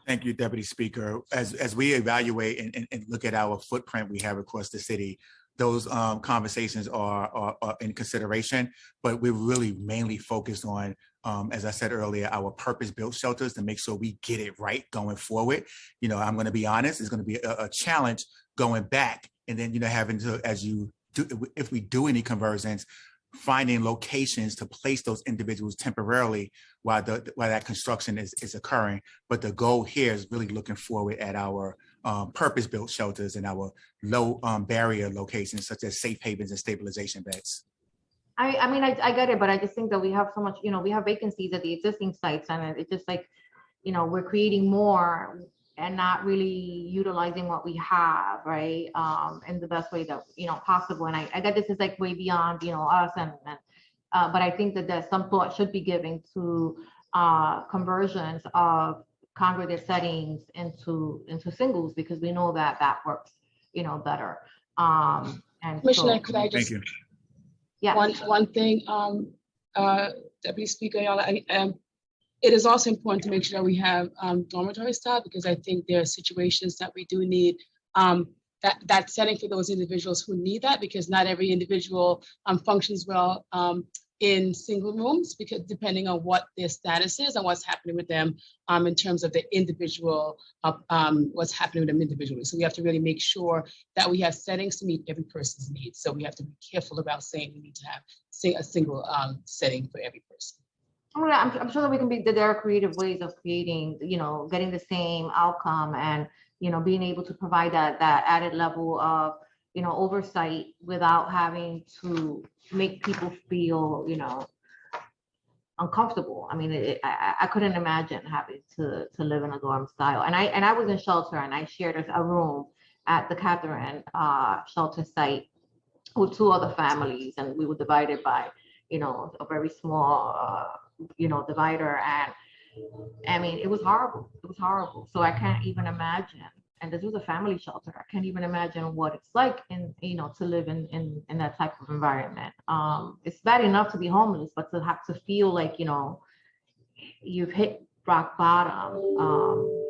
Speaker 9: Thank you, Deputy Speaker. As we evaluate and look at our footprint we have across the city, those conversations are in consideration, but we're really mainly focused on, as I said earlier, our purpose-built shelters to make sure we get it right going forward. I'm going to be honest, it's going to be a challenge going back and then, having to, as you do, if we do any conversions, finding locations to place those individuals temporarily while that construction is occurring. But the goal here is really looking forward at our purpose-built shelters and our low barrier locations, such as safe havens and stabilization beds.
Speaker 8: I mean, I get it, but I just think that we have so much, we have vacancies at the existing sites, and it's just like, we're creating more and not really utilizing what we have, right? In the best way that, possible. And I get this is like way beyond, us but I think that there's some thought should be given to conversions of congregate settings into singles, because we know that that works, better. And
Speaker 10: Commissioner,
Speaker 8: so,
Speaker 10: could I just,
Speaker 9: thank you.
Speaker 8: Yeah.
Speaker 10: One thing, Deputy Speaker, it is also important to make sure that we have dormitory staff, because I think there are situations that we do need that setting for those individuals who need that, because not every individual functions well in single rooms, because depending on what their status is and what's happening with them in terms of the individual, what's happening with them individually. So we have to really make sure that we have settings to meet every person's needs. So we have to be careful about saying we need to have a single setting for every person.
Speaker 8: I'm sure that we can there are creative ways of creating, getting the same outcome and, being able to provide that added level of, oversight without having to make people feel, uncomfortable. I mean, I couldn't imagine having to live in a dorm style. And I was in shelter, and I shared a room at the Catherine shelter site with 2 other families, and we were divided by, a very small, divider. And I mean, it was horrible. It was horrible. So I can't even imagine. And this was a family shelter. I can't even imagine what it's like to live in that type of environment. It's bad enough to be homeless, but to have to feel like, you've hit rock bottom,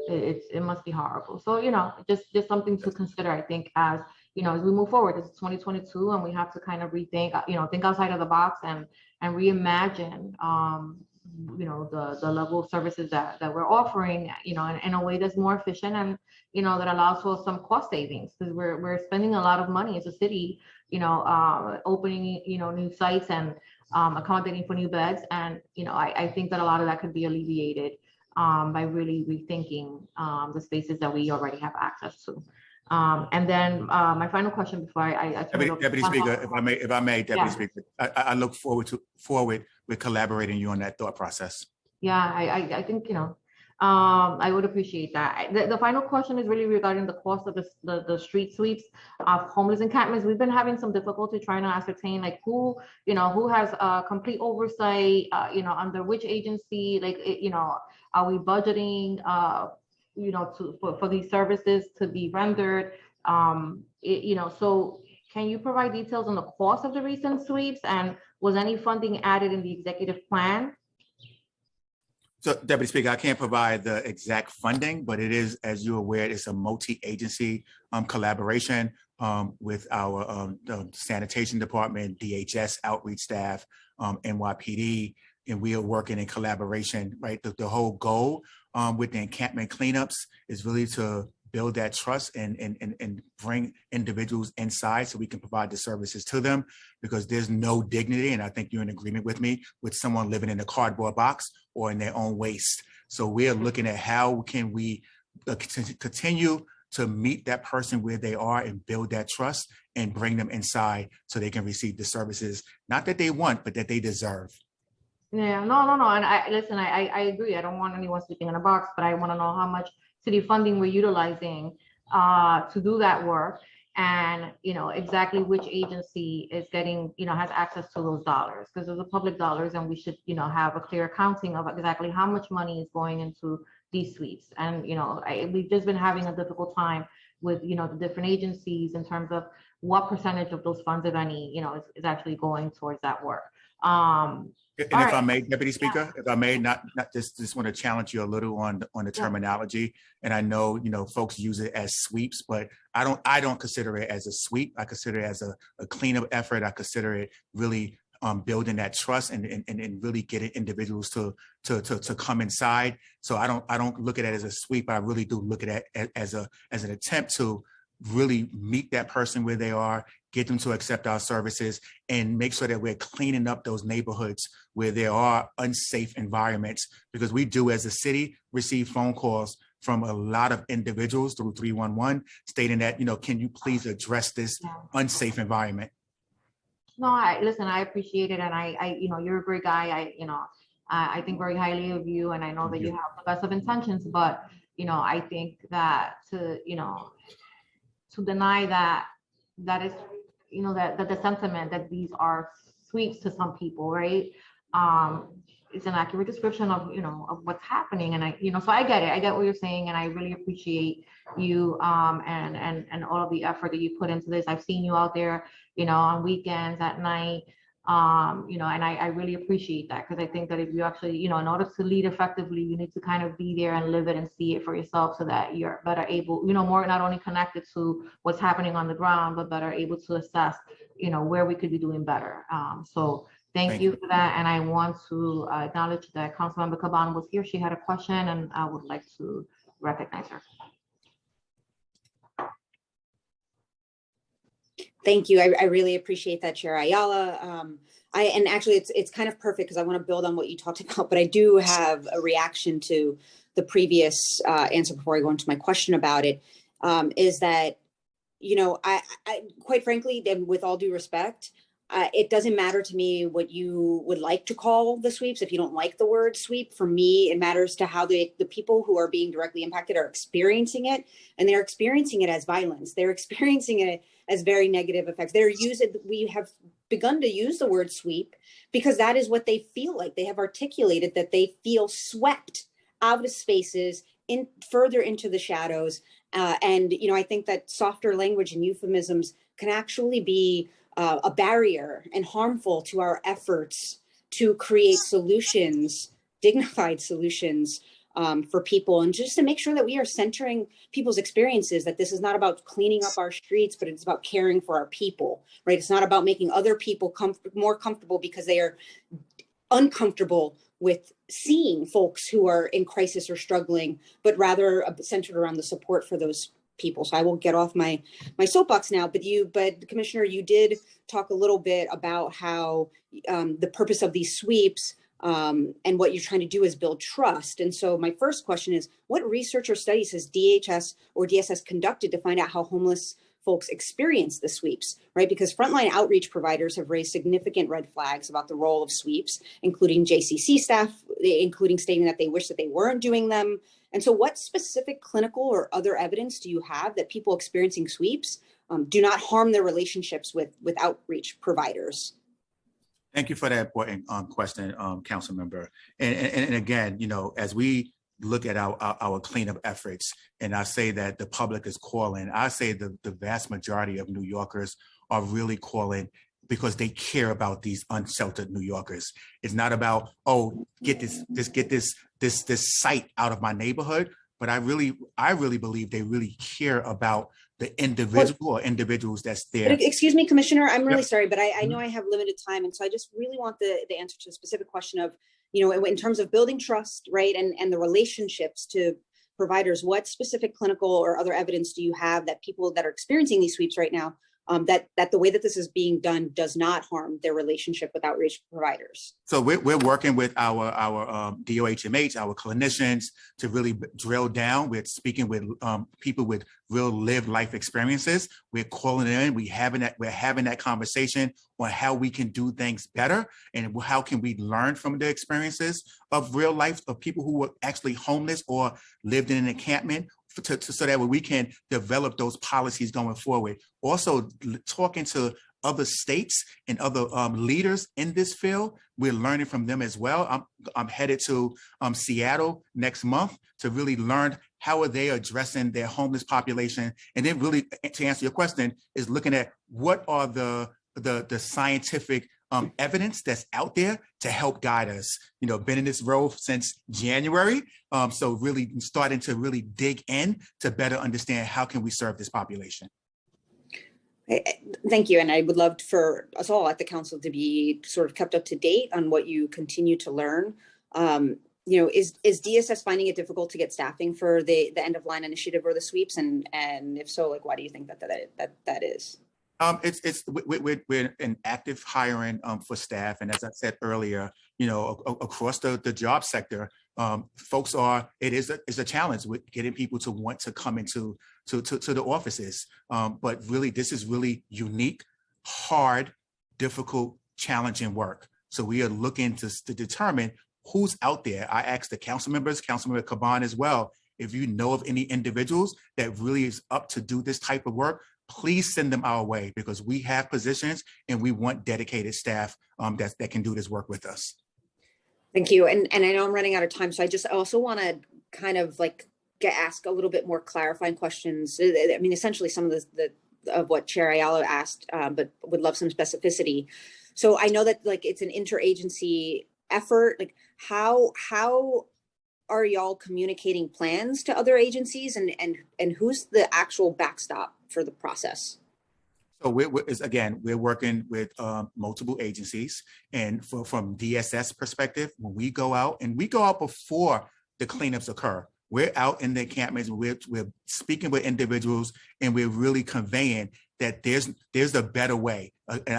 Speaker 8: it must be horrible. So, just something to consider, I think, as, as we move forward. It's 2022, and we have to kind of rethink, think outside of the box and reimagine, the level of services that we're offering, in a way that's more efficient and, that allows for some cost savings, because we're spending a lot of money as a city, opening, new sites and accommodating for new beds. And, I think that a lot of that could be alleviated by really rethinking the spaces that we already have access to. And then my final question before I turn it over
Speaker 9: Deputy
Speaker 8: to
Speaker 9: Speaker, if I may, Deputy
Speaker 8: Yeah.
Speaker 9: Speaker, I look forward with collaborating you on that thought process.
Speaker 8: Yeah, I think, I would appreciate that. The final question is really regarding the cost of the street sweeps of homeless encampments. We've been having some difficulty trying to ascertain like who has complete oversight, under which agency, like, are we budgeting, for these services to be rendered? So can you provide details on the cost of the recent sweeps, and was any funding added in the executive plan?
Speaker 9: So, Deputy Speaker, I can't provide the exact funding, but it is, as you're aware, it's a multi-agency collaboration with our sanitation department, DHS outreach staff, NYPD, and we are working in collaboration, right? The whole goal with the encampment cleanups is really to build that trust and bring individuals inside so we can provide the services to them, because there's no dignity, and I think you're in agreement with me, with someone living in a cardboard box or in their own waste. So we're looking at how can we continue to meet that person where they are and build that trust and bring them inside so they can receive the services, not that they want, but that they deserve.
Speaker 8: Yeah, no. And I agree. I don't want anyone sleeping in a box, but I want to know how much city funding we're utilizing to do that work, and exactly which agency is getting has access to those dollars, because those are public dollars, and we should have a clear accounting of exactly how much money is going into these sweeps. And we've just been having a difficult time with the different agencies in terms of what percentage of those funds, if any, is actually going towards that work.
Speaker 9: And if I may, Deputy Speaker, if I may, not just want to challenge you a little on the terminology. And I know, folks use it as sweeps, but I don't consider it as a sweep. I consider it as a cleanup effort. I consider it really building that trust and really getting individuals to come inside. So I don't look at it as a sweep. I really do look at it as an attempt to really meet that person where they are, get them to accept our services, and make sure that we're cleaning up those neighborhoods where there are unsafe environments, because we do as a city receive phone calls from a lot of individuals through 311 stating that, can you please address this unsafe environment?
Speaker 8: No, listen, I appreciate it. And you're a great guy. I think very highly of you, and I know that you have the best of intentions, but, I think that to deny that is, that the sentiment that these are sweeps to some people, right? It's an accurate description of, of what's happening. And so I get it. I get what you're saying. And I really appreciate you and all of the effort that you put into this. I've seen you out there, on weekends, at night, and I really appreciate that, because I think that if you actually, in order to lead effectively, you need to kind of be there and live it and see it for yourself, so that you're better able, more not only connected to what's happening on the ground, but better able to assess, where we could be doing better. So thank you for that. And I want to acknowledge that Councilmember Caban was here. She had a question, and I would like to recognize her.
Speaker 20: Thank you. I really appreciate that, Chair Ayala. And actually it's kind of perfect, because I want to build on what you talked about, but I do have a reaction to the previous answer before I go into my question about it. Is that, I quite frankly, and with all due respect, it doesn't matter to me what you would like to call the sweeps. If you don't like the word sweep, for me, it matters to how the people who are being directly impacted are experiencing it. And they're experiencing it as violence. They're experiencing it as very negative effects. We have begun to use the word sweep because that is what they feel like. They have articulated that they feel swept out of spaces, further into the shadows. And I think that softer language and euphemisms can actually be a barrier and harmful to our efforts to create solutions, dignified solutions for people, and just to make sure that we are centering people's experiences, that this is not about cleaning up our streets, but it's about caring for our people, right? It's not about making other people more comfortable because they are uncomfortable with seeing folks who are in crisis or struggling, but rather centered around the support for those people. So I will get off my soapbox now, but Commissioner, you did talk a little bit about how the purpose of these sweeps and what you're trying to do is build trust. And so my first question is, what research or studies has DHS or DSS conducted to find out how homeless folks experience the sweeps, right? Because frontline outreach providers have raised significant red flags about the role of sweeps, including JCC staff, including stating that they wish that they weren't doing them. And so what specific clinical or other evidence do you have that people experiencing sweeps do not harm their relationships with outreach providers?
Speaker 9: Thank you for that important question, Council Member. And again, as we look at our cleanup efforts, and I say that the public is calling, I say the vast majority of New Yorkers are really calling because they care about these unsheltered New Yorkers. It's not about, get this site out of my neighborhood, but I really believe they really care about the individual or individuals that's there.
Speaker 20: But excuse me, Commissioner, I'm really sorry, but I know I have limited time. And so I just really want the answer to a specific question of, in terms of building trust, right, and the relationships to providers, what specific clinical or other evidence do you have that people that are experiencing these sweeps right now, that the way that this is being done does not harm their relationship with outreach providers?
Speaker 9: So we're working with our DOHMH, our clinicians, to really drill down. We're speaking with people with real lived life experiences. We're calling in. We're having that conversation on how we can do things better and how can we learn from the experiences of real life of people who were actually homeless or lived in an encampment, so that we can develop those policies going forward. Also, talking to other states and other leaders in this field, we're learning from them as well. I'm headed to Seattle next month to really learn how are they addressing their homeless population, and then really, to answer your question, is looking at what are the scientific evidence that's out there to help guide us. Been in this role since January, so really starting to really dig in to better understand how can we serve this population.
Speaker 20: Thank you. And I would love for us all at the council to be sort of kept up to date on what you continue to learn. is DSS finding it difficult to get staffing for the end of line initiative or the sweeps? And if so, like, why do you think that is?
Speaker 9: We're in active hiring for staff, and as I said earlier, across the job sector, folks it is a challenge with getting people to want to come into the offices. But really, this is really unique, hard, difficult, challenging work. So we are looking to determine who's out there. I asked the council members, Councilmember Caban as well, if you know of any individuals that really is up to do this type of work, please send them our way, because we have positions and we want dedicated staff that can do this work with us.
Speaker 20: Thank you. And I know I'm running out of time, so I also want to kind of like ask a little bit more clarifying questions. I mean, essentially some of of what Chair Ayala asked, but would love some specificity. So I know that like it's an interagency effort. Like how are y'all communicating plans to other agencies, and who's the actual backstop for the process?
Speaker 9: So we're working with multiple agencies, and from DSS perspective, when we go out before the cleanups occur, we're out in the encampments, we're speaking with individuals, and we're really conveying that there's a better way. And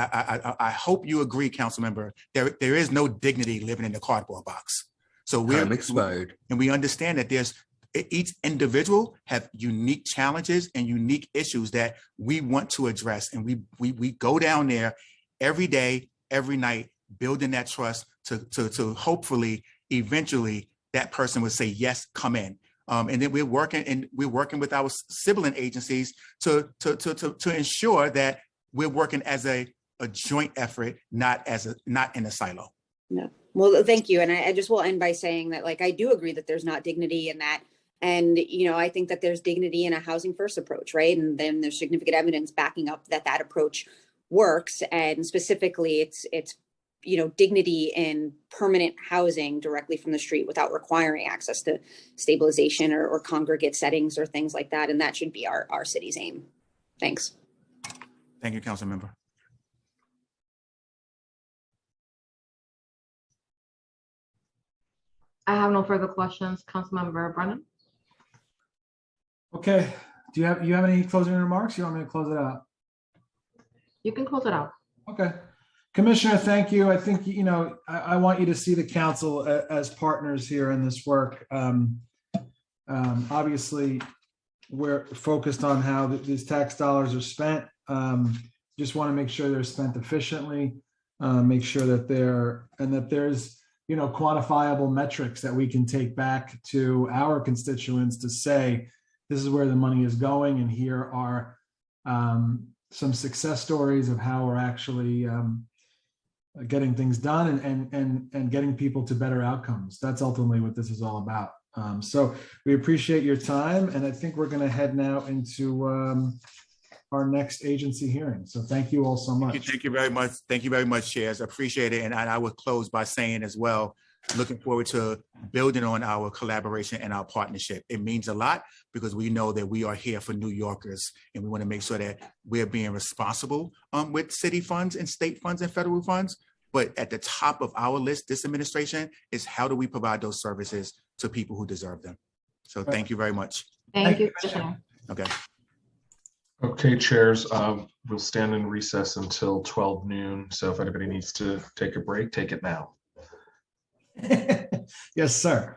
Speaker 9: I hope you agree, council member, there is no dignity living in a cardboard box. So we're expired, and we understand that each individual have unique challenges and unique issues that we want to address. And we go down there every day, every night, building that trust to hopefully eventually that person would say, yes, come in. And then we're working with our sibling agencies to ensure that we're working as a joint effort, not in a silo.
Speaker 20: No. Well, thank you. And I just will end by saying that, like, I do agree that there's not dignity in that. And, I think that there's dignity in a housing first approach, right? And then there's significant evidence backing up that approach works. And specifically, it's dignity in permanent housing directly from the street without requiring access to stabilization or congregate settings or things like that. And that should be our city's aim. Thanks.
Speaker 9: Thank you, council member.
Speaker 8: I have no further questions. Councilmember Brennan.
Speaker 2: Okay. Do you have any closing remarks? You want me to close it out?
Speaker 8: You can close it out.
Speaker 2: Okay. Commissioner, thank you. I think, I want you to see the council as partners here in this work. Obviously, we're focused on how these tax dollars are spent. Just want to make sure they're spent efficiently, make sure that there's quantifiable metrics that we can take back to our constituents to say, this is where the money is going, and here are some success stories of how we're actually getting things done and getting people to better outcomes. That's ultimately what this is all about. So we appreciate your time, and I think we're going to head now into our next agency hearing. So thank you all so much.
Speaker 9: Thank you very much. Thank you very much, Chairs. I appreciate it. And I would close by saying as well, looking forward to building on our collaboration and our partnership. It means a lot because we know that we are here for New Yorkers, and we want to make sure that we're being responsible with city funds and state funds and federal funds. But at the top of our list, this administration, is how do we provide those services to people who deserve them? So thank you very much.
Speaker 8: Thank you, Commissioner.
Speaker 9: Okay.
Speaker 4: Okay, chairs, we'll stand in recess until 12 noon. So if anybody needs to take a break, take it now.
Speaker 2: Yes, sir.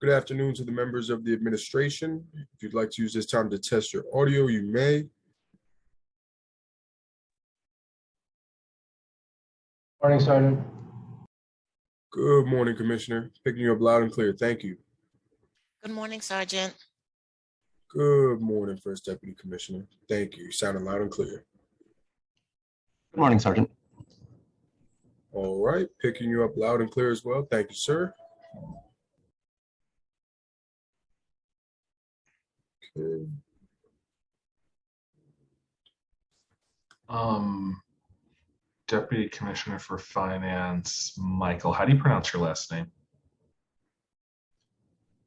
Speaker 5: Good afternoon to the members of the administration. If you'd like to use this time to test your audio, you may.
Speaker 6: Morning, Sergeant.
Speaker 5: Good morning, Commissioner. Picking you up loud and clear. Thank you.
Speaker 12: Good morning, Sergeant.
Speaker 5: Good morning, First Deputy Commissioner. Thank you. Sounding loud and clear.
Speaker 6: Good morning, Sergeant.
Speaker 5: All right. Picking you up loud and clear as well. Thank you, sir. Okay.
Speaker 4: Deputy Commissioner for Finance, Michael, how do you pronounce your last name?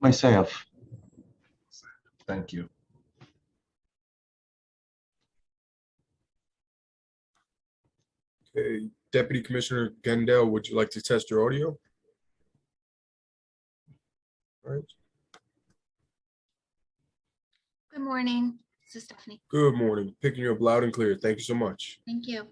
Speaker 6: Myself.
Speaker 4: Thank you.
Speaker 5: Okay. Deputy Commissioner Gendel, would you like to test your audio? All right.
Speaker 21: Good morning. This is Stephanie.
Speaker 5: Good morning. Picking you up loud and clear. Thank you so much.
Speaker 21: Thank you.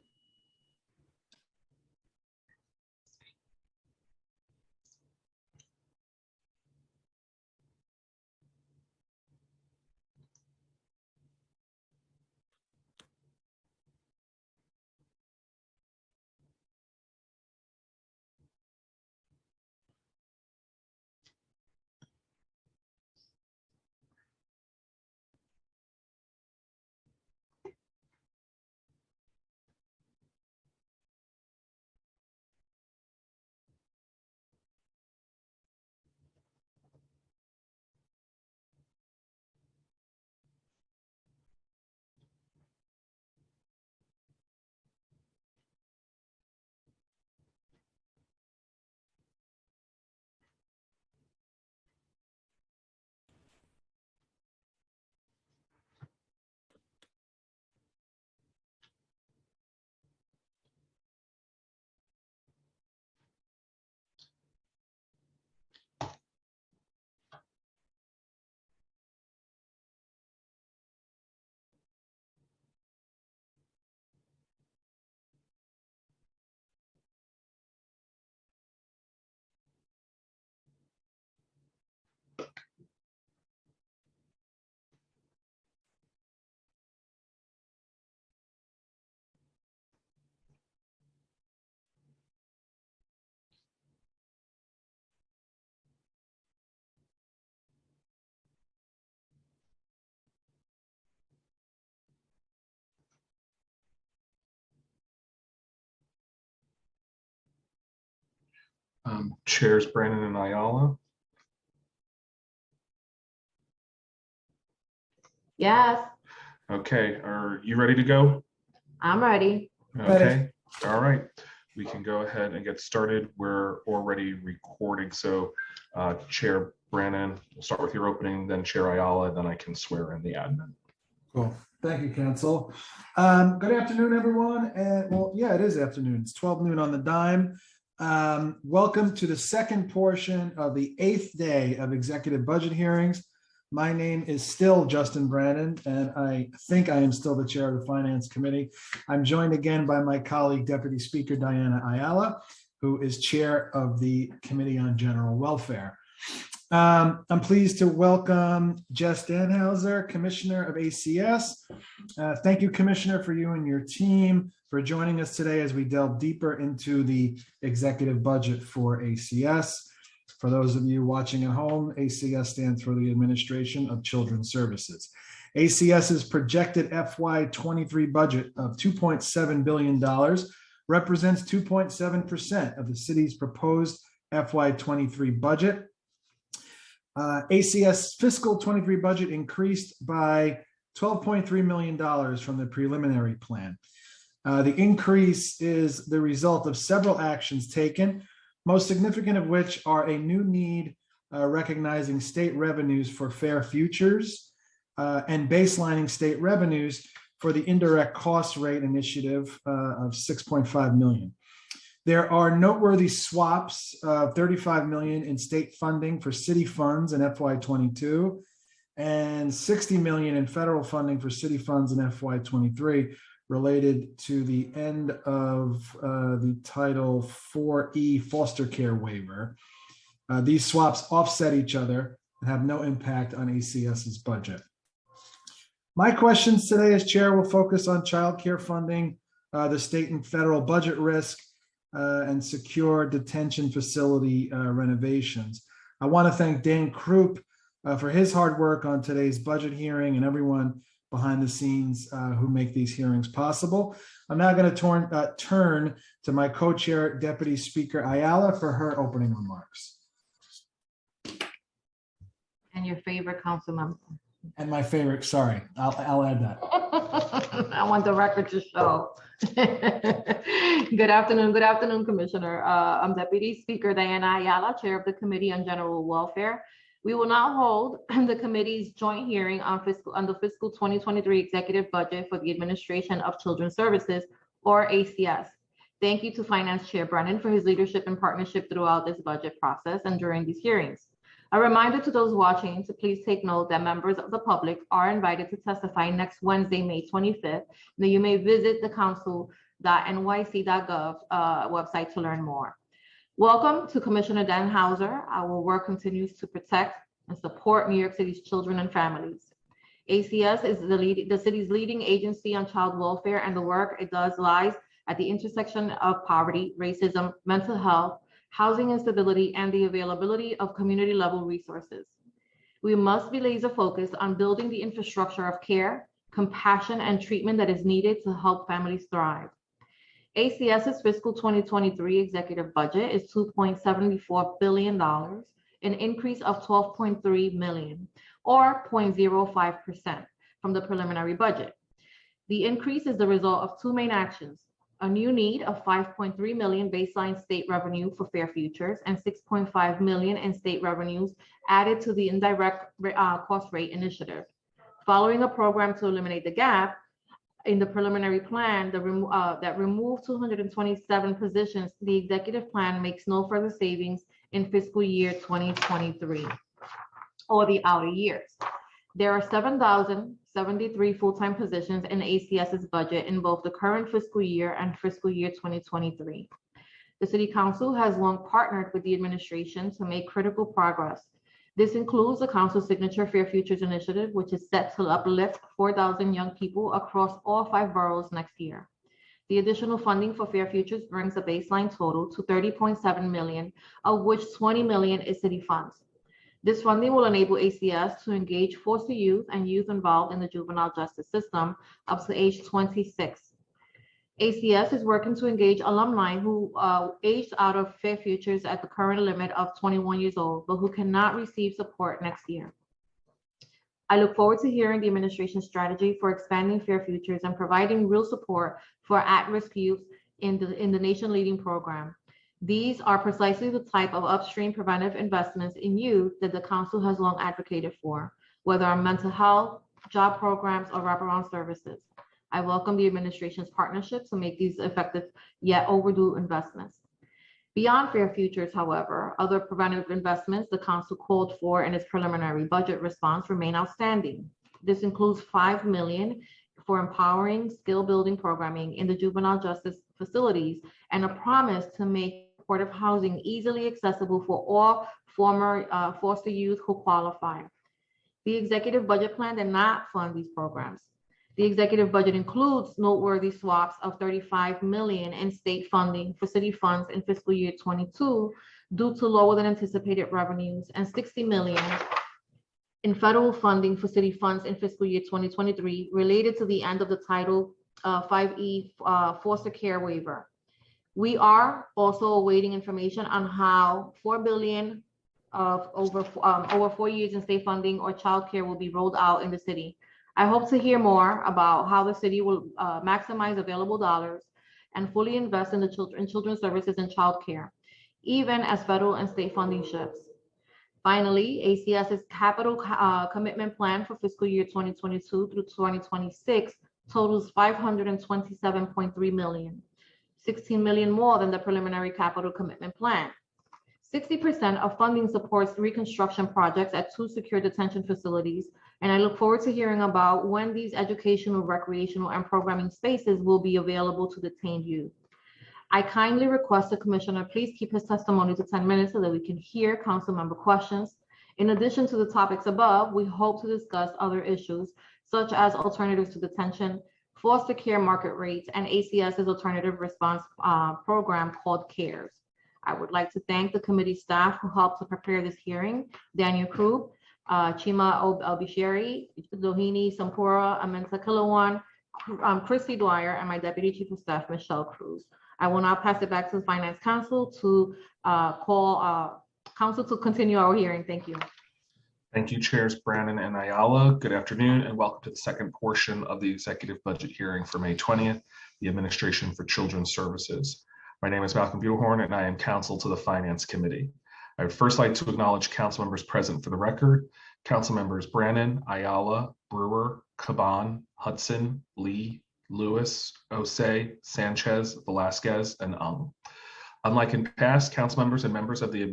Speaker 4: Chairs Brandon and Ayala.
Speaker 8: Yes,
Speaker 4: Okay, are you ready to go?
Speaker 8: I'm ready.
Speaker 4: Okay, all right. We can go ahead and get started. We're already recording. So Chair Brandon, we'll start with your opening, then Chair Ayala, then I can swear in the admin.
Speaker 2: Cool. Thank you, Council. Good afternoon, everyone. And well, yeah, it is afternoon. It's 12 noon on the dime. Welcome to the second portion of the 8th day of executive budget hearings. My name is still Justin Brannon, and I think I am still the chair of the Finance Committee. I'm joined again by my colleague, Deputy Speaker Diana Ayala, who is chair of the Committee on General Welfare. I'm pleased to welcome Jess Danhauser, Commissioner of ACS. Thank you, Commissioner, for you and your team for joining us today as we delve deeper into the executive budget for ACS. For those of you watching at home, ACS stands for the Administration of Children's Services. ACS's projected FY23 budget of $2.7 billion represents 2.7% of the city's proposed FY23 budget. ACS fiscal 23 budget increased by $12.3 million from the preliminary plan. The increase is the result of several actions taken, most significant of which are a new need recognizing state revenues for fair futures and baselining state revenues for the indirect cost rate initiative of $6.5 million. There are noteworthy swaps of $35 million in state funding for city funds in FY22 and $60 million in federal funding for city funds in FY23 related to the end of the Title 4E foster care waiver. These swaps offset each other and have no impact on ACS's budget. My questions today as chair will focus on childcare funding, the state and federal budget risk, and secure detention facility renovations. I want to thank Dan Krupp for his hard work on today's budget hearing and everyone behind the scenes who make these hearings possible. I'm now going to turn to my co-chair, Deputy Speaker Ayala, for her opening remarks.
Speaker 8: And your favorite council member.
Speaker 2: And my favorite, sorry, I'll add that.
Speaker 8: I want the record to show. Good afternoon, Commissioner. I'm Deputy Speaker Diana Ayala, Chair of the Committee on General Welfare. We will now hold the committee's joint hearing on the fiscal 2023 executive budget for the Administration of Children's Services, or ACS. Thank you to Finance Chair Brennan for his leadership and partnership throughout this budget process and during these hearings. A reminder to those watching to please take note that members of the public are invited to testify next Wednesday, May 25th. Now you may visit the council.nyc.gov website to learn more. Welcome to Commissioner Dan Hauser. Our work continues to protect and support New York City's children and families. ACS is the city's leading agency on child welfare, and the work it does lies at the intersection of poverty, racism, mental health, housing instability, and the availability of community level resources. We must be laser focused on building the infrastructure of care, compassion, and treatment that is needed to help families thrive. ACS's fiscal 2023 executive budget is $2.74 billion, an increase of $12.3 million, or 0.05% from the preliminary budget. The increase is the result of two main actions: a new need of $5.3 million baseline state revenue for Fair Futures and $6.5 million in state revenues added to the indirect cost rate initiative. Following a program to eliminate the gap in the preliminary plan that removed 227 positions, the executive plan makes no further savings in fiscal year 2023 or the outer years. There are 7,073 full-time positions in ACS's budget in both the current fiscal year and fiscal year 2023. The City Council has long partnered with the administration to make critical progress. This includes the Council Signature Fair Futures Initiative, which is set to uplift 4,000 young people across all 5 boroughs next year. The additional funding for Fair Futures brings the baseline total to $30.7 million, of which $20 million is city funds. This funding will enable ACS to engage foster youth and youth involved in the juvenile justice system up to age 26. ACS is working to engage alumni who aged out of Fair Futures at the current limit of 21 years old, but who cannot receive support next year. I look forward to hearing the administration's strategy for expanding Fair Futures and providing real support for at-risk youth in the nation-leading program. These are precisely the type of upstream preventive investments in youth that the council has long advocated for, whether on mental health, job programs, or wraparound services. I welcome the administration's partnership to make these effective yet overdue investments. Beyond Fair Futures, however, other preventive investments the council called for in its preliminary budget response remain outstanding. This includes $5 million for empowering skill-building programming in the juvenile justice facilities and a promise to make supportive housing easily accessible for all former foster youth who qualify. The executive budget plan did not fund these programs. The executive budget includes noteworthy swaps of $35 million in state funding for city funds in fiscal year 22 due to lower than anticipated revenues, and $60 million in federal funding for city funds in fiscal year 2023 related to the end of the Title 5E foster care waiver. We are also awaiting information on how $4 billion of over 4 years in state funding or childcare will be rolled out in the city. I hope to hear more about how the city will maximize available dollars and fully invest in the children's services and childcare, even as federal and state funding shifts. Finally, ACS's capital commitment plan for fiscal year 2022 through 2026 totals $527.3 million, $16 million more than the preliminary capital commitment plan. 60% of funding supports reconstruction projects at 2 secure detention facilities, and I look forward to hearing about when these educational, recreational, and programming spaces will be available to detained youth. I kindly request the commissioner please keep his testimony to 10 minutes so that we can hear council member questions. In addition to the topics above, we hope to discuss other issues such as alternatives to detention, foster care market rates, and ACS's alternative response program called CARES. I would like to thank the committee staff who helped to prepare this hearing, Daniel Krug, Chima Albisheri, Dohini Sampura, Amenta Kilawan, Christy Dwyer, and my Deputy Chief of Staff, Michelle Cruz. I will now pass it back to the Finance Council to call Council to continue our hearing. Thank you.
Speaker 4: Thank you, Chairs Brannon and Ayala. Good afternoon and welcome to the second portion of the executive budget hearing for May 20th, the Administration for Children's Services. My name is Malcolm Buellhorn and I am counsel to the Finance Committee. I would first like to acknowledge council members present for the record. Council members Brannon, Ayala, Brewer, Caban, Hudson, Lee, Lewis, Osei, Sanchez, Velasquez, and Ung. Unlike in past, council members and members of the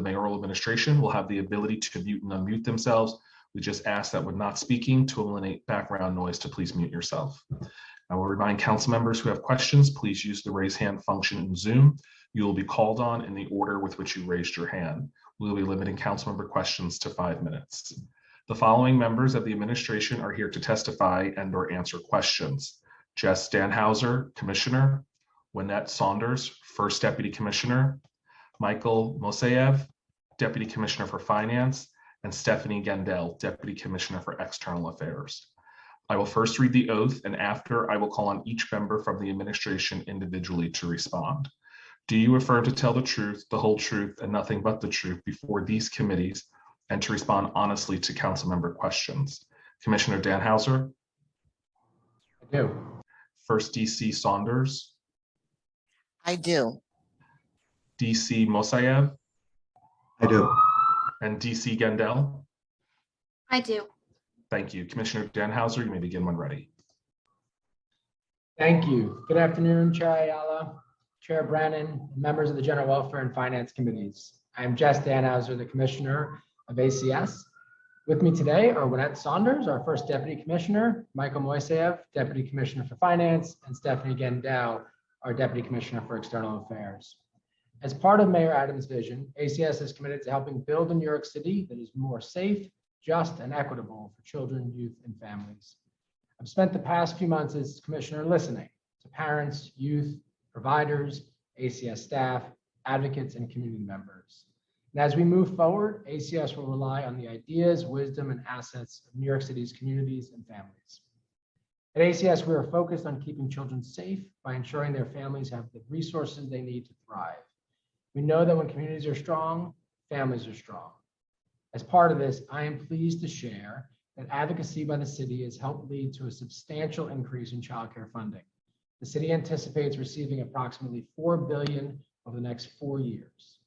Speaker 4: mayoral administration will have the ability to mute and unmute themselves. We just ask that when not speaking to eliminate background noise to please mute yourself. I will remind council members who have questions, please use the raise hand function in Zoom. You will be called on in the order with which you raised your hand. We will be limiting council member questions to 5 minutes. The following members of the administration are here to testify and or answer questions. Jess Danhauser, Commissioner, Wynette Saunders, First Deputy Commissioner, Michael Moseyev, Deputy Commissioner for Finance, and Stephanie Gendel, Deputy Commissioner for External Affairs. I will first read the oath, and after I will call on each member from the administration individually to respond. Do you affirm to tell the truth, the whole truth, and nothing but the truth before these committees, and to respond honestly to council member questions? Commissioner Danhauser?
Speaker 3: I do.
Speaker 4: First DC Saunders?
Speaker 3: I do.
Speaker 4: DC Mosayev?
Speaker 6: I do.
Speaker 4: And DC Gendel?
Speaker 21: I do.
Speaker 4: Thank you. Commissioner Danhauser, you may begin when ready.
Speaker 3: Thank you. Good afternoon, Chair Ayala, Chair Brannon, members of the General Welfare and Finance Committees. I am Jess Danhauser, the Commissioner of ACS. With me today are Wynette Saunders, our First Deputy Commissioner, Michael Moiseyev, Deputy Commissioner for Finance, and Stephanie Gendel, our Deputy Commissioner for External Affairs. As part of Mayor Adams' vision, ACS is committed to helping build a New York City that is more safe, just, and equitable for children, youth, and families. I've spent the past few months as Commissioner listening to parents, youth, providers, ACS staff, advocates, and community members. And as we move forward, ACS will rely on the ideas, wisdom, and assets of New York City's communities and families. At ACS, we are focused on keeping children safe by ensuring their families have the resources they need to thrive. We know that when communities are strong, families are strong. As part of this, I am pleased to share that advocacy by the city has helped lead to a substantial increase in childcare funding. The city anticipates receiving approximately $4 billion over the next 4 years.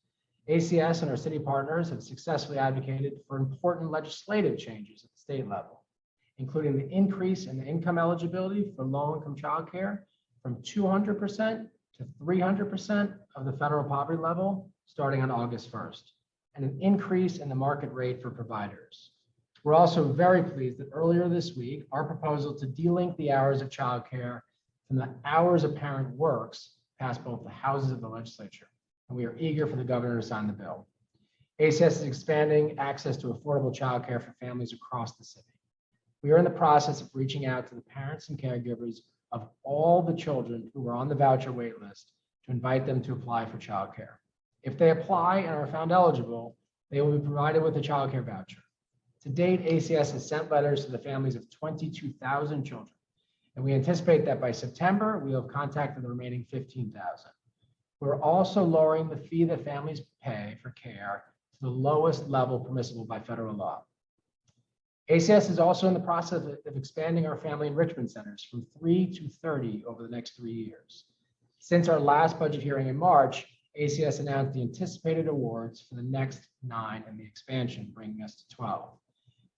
Speaker 3: ACS and our city partners have successfully advocated for important legislative changes at the state level, including the increase in the income eligibility for low-income childcare from 200% to 300% of the federal poverty level starting on August 1st, and an increase in the market rate for providers. We're also very pleased that earlier this week, our proposal to delink the hours of childcare from the hours a parent works passed both the houses of the legislature, and we are eager for the governor to sign the bill. ACS is expanding access to affordable childcare for families across the city. We are in the process of reaching out to the parents and caregivers of all the children who are on the voucher wait list to invite them to apply for childcare. If they apply and are found eligible, they will be provided with a childcare voucher. To date, ACS has sent letters to the families of 22,000 children, and we anticipate that by September, we will have contacted the remaining 15,000. We're also lowering the fee that families pay for care to the lowest level permissible by federal law. ACS is also in the process of expanding our family enrichment centers from 3 to 30 over the next 3 years. Since our last budget hearing in March, ACS announced the anticipated awards for the next 9 and the expansion, bringing us to 12.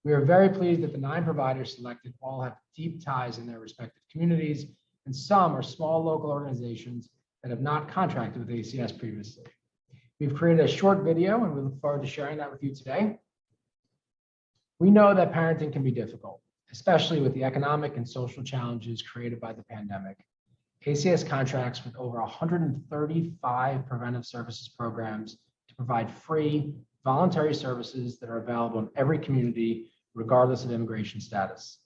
Speaker 3: We are very pleased that the 9 providers selected all have deep ties in their respective communities, and some are small local organizations that have not contracted with ACS previously. We've created a short video, and we look forward to sharing that with you today. We know that parenting can be difficult, especially with the economic and social challenges created by the pandemic. ACS contracts with over 135 preventive services programs to provide free voluntary services that are available in every community, regardless of immigration status.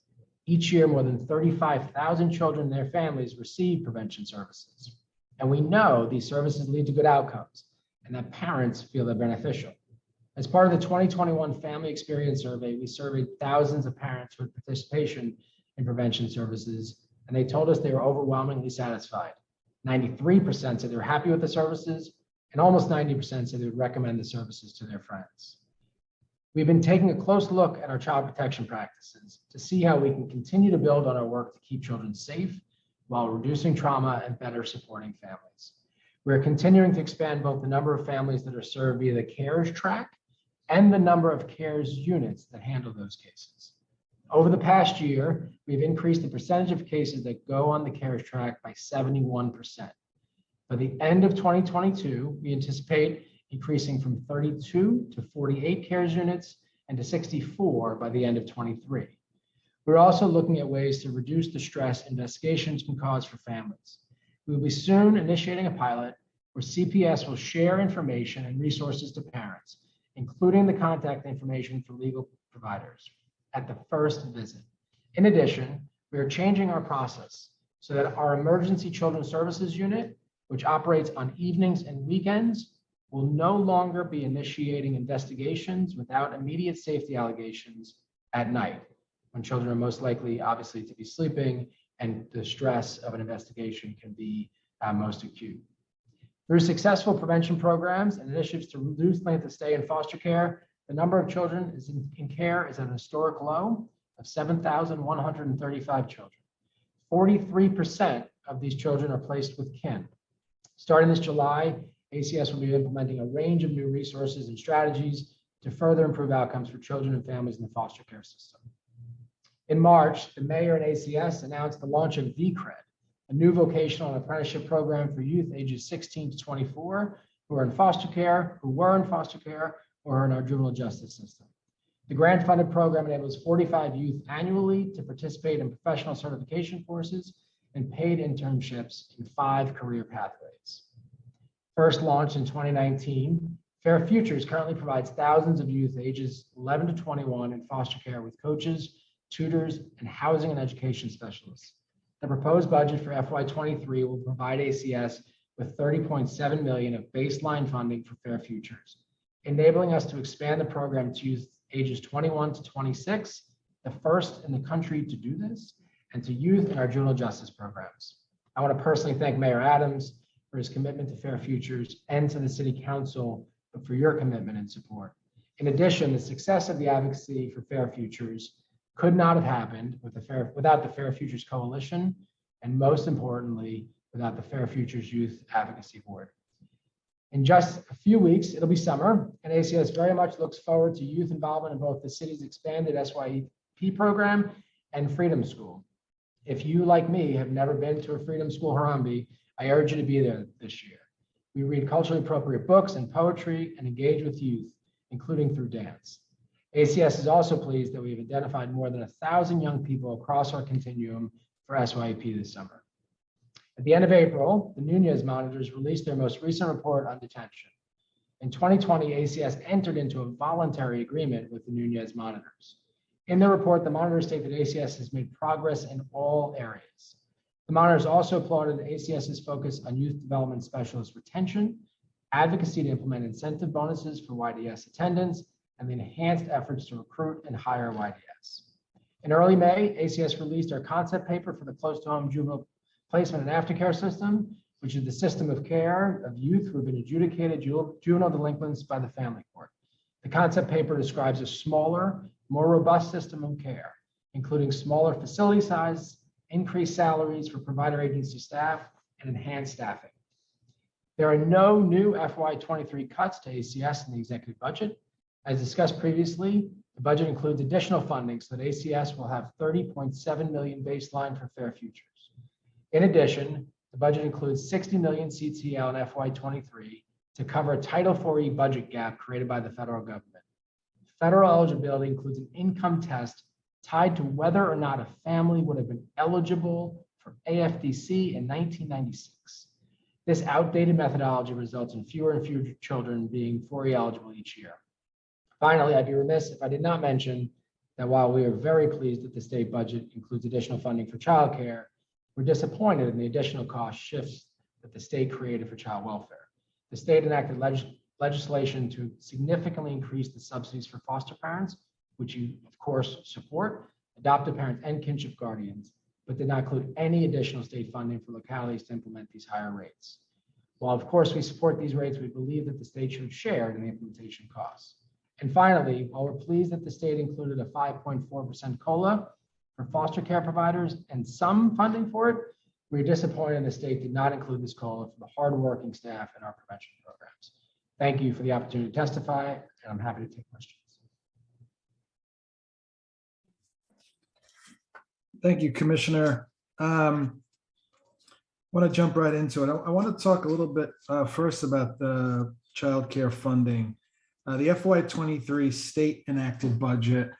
Speaker 3: Each year, more than 35,000 children and their families receive prevention services. And we know these services lead to good outcomes and that parents feel they're beneficial. As part of the 2021 Family Experience Survey, we surveyed thousands of parents with participation in prevention services, and they told us they were overwhelmingly satisfied. 93% said they were happy with the services, and almost 90% said they would recommend the services to their friends. We've been taking a close look at our child protection practices to see how we can continue to build on our work to keep children safe while reducing trauma and better supporting families. We're continuing to expand both the number of families that are served via the CARES track and the number of CARES units that handle those cases. Over the past year, we've increased the percentage of cases that go on the CARES track by 71%. By the end of 2022, we anticipate increasing from 32 to 48 CARES units and to 64 by the end of 23. We're also looking at ways to reduce the stress investigations can cause for families. We will be soon initiating a pilot where CPS will share information and resources to parents, including the contact information for legal providers at the first visit. In addition, we are changing our process so that our Emergency Children's Services Unit, which operates on evenings and weekends, will no longer be initiating investigations without immediate safety allegations at night, when children are most likely, obviously, to be sleeping and the stress of an investigation can be most acute. Through successful prevention programs and initiatives to reduce length of stay in foster care, the number of children in care is at a historic low of 7,135 children. 43% of these children are placed with kin. Starting this July, ACS will be implementing a range of new resources and strategies to further improve outcomes for children and families in the foster care system. In March, the mayor and ACS announced the launch of VCRED, a new vocational and apprenticeship program for youth ages 16 to 24 who are in foster care, who were in foster care, or are in our juvenile justice system. The grant-funded program enables 45 youth annually to participate in professional certification courses and paid internships in 5 career pathways. First launched in 2019, Fair Futures currently provides thousands of youth ages 11 to 21 in foster care with coaches, tutors, and housing and education specialists. The proposed budget for FY23 will provide ACS with $30.7 million of baseline funding for Fair Futures, enabling us to expand the program to youth ages 21 to 26, the first in the country to do this, and to youth in our juvenile justice programs. I want to personally thank Mayor Adams for his commitment to Fair Futures and to the City Council for your commitment and support. In addition, the success of the advocacy for Fair Futures could not have happened without the Fair Futures Coalition, and most importantly, without the Fair Futures Youth Advocacy Board. In just a few weeks, it'll be summer, and ACS very much looks forward to youth involvement in both the city's expanded SYEP program and Freedom School. If you, like me, have never been to a Freedom School Harambee, I urge you to be there this year. We read culturally appropriate books and poetry and engage with youth, including through dance. ACS is also pleased that we have identified more than 1,000 young people across our continuum for SYEP this summer. At the end of April, the Nunez monitors released their most recent report on detention. In 2020, ACS entered into a voluntary agreement with the Nunez monitors. In the report, the monitors state that ACS has made progress in all areas. The monitors also applauded ACS's focus on youth development specialist retention, advocacy to implement incentive bonuses for YDS attendance, and the enhanced efforts to recruit and hire YDS. In early May, ACS released our concept paper for the close-to-home juvenile placement and aftercare system, which is the system of care of youth who have been adjudicated juvenile delinquents by the family court. The concept paper describes a smaller, more robust system of care, including smaller facility size, increased salaries for provider agency staff, and enhanced staffing. There are no new FY23 cuts to ACS in the executive budget. As discussed previously, the budget includes additional funding so that ACS will have $30.7 million baseline for Fair Futures. In addition, the budget includes $60 million CTL in FY23 to cover a Title IV budget gap created by the federal government. Federal eligibility includes an income test tied to whether or not a family would have been eligible for AFDC in 1996. This outdated methodology results in fewer and fewer children being 4E eligible each year. Finally, I'd be remiss if I did not mention that while we are very pleased that the state budget includes additional funding for childcare, we're disappointed in the additional cost shifts that the state created for child welfare. The state enacted legislation to significantly increase the subsidies for foster parents, which you of course support, adoptive parents and kinship guardians, but did not include any additional state funding for localities to implement these higher rates. While of course we support these rates, we believe that the state should share in the implementation costs. And finally, while we're pleased that the state included a 5.4% COLA for foster care providers and some funding for it, we're disappointed the state did not include this COLA for the hardworking staff in our prevention programs. Thank you for the opportunity to testify, and I'm happy to take questions.
Speaker 2: Thank you, Commissioner. I want to jump right into it. I want to talk a little bit first about the child care funding. The FY23 state enacted budget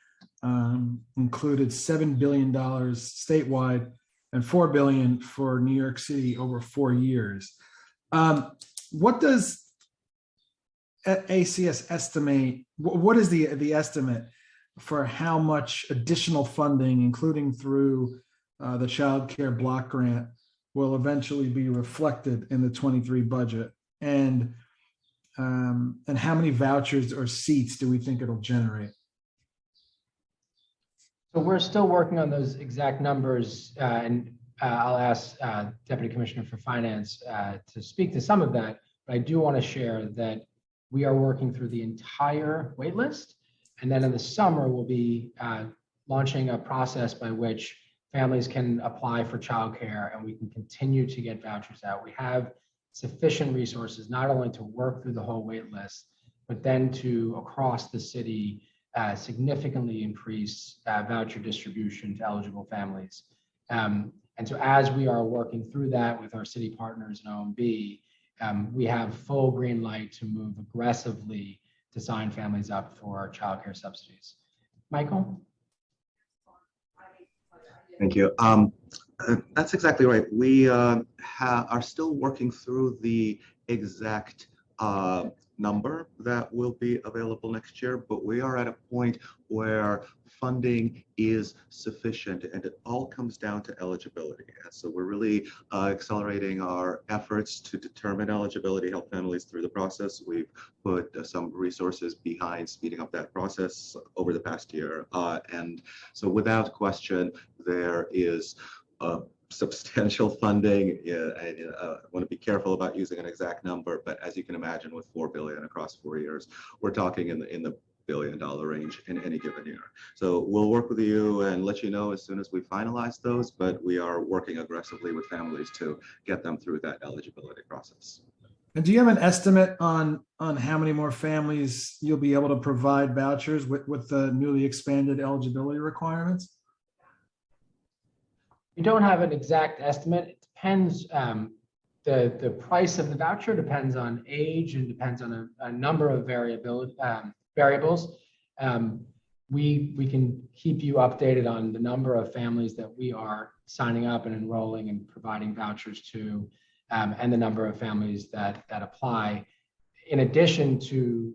Speaker 2: included $7 billion statewide and $4 billion for New York City over 4 years. What does ACS estimate? What is the estimate for how much additional funding, including through the child care block grant, will eventually be reflected in the 23 budget? And how many vouchers or seats do we think it'll generate?
Speaker 3: So we're still working on those exact numbers, and I'll ask Deputy Commissioner for Finance to speak to some of that. But I do want to share that we are working through the entire wait list, and then in the summer we'll be launching a process by which families can apply for childcare, and we can continue to get vouchers out. We have sufficient resources not only to work through the whole wait list, but then to across the city significantly increase voucher distribution to eligible families. And so as we are working through that with our city partners in OMB, we have full green light to move aggressively to sign families up for childcare subsidies. Michael?
Speaker 6: Thank you. That's exactly right. We are still working through the exact number that will be available next year, but we are at a point where funding is sufficient and it all comes down to eligibility. And so we're really accelerating our efforts to determine eligibility, help families through the process. We've put some resources behind speeding up that process over the past year. And so without question, there is substantial funding. I want to be careful about using an exact number, but as you can imagine, with $4 billion across 4 years, we're talking in the billion-dollar range in any given year. So we'll work with you and let you know as soon as we finalize those, but we are working aggressively with families to get them through that eligibility process.
Speaker 2: And do you have an estimate on how many more families you'll be able to provide vouchers with the newly expanded eligibility requirements?
Speaker 3: We don't have an exact estimate. It depends. The price of the voucher depends on age and depends on a number of variables. We can keep you updated on the number of families that we are signing up and enrolling and providing vouchers to, and the number of families that apply. In addition to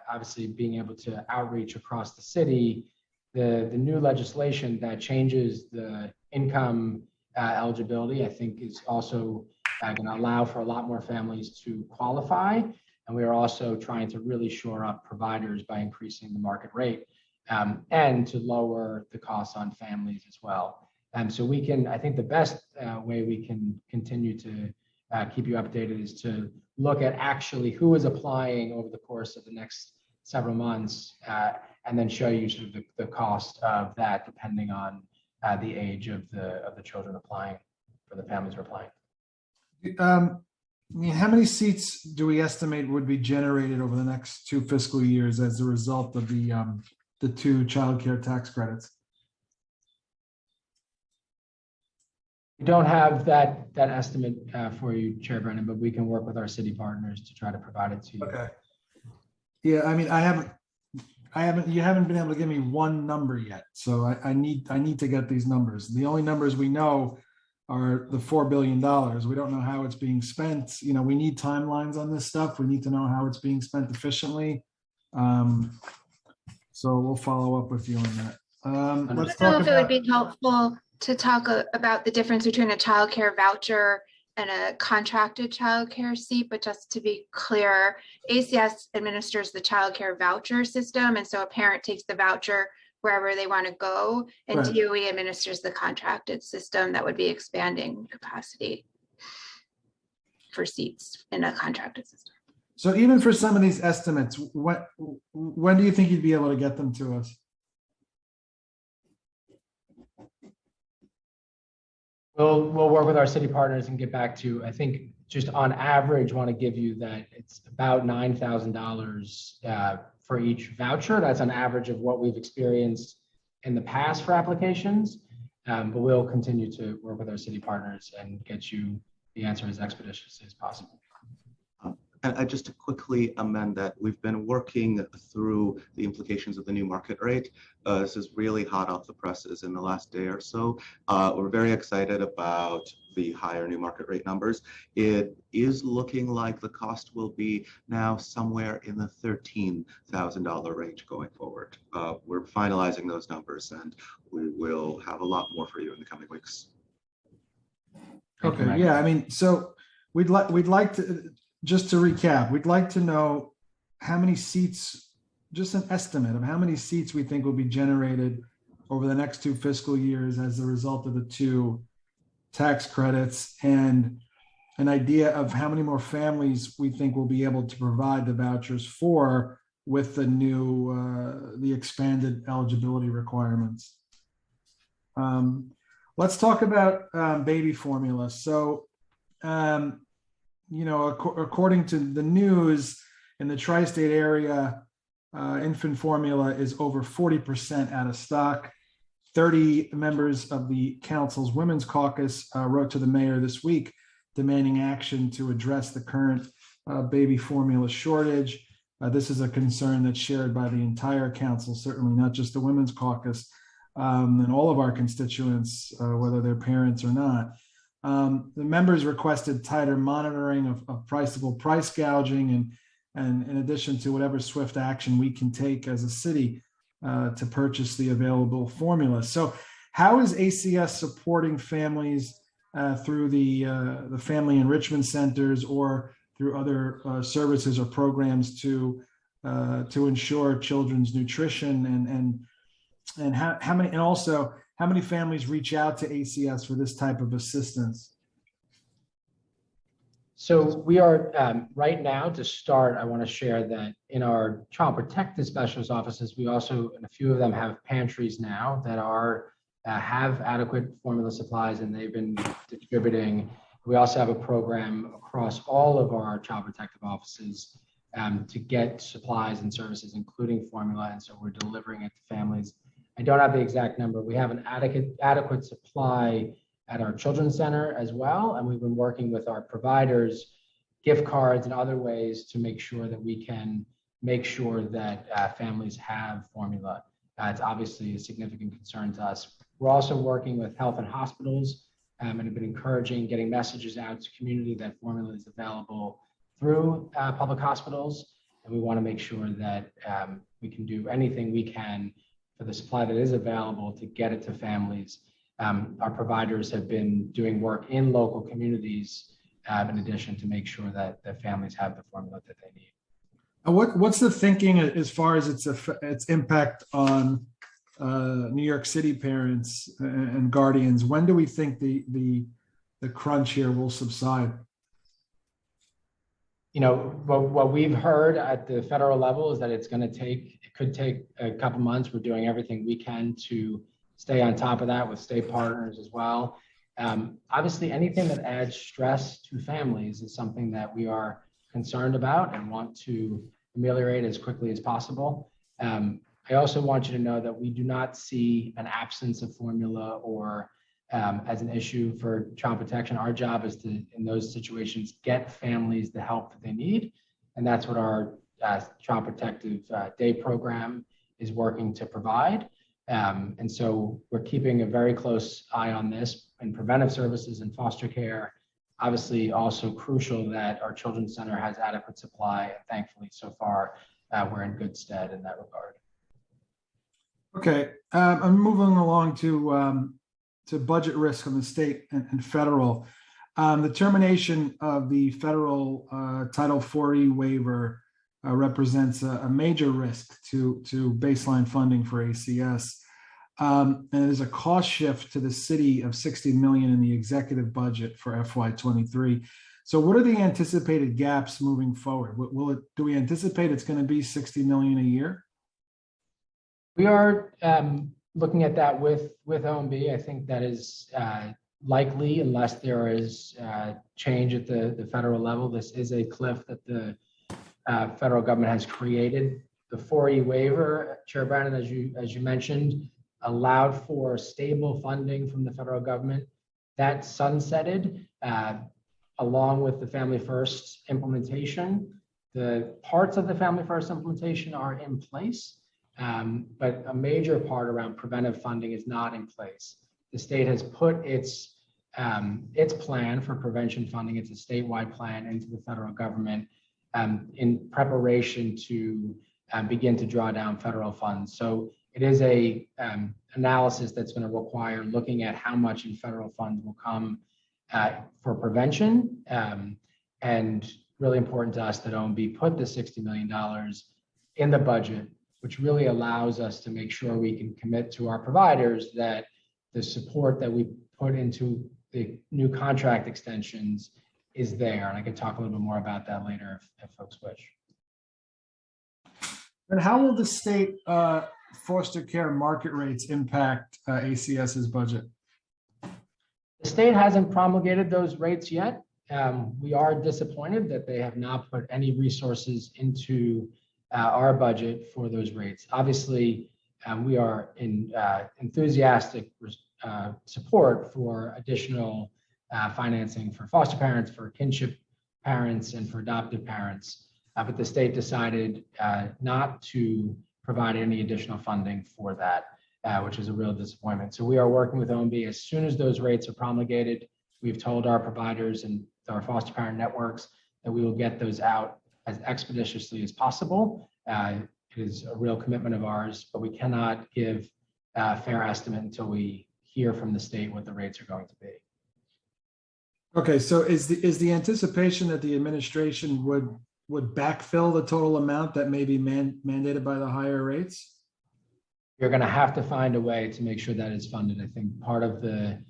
Speaker 3: obviously being able to outreach across the city, the new legislation that changes the income eligibility, I think, is also going to allow for a lot more families to qualify. And we are also trying to really shore up providers by increasing the market rate and to lower the costs on families as well. So we can, I think the best way we can continue to keep you updated is to look at actually who is applying over the course of the next several months, and then show you sort of the cost of that depending on the age of the children applying, for the families who are applying.
Speaker 2: I mean, how many seats do we estimate would be generated over the next 2 fiscal years as a result of the 2 child care tax credits?
Speaker 3: We don't have that estimate for you, Chair Brennan, but we can work with our city partners to try to provide it to you.
Speaker 2: Okay. Yeah, I mean, you haven't been able to give me one number yet. So I need to get these numbers. The only numbers we know are the $4 billion. We don't know how it's being spent. We need timelines on this stuff. We need to know how it's being spent efficiently. So we'll follow up with you on that. Let's
Speaker 21: I don't know
Speaker 2: talk
Speaker 21: if it would
Speaker 2: about,
Speaker 21: be helpful to talk about the difference between a childcare voucher and a contracted childcare seat, but just to be clear, ACS administers the childcare voucher system, and so a parent takes the voucher wherever they want to go, and
Speaker 2: Right.
Speaker 21: DOE administers the contracted system that would be expanding capacity for seats in a contracted system.
Speaker 2: so even for some of these estimates, when do you think you'd be able to get them to us?
Speaker 3: We'll work with our city partners and get back to, I think, just on average, want to give you that it's about $9,000 for each voucher. That's on average of what we've experienced in the past for applications. But we'll continue to work with our city partners and get you the answer as expeditiously as possible.
Speaker 6: And just to quickly amend that, we've been working through the implications of the new market rate. This is really hot off the presses in the last day or so. We're very excited about the higher new market rate numbers. It is looking like the cost will be now somewhere in the $13,000 range going forward. We're finalizing those numbers, and we will have a lot more for you in the coming weeks.
Speaker 2: Okay, yeah, I mean, so we'd like to, just to recap, we'd like to know how many seats, just an estimate of how many seats we think will be generated over the next 2 fiscal years as a result of the 2 tax credits, and an idea of how many more families we think will be able to provide the vouchers for with the new, the expanded eligibility requirements. Let's talk about baby formula. So, according to the news, in the tri-state area, infant formula is over 40% out of stock. 30 members of the council's Women's Caucus wrote to the mayor this week demanding action to address the current baby formula shortage. This is a concern that's shared by the entire council, certainly not just the Women's Caucus, and all of our constituents, whether they're parents or not. The members requested tighter monitoring of price gouging, and in addition to whatever swift action we can take as a city to purchase the available formula. So how is ACS supporting families through the family enrichment centers or through other services or programs to ensure children's nutrition, and how many, and also how many families reach out to ACS for this type of assistance?
Speaker 3: So we are right now, to start, I want to share that in our Child Protective Specialist offices, we also, and a few of them have pantries now that are have adequate formula supplies, and they've been distributing. We also have a program across all of our Child Protective offices to get supplies and services, including formula, and so we're delivering it to families. I don't have the exact number. We have an adequate supply at our Children's Center as well, and we've been working with our providers, gift cards and other ways to make sure that we can make sure that families have formula. It's obviously a significant concern to us. We're also working with health and hospitals and have been encouraging getting messages out to community that formula is available through public hospitals, and we want to make sure that we can do anything we can for the supply that is available to get it to families. Our providers have been doing work in local communities in addition to make sure that the families have the formula that they need.
Speaker 2: What's the thinking as far as its impact on New York City parents and guardians? When do we think the crunch here will subside?
Speaker 3: What we've heard at the federal level is that it could take a couple months. We're doing everything we can to stay on top of that with state partners as well. Obviously, anything that adds stress to families is something that we are concerned about and want to ameliorate as quickly as possible. I also want you to know that we do not see an absence of formula or as an issue for child protection. Our job is to, in those situations, get families the help that they need. And that's what our Child Protective Day program is working to provide. And so we're keeping a very close eye on this in preventive services and foster care. Obviously, also crucial that our Children's Center has adequate supply. And thankfully, so far, we're in good stead in that regard.
Speaker 2: Okay, I'm moving along to budget risk on the state and federal. The termination of the federal Title 4E waiver represents a major risk to baseline funding for ACS. And there's a cost shift to the city of 60 million in the executive budget for FY23. So what are the anticipated gaps moving forward? Do we anticipate it's going to be 60 million a year?
Speaker 3: We are looking at that with OMB. I think that is likely unless there is change at the federal level. This is a cliff that the federal government has created. The 4E waiver, Chair Brannon, as you mentioned, allowed for stable funding from the federal government. That sunsetted along with the Family First implementation. The parts of the Family First implementation are in place, but a major part around preventive funding is not in place. The state has put its plan for prevention funding, it's a statewide plan, into the federal government in preparation to begin to draw down federal funds. So it is a analysis that's going to require looking at how much in federal funds will come for prevention, and really important to us that OMB put the $60 million in the budget, which really allows us to make sure we can commit to our providers that the support that we put into the new contract extensions is there. And I can talk a little bit more about that later if folks wish.
Speaker 2: And how will the state foster care market rates impact ACS's budget?
Speaker 3: The state hasn't promulgated those rates yet. We are disappointed that they have not put any resources into our budget for those rates. Obviously, we are in enthusiastic support for additional financing for foster parents, for kinship parents, and for adoptive parents. But the state decided not to provide any additional funding for that, which is a real disappointment. So we are working with OMB. As soon as those rates are promulgated, we've told our providers and our foster parent networks that we will get those out as expeditiously as possible. It is a real commitment of ours, but we cannot give a fair estimate until we hear from the state what the rates are going to be.
Speaker 2: Okay, so is the anticipation that the administration would backfill the total amount that may be mandated by the higher rates?
Speaker 3: You're going to have to find a way to make sure that is funded. I think part of the,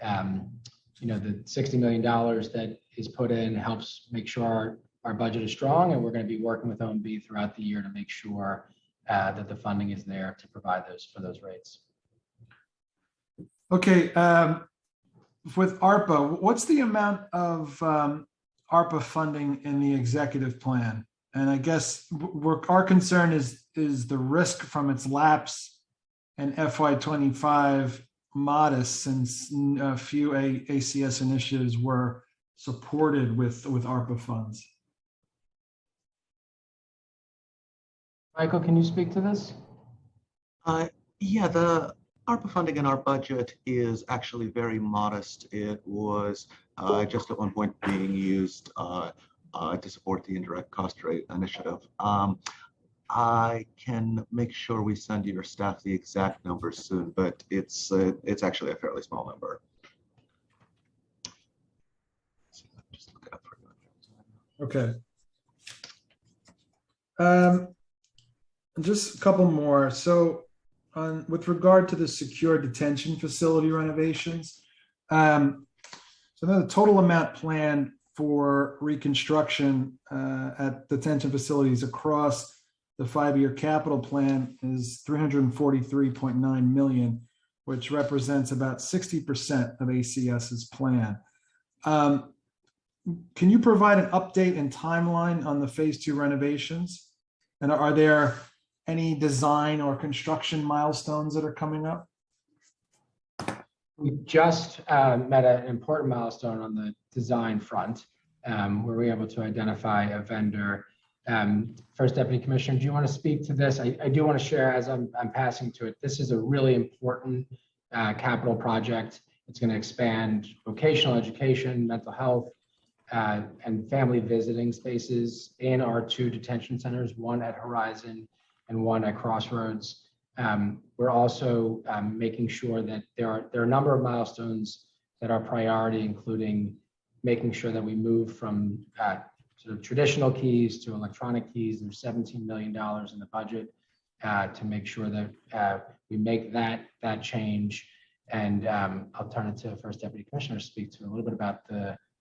Speaker 3: the $60 million that is put in helps make sure our budget is strong, and we're going to be working with OMB throughout the year to make sure that the funding is there to provide for those rates.
Speaker 2: Okay, with ARPA, what's the amount of ARPA funding in the executive plan? And I guess our concern is the risk from its lapse in FY25 modest, since a few ACS initiatives were supported with ARPA funds.
Speaker 3: Michael, can you speak to this?
Speaker 6: Yeah, the ARPA funding in our budget is actually very modest. It was just at one point being used to support the indirect cost rate initiative. I can make sure we send your staff the exact numbers soon, but it's actually a fairly small number. Just look it up for you.
Speaker 2: Okay. Just a couple more. So with regard to the secure detention facility renovations, so the total amount planned for reconstruction at detention facilities across the 5-year capital plan is 343.9 million, which represents about 60% of ACS's plan. Can you provide an update and timeline on the phase 2 renovations? And are there any design or construction milestones that are coming up?
Speaker 3: We just met an important milestone on the design front, where we were able to identify a vendor First Deputy Commissioner, do you want to speak to this? I do want to share as I'm passing to it. This is a really important capital project. It's going to expand vocational education, mental health, and family visiting spaces in our 2 detention centers, one at Horizon and one at Crossroads. We're also making sure that there are a number of milestones that are priority, including making sure that we move from sort of traditional keys to electronic keys. There's $17 million in the budget to make sure that we make that change. And I'll turn it to First Deputy Commissioner to speak to a little bit about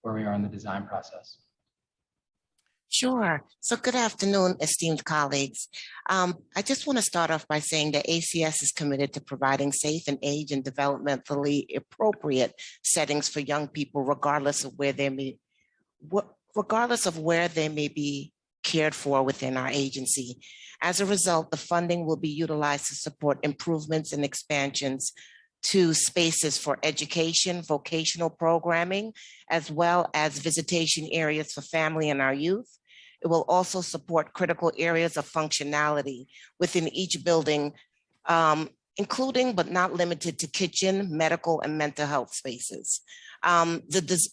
Speaker 3: where we are in the design process.
Speaker 7: Sure. So good afternoon, esteemed colleagues. I just want to start off by saying that ACS is committed to providing safe and age and developmentally appropriate settings for young people, regardless of where they may be cared for within our agency. As a result, the funding will be utilized to support improvements and expansions to spaces for education, vocational programming, as well as visitation areas for family and our youth. It will also support critical areas of functionality within each building, including but not limited to kitchen, medical, and mental health spaces.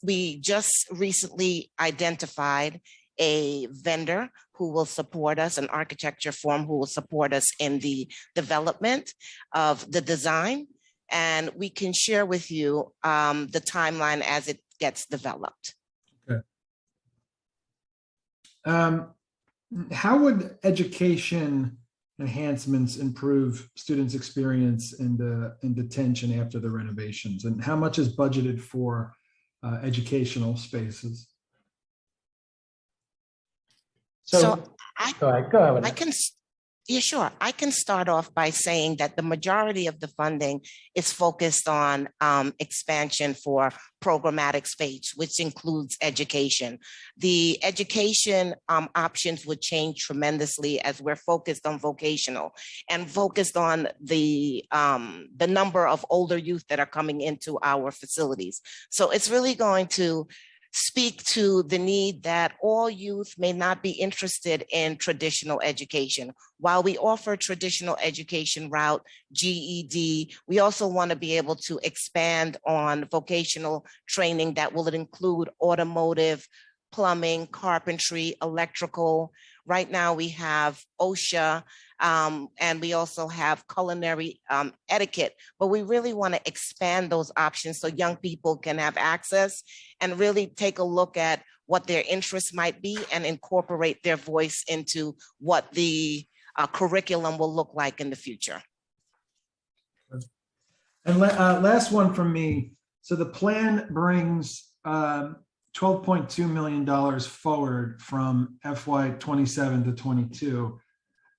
Speaker 7: We just recently identified a vendor who will support us, an architecture firm who will support us in the development of the design. And we can share with you the timeline as it gets developed.
Speaker 2: Okay. How would education enhancements improve students' experience in detention after the renovations? And how much is budgeted for educational spaces?
Speaker 7: So
Speaker 3: go ahead.
Speaker 7: Sure. I can start off by saying that the majority of the funding is focused on expansion for programmatic space, which includes education. The education options would change tremendously as we're focused on vocational and focused on the number of older youth that are coming into our facilities. So it's really going to speak to the need that all youth may not be interested in traditional education. While we offer traditional education route, GED, we also want to be able to expand on vocational training that will include automotive, plumbing, carpentry, electrical. Right now we have OSHA, and we also have culinary etiquette, but we really want to expand those options so young people can have access and really take a look at what their interests might be and incorporate their voice into what the curriculum will look like in the future.
Speaker 2: And last one from me. So the plan brings $12.2 million forward from FY 27 to 22.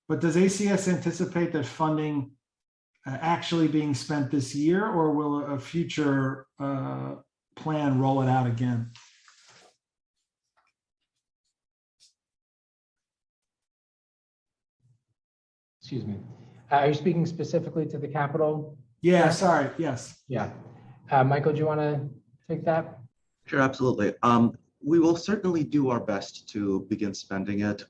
Speaker 2: But does ACS anticipate that funding actually being spent this year, or will a future plan roll it out again?
Speaker 3: Excuse me. Are you speaking specifically to the capital?
Speaker 2: Yeah, sorry. Yes.
Speaker 3: Yeah. Michael, do you want to take that?
Speaker 6: Sure, absolutely. We will certainly do our best to begin spending it.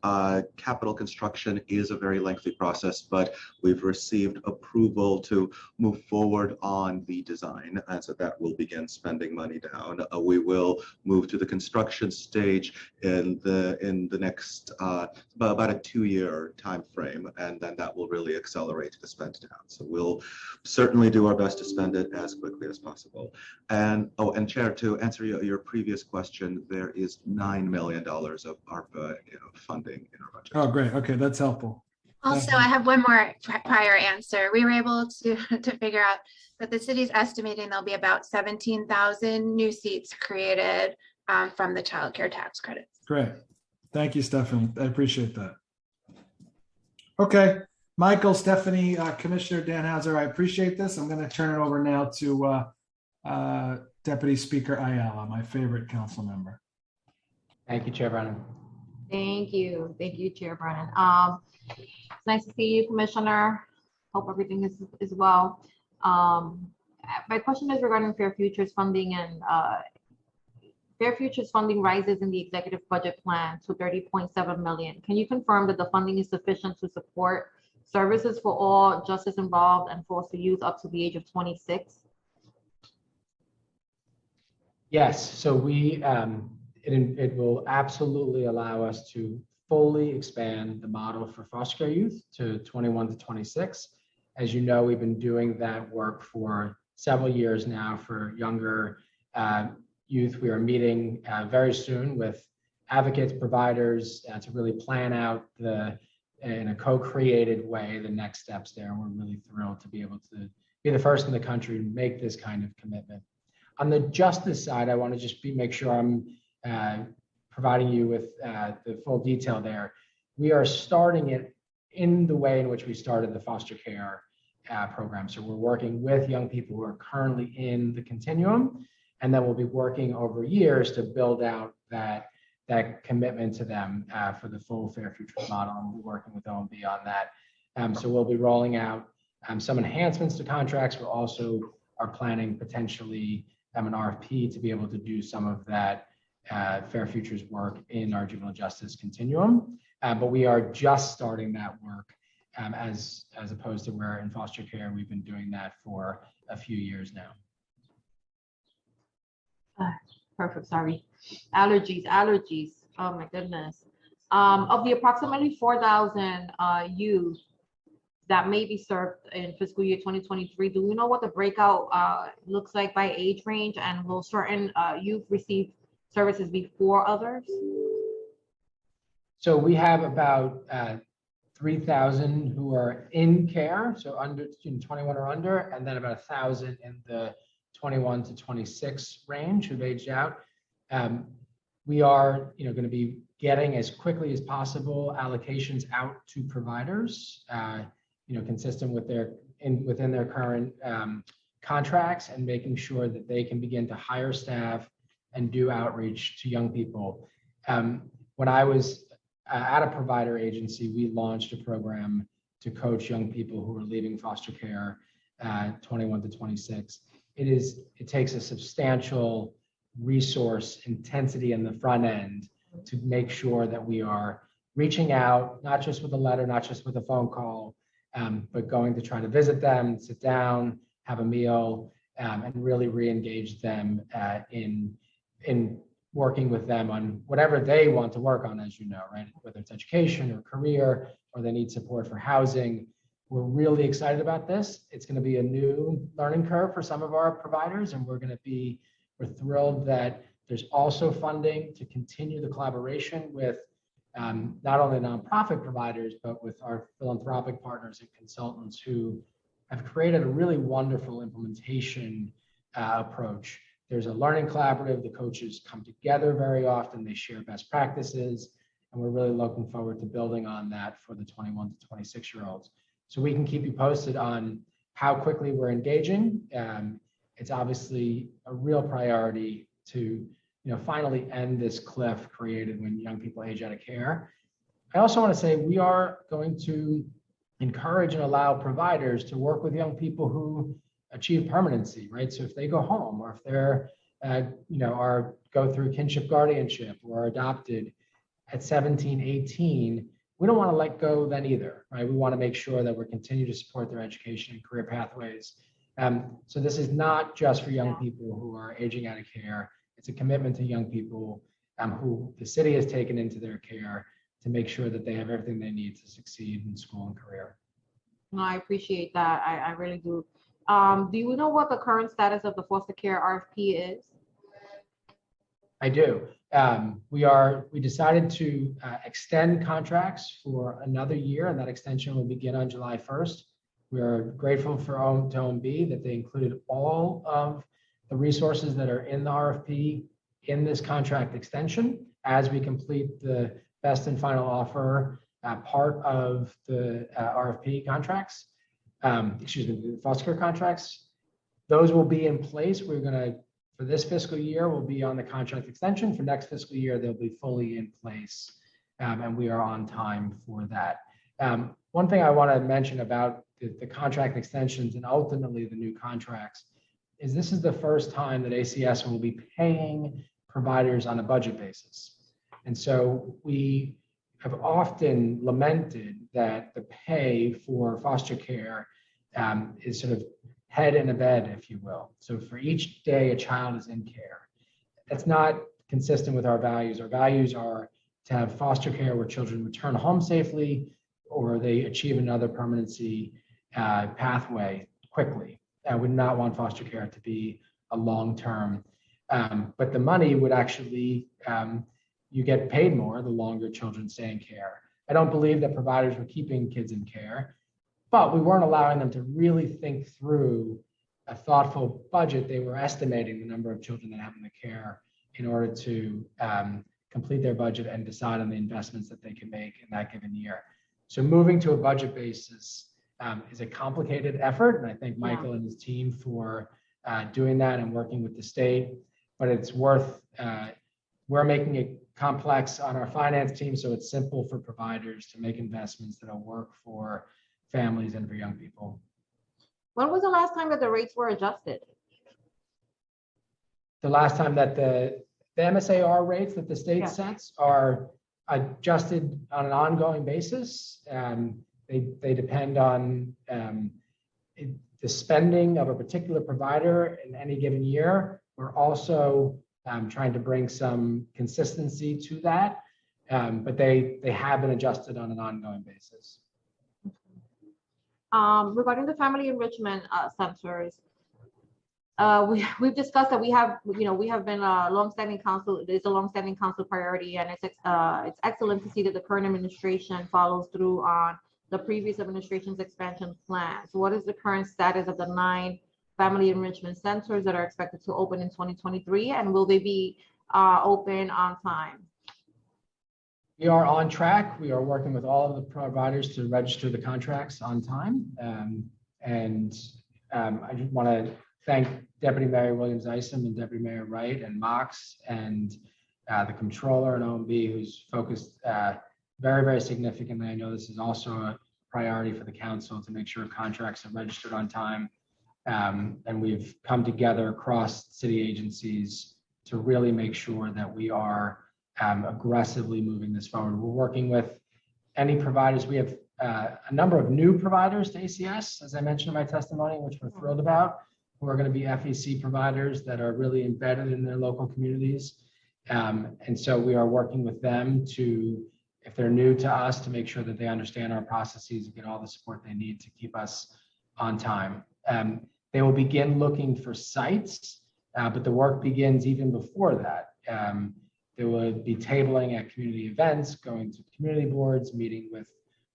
Speaker 6: Capital construction is a very lengthy process, but we've received approval to move forward on the design, and so that will begin spending money down. We will move to the construction stage in the next about a 2-year time frame, and then that will really accelerate the spend down. So we'll certainly do our best to spend it as quickly as possible. And Chair, to answer your previous question, there is $9 million of ARPA funding in our budget.
Speaker 2: Oh, great. Okay, that's helpful.
Speaker 21: Also, I have one more prior answer. We were able to figure out that the city's estimating there'll be about 17,000 new seats created from the child care tax credits.
Speaker 2: Great. Thank you, Stephanie. I appreciate that. Okay, Michael, Stephanie, Commissioner Danhauser, I appreciate this. I'm going to turn it over now to Deputy Speaker Ayala, my favorite council member.
Speaker 3: Thank you, Chair Brennan.
Speaker 8: Thank you. Thank you, Chair Brennan. It's nice to see you, Commissioner. Hope everything is well. My question is regarding Fair Futures funding and Fair Futures funding rises in the executive budget plan to 30.7 million. Can you confirm that the funding is sufficient to support services for all justice involved and foster youth up to the age of 26?
Speaker 3: Yes, so it will absolutely allow us to fully expand the model for foster care youth to 21 to 26. As you know, we've been doing that work for several years now for younger youth. We are meeting very soon with advocates, providers to really plan out in a co-created way the next steps there. And we're really thrilled to be able to be the first in the country to make this kind of commitment. On the justice side, I want to just make sure I'm providing you with the full detail there. We are starting it in the way in which we started the foster care program. So we're working with young people who are currently in the continuum, and then we'll be working over years to build out that commitment to them for the full Fair Futures model, and we'll be working with OMB on that. So we'll be rolling out some enhancements to contracts. We also are planning potentially an RFP to be able to do some of that Fair Futures work in our juvenile justice continuum. But we are just starting that work as opposed to where in foster care we've been doing that for a few years now.
Speaker 8: Perfect, sorry. Allergies. Oh my goodness. Of the approximately 4,000 youth that may be served in fiscal year 2023, do we know what the breakout looks like by age range, and will certain youth receive services before others?
Speaker 3: So we have about 3,000 who are in care, so under 21 or under, and then about 1,000 in the 21 to 26 range who've aged out. We are going to be getting as quickly as possible allocations out to providers, consistent with within their current contracts, and making sure that they can begin to hire staff and do outreach to young people. When I was at a provider agency, we launched a program to coach young people who are leaving foster care 21 to 26. It takes a substantial resource intensity in the front end to make sure that we are reaching out, not just with a letter, not just with a phone call, but going to try to visit them, sit down, have a meal, and really re-engage them in working with them on whatever they want to work on, as you know, right? Whether it's education or career, or they need support for housing. We're really excited about this. It's going to be a new learning curve for some of our providers, and we're thrilled that there's also funding to continue the collaboration with not only nonprofit providers, but with our philanthropic partners and consultants who have created a really wonderful implementation approach. There's a learning collaborative. The coaches come together very often. They share best practices, and we're really looking forward to building on that for the 21 to 26-year-olds. So we can keep you posted on how quickly we're engaging. It's obviously a real priority to finally end this cliff created when young people age out of care. I also want to say we are going to encourage and allow providers to work with young people who achieve permanency, right? So if they go home, or if they're, go through kinship guardianship or are adopted at 17, 18, we don't want to let go then either, right? We want to make sure that we're continuing to support their education and career pathways. So this is not just for young people who are aging out of care. It's a commitment to young people who the city has taken into their care to make sure that they have everything they need to succeed in school and career.
Speaker 8: No, I appreciate that. I really do. Do you know what the current status of the foster care RFP is?
Speaker 3: I do. We decided to extend contracts for another year, and that extension will begin on July 1st. We are grateful to OMB that they included all of the resources that are in the RFP in this contract extension as we complete the best and final offer part of the RFP contracts, the foster care contracts. Those will be in place. For this fiscal year, we'll be on the contract extension. For next fiscal year, they'll be fully in place, and we are on time for that. One thing I want to mention about the contract extensions and ultimately the new contracts is this is the first time that ACS will be paying providers on a budget basis. And so we have often lamented that the pay for foster care is sort of head in a bed, if you will. So for each day a child is in care, that's not consistent with our values. Our values are to have foster care where children return home safely or they achieve another permanency pathway quickly. I would not want foster care to be a long-term, but the money would actually, you get paid more the longer children stay in care. I don't believe that providers were keeping kids in care, but we weren't allowing them to really think through a thoughtful budget. They were estimating the number of children that have in the care in order to complete their budget and decide on the investments that they can make in that given year. So moving to a budget basis is a complicated effort, and I thank Michael and his team for doing that and working with the state, but it's worth, we're making it complex on our finance team so it's simple for providers to make investments that'll work for families and for young people.
Speaker 8: When was the last time that the rates were adjusted?
Speaker 3: The last time that the MSAR rates that the state sets are adjusted on an ongoing basis. They depend on the spending of a particular provider in any given year. We're also trying to bring some consistency to that, but they have been adjusted on an ongoing basis.
Speaker 8: Regarding the family enrichment centers, we've discussed that we have been a longstanding council. It's a longstanding council priority, and it's excellent to see that the current administration follows through on the previous administration's expansion plans. What is the current status of the 9 family enrichment centers that are expected to open in 2023, and will they be open on time?
Speaker 3: We are on track. We are working with all of the providers to register the contracts on time. I just want to thank Deputy Mayor Williams-Isom and Deputy Mayor Wright and Mox and the controller and OMB, who's focused very, very significantly. I know this is also a priority for the council to make sure contracts are registered on time. And we've come together across city agencies to really make sure that we are aggressively moving this forward. We're working with any providers. We have a number of new providers to ACS, as I mentioned in my testimony, which we're thrilled about, who are going to be FEC providers that are really embedded in their local communities. And so we are working with them to, if they're new to us, to make sure that they understand our processes and get all the support they need to keep us on time. They will begin looking for sites, but the work begins even before that. There would be tabling at community events, going to community boards, meeting with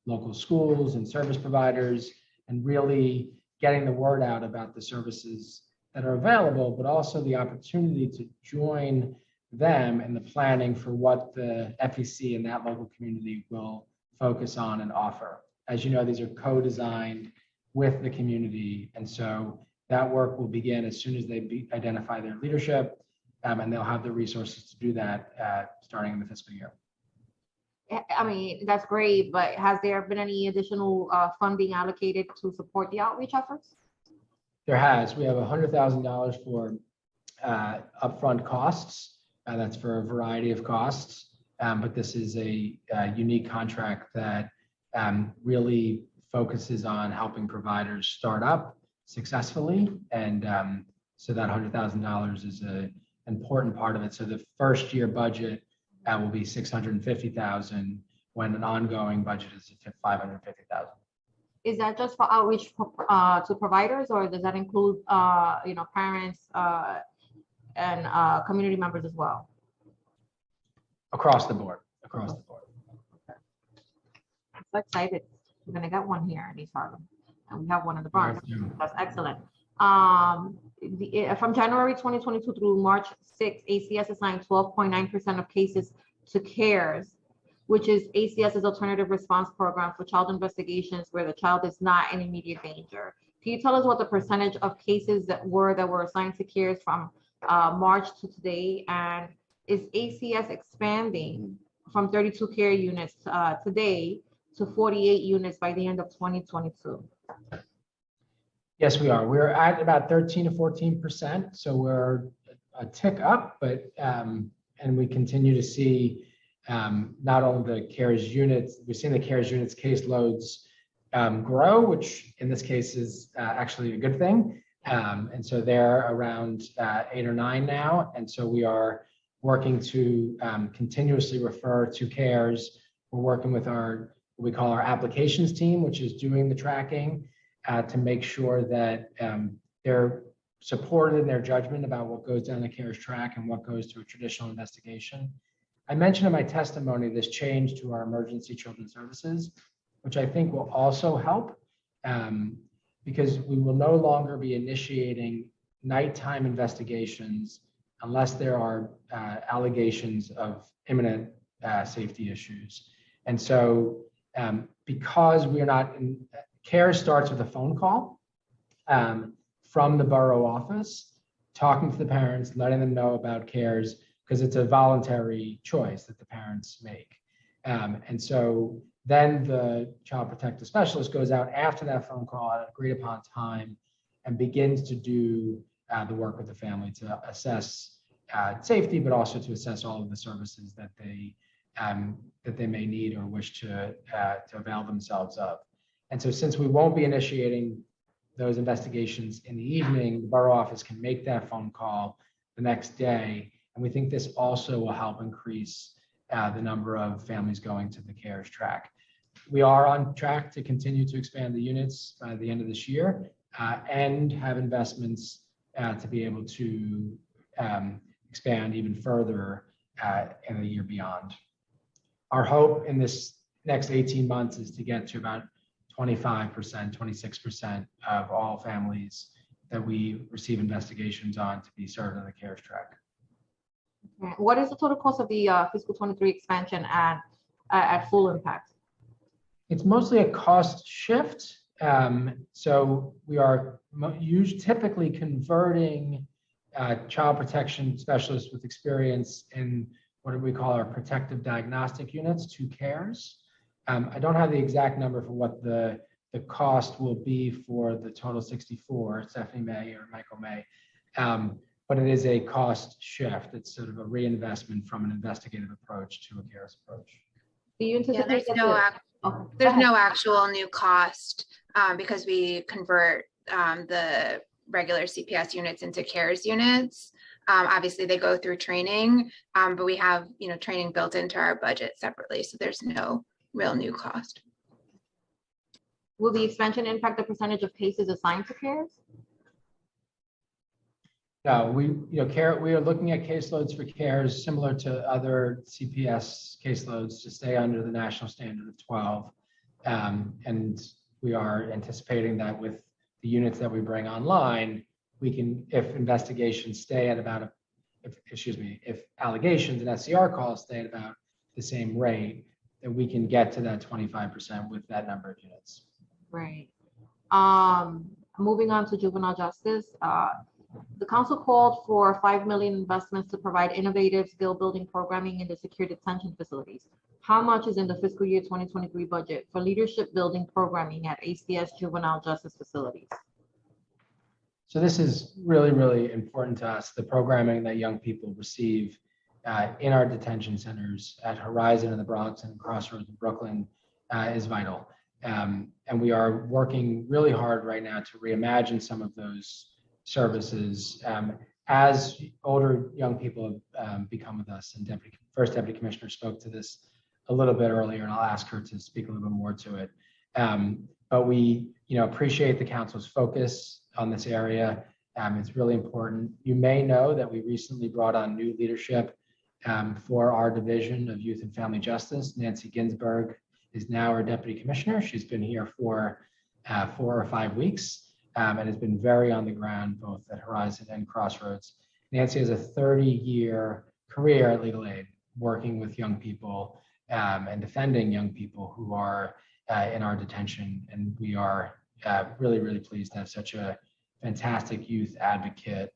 Speaker 3: local schools and service providers, and really getting the word out about the services that are available, but also the opportunity to join them in the planning for what the FEC in that local community will focus on and offer. As you know, these are co-designed with the community. And so that work will begin as soon as they identify their leadership, and they'll have the resources to do that starting in the fiscal year.
Speaker 8: I mean, that's great, but has there been any additional funding allocated to support the outreach efforts?
Speaker 3: There has. We have $100,000 for upfront costs. That's for a variety of costs, but this is a unique contract that really focuses on helping providers start up successfully. And so that $100,000 is an important part of it. So the first year budget will be $650,000 when an ongoing budget is $550,000.
Speaker 8: Is that just for outreach to providers, or does that include parents and community members as well?
Speaker 3: Across the board. Across the board.
Speaker 8: Okay. I'm so excited. We're gonna get one here in East Harlem, and we have one in the Bronx. That's excellent. From January 2022 through March 6, ACS assigned 12.9% of cases to CARES, which is ACS's alternative response program for child investigations where the child is not in immediate danger. Can you tell us what the percentage of cases that were assigned to CARES from March to today? And is ACS expanding from 32 care units today to 48 units by the end of 2022?
Speaker 3: Yes, we are. We're at about 13 to 14%. So we're a tick up, but and we continue to see not only the CARES units, we've seen the CARES units caseloads grow, which in this case is actually a good thing. And so they're around 8 or 9 now. And so we are working to continuously refer to CARES. We're working with our, what we call our applications team, which is doing the tracking to make sure that they're supported in their judgment about what goes down the CARES track and what goes to a traditional investigation. I mentioned in my testimony this change to our emergency children's services, which I think will also help because we will no longer be initiating nighttime investigations unless there are allegations of imminent safety issues. And so because we are not in, CARES starts with a phone call from the borough office, talking to the parents, letting them know about CARES, because it's a voluntary choice that the parents make. And so then the child protective specialist goes out after that phone call at an agreed upon time and begins to do the work with the family to assess safety, but also to assess all of the services that they may need or wish to avail themselves of. And so since we won't be initiating those investigations in the evening, the borough office can make that phone call the next day. And we think this also will help increase the number of families going to the CARES track. We are on track to continue to expand the units by the end of this year and have investments to be able to expand even further in the year beyond. Our hope in this next 18 months is to get to about 25%, 26% of all families that we receive investigations on to be served on the CARES track.
Speaker 8: What is the total cost of the fiscal 23 expansion at full impact?
Speaker 3: It's mostly a cost shift. So we are typically converting child protection specialists with experience in what we call our protective diagnostic units to CARES. I don't have the exact number for what the cost will be for the total 64, Stephanie May or Michael May, but it is a cost shift. It's sort of a reinvestment from an investigative approach to a CARES approach.
Speaker 8: Do you anticipate
Speaker 21: there's no actual new cost because we convert the regular CPS units into CARES units. Obviously they go through training, but we have training built into our budget separately, so there's no real new cost.
Speaker 8: Will the expansion impact the percentage of cases assigned to CARES?
Speaker 3: No, we are looking at caseloads for CARES similar to other CPS caseloads to stay under the national standard of 12. And we are anticipating that with the units that we bring online, we can, if investigations stay at about, if allegations and SCR calls stay at about the same rate, that we can get to that 25% with that number of units.
Speaker 8: Right. Moving on to juvenile justice. The council called for 5 million investments to provide innovative skill building programming in the secure detention facilities. How much is in the fiscal year 2023 budget for leadership building programming at ACS juvenile justice facilities?
Speaker 3: So this is really, really important to us. The programming that young people receive in our detention centers at Horizon in the Bronx and Crossroads in Brooklyn is vital. And we are working really hard right now to reimagine some of those services as older young people have become with us. And First Deputy Commissioner spoke to this a little bit earlier, and I'll ask her to speak a little bit more to it. But we appreciate the council's focus on this area. It's really important. You may know that we recently brought on new leadership for our Division of Youth and Family Justice. Nancy Ginsburg is now our Deputy Commissioner. She's been here for 4 or 5 weeks. And has been very on the ground both at Horizon and Crossroads. Nancy has a 30-year career at Legal Aid, working with young people and defending young people who are in our detention. And we are really, really pleased to have such a fantastic youth advocate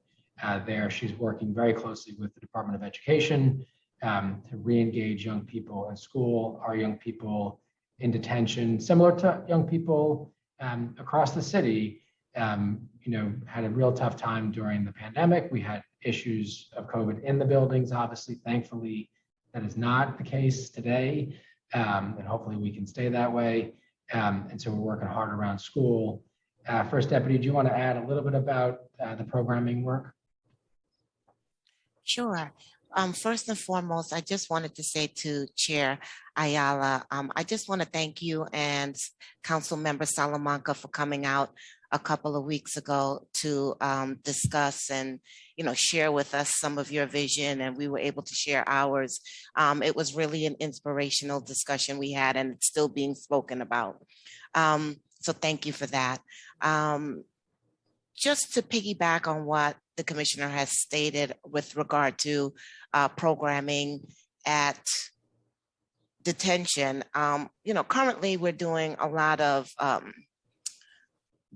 Speaker 3: there. She's working very closely with the Department of Education to re-engage young people in school, our young people in detention, similar to young people across the city. had a real tough time during the pandemic. We had issues of COVID in the buildings, obviously. Thankfully, that is not the case today. And hopefully we can stay that way. And so we're working hard around school. First Deputy, do you want to add a little bit about the programming work?
Speaker 7: Sure. First and foremost, I just wanted to say to Chair Ayala, I just want to thank you and Council Member Salamanca for coming out a couple of weeks ago to discuss and share with us some of your vision, and we were able to share ours. It was really an inspirational discussion we had, and it's still being spoken about. So thank you for that. Just to piggyback on what the Commissioner has stated with regard to programming at detention, currently we're doing a lot of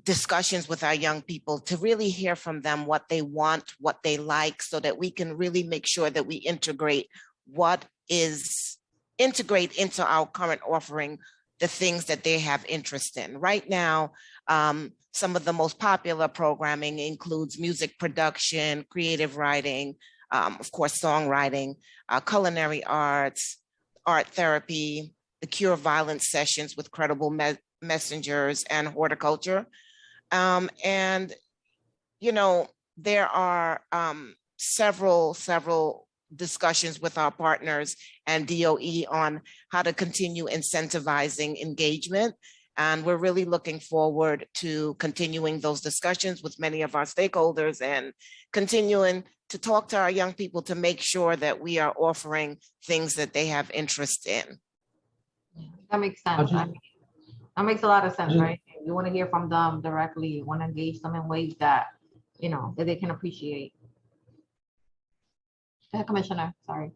Speaker 7: discussions with our young people to really hear from them what they want, what they like, so that we can really make sure that we integrate into our current offering the things that they have interest in. Right now, some of the most popular programming includes music production, creative writing, of course, songwriting, culinary arts, art therapy, the cure of violence sessions with credible messengers, and horticulture. There are several discussions with our partners and DOE on how to continue incentivizing engagement. And we're really looking forward to continuing those discussions with many of our stakeholders and continuing to talk to our young people to make sure that we are offering things that they have interest in.
Speaker 8: That makes sense. That makes a lot of sense, right? You want to hear from them directly. You want to engage them in ways that, that they can appreciate. Commissioner, sorry.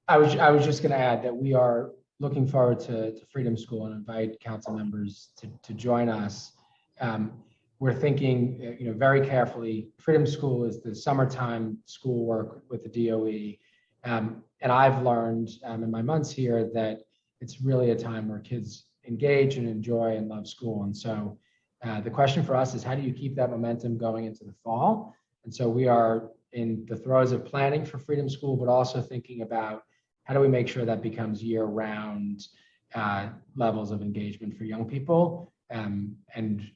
Speaker 3: I was just going to add that we are looking forward to Freedom School and invite council members to join us. We're thinking, very carefully. Freedom School is the summertime schoolwork with the DOE. And I've learned in my months here that it's really a time where kids engage and enjoy and love school. And so the question for us is, how do you keep that momentum going into the fall? And so we are in the throes of planning for Freedom School, but also thinking about how do we make sure that becomes year-round levels of engagement for young people. And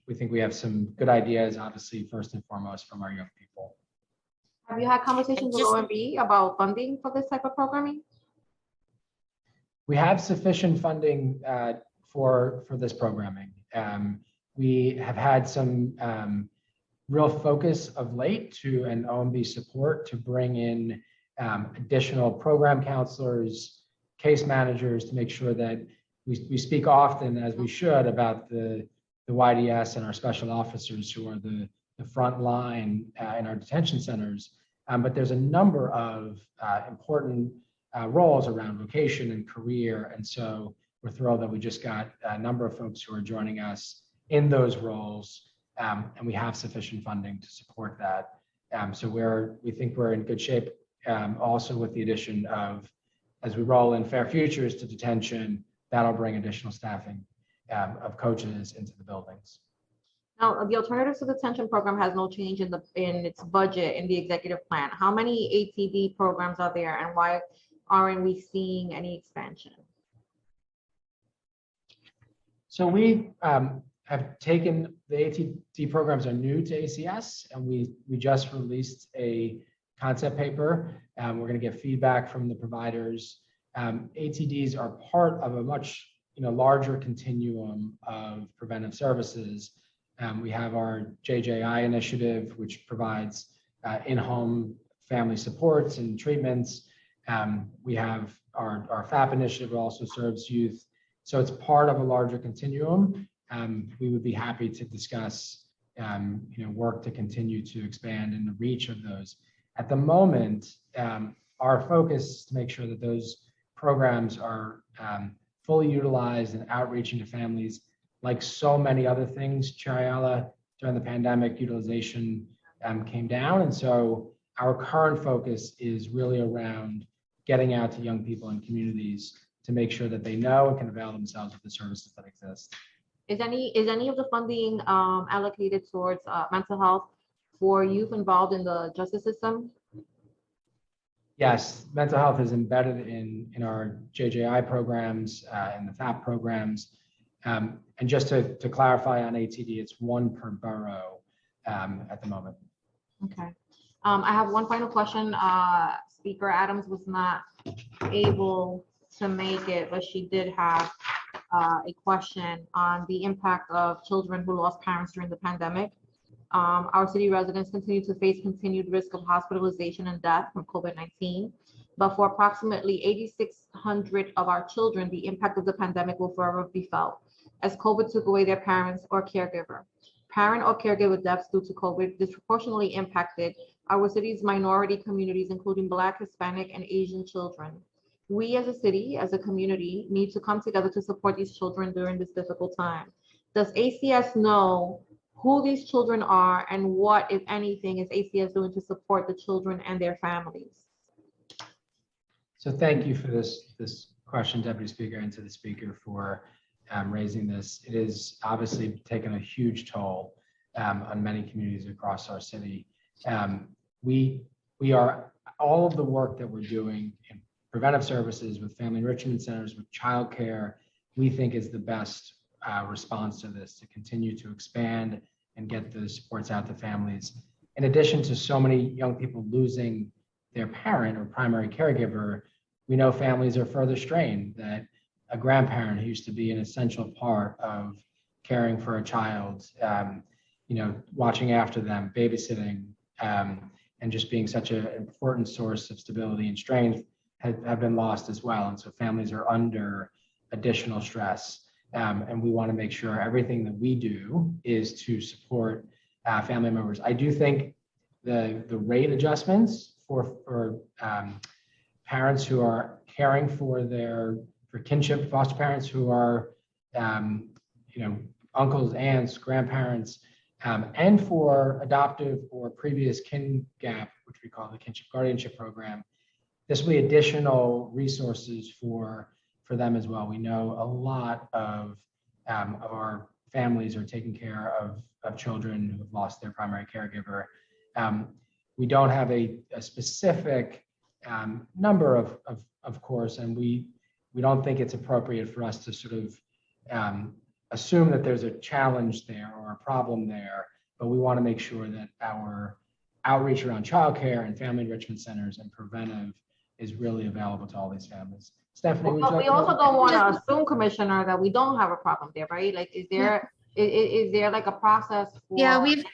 Speaker 3: we think we have some good ideas, obviously, first and foremost, from our young people.
Speaker 8: Have you had conversations with OMB about funding for this type of programming?
Speaker 3: We have sufficient funding for this programming. We have had some real focus of late and OMB support to bring in additional program counselors, case managers, to make sure that we speak often, as we should, about the YDS and our special officers who are the front line in our detention centers. But there's a number of important roles around vocation and career. And so we're thrilled that we just got a number of folks who are joining us in those roles. And we have sufficient funding to support that. So we think we're in good shape. Also with the addition of, as we roll in Fair Futures to detention, that'll bring additional staffing of coaches into the buildings.
Speaker 8: Now, the Alternatives to Detention program has no change in its budget in the executive plan. How many ATD programs are there, and why aren't we seeing any expansion?
Speaker 3: So we have taken the ATD programs are new to ACS, and we just released a concept paper. We're going to get feedback from the providers. ATDs are part of a much larger continuum of preventive services. We have our JJI initiative, which provides in-home family supports and treatments. We have our FAP initiative, also serves youth. So it's part of a larger continuum. We would be happy to discuss work to continue to expand in the reach of those. At the moment, our focus is to make sure that those programs are fully utilized and outreaching to families. Like so many other things, Chayala, during the pandemic, utilization came down. And so our current focus is really around getting out to young people and communities to make sure that they know and can avail themselves of the services that exist.
Speaker 8: Is any of the funding allocated towards mental health for youth involved in the justice system?
Speaker 3: Yes, mental health is embedded in our JJI programs and the FAP programs. And just to clarify on ATD, it's one per borough at the moment.
Speaker 8: Okay. I have one final question. Speaker Adams was not able to make it, but she did have a question on the impact of children who lost parents during the pandemic. Our city residents continue to face continued risk of hospitalization and death from COVID-19. But for approximately 8,600 of our children, the impact of the pandemic will forever be felt as COVID took away their parents or caregiver. Parent or caregiver deaths due to COVID disproportionately impacted our city's minority communities, including Black, Hispanic, and Asian children. We as a city, as a community, need to come together to support these children during this difficult time. Does ACS know who these children are and what, if anything, is ACS doing to support the children and their families?
Speaker 3: So thank you for this question, Deputy Speaker, and to the Speaker for raising this. It is obviously taken a huge toll on many communities across our city. We are, all of the work that we're doing in preventive services with family enrichment centers, with childcare, we think is the best response to this, to continue to expand and get the supports out to families. In addition to so many young people losing their parent or primary caregiver, we know families are further strained, that a grandparent who used to be an essential part of caring for a child, watching after them, babysitting, and just being such an important source of stability and strength have been lost as well. And so families are under additional stress. And we want to make sure everything that we do is to support family members. I do think the rate adjustments for parents who are caring for kinship foster parents who are uncles, aunts, grandparents, and for adoptive or previous kin gap, which we call the kinship guardianship program, this will be additional resources for them as well. We know a lot of our families are taking care of children who have lost their primary caregiver. We don't have a specific number of course, and we don't think it's appropriate for us to sort of assume that there's a challenge there or a problem there, but we want to make sure that our outreach around childcare and family enrichment centers and preventive is really available to all these families. Stephanie, would you
Speaker 8: But
Speaker 3: like
Speaker 8: we
Speaker 3: to-
Speaker 8: also don't want to assume, Commissioner, that we don't have a problem there, right? Like, is there like a process for?
Speaker 21: Yeah, we've.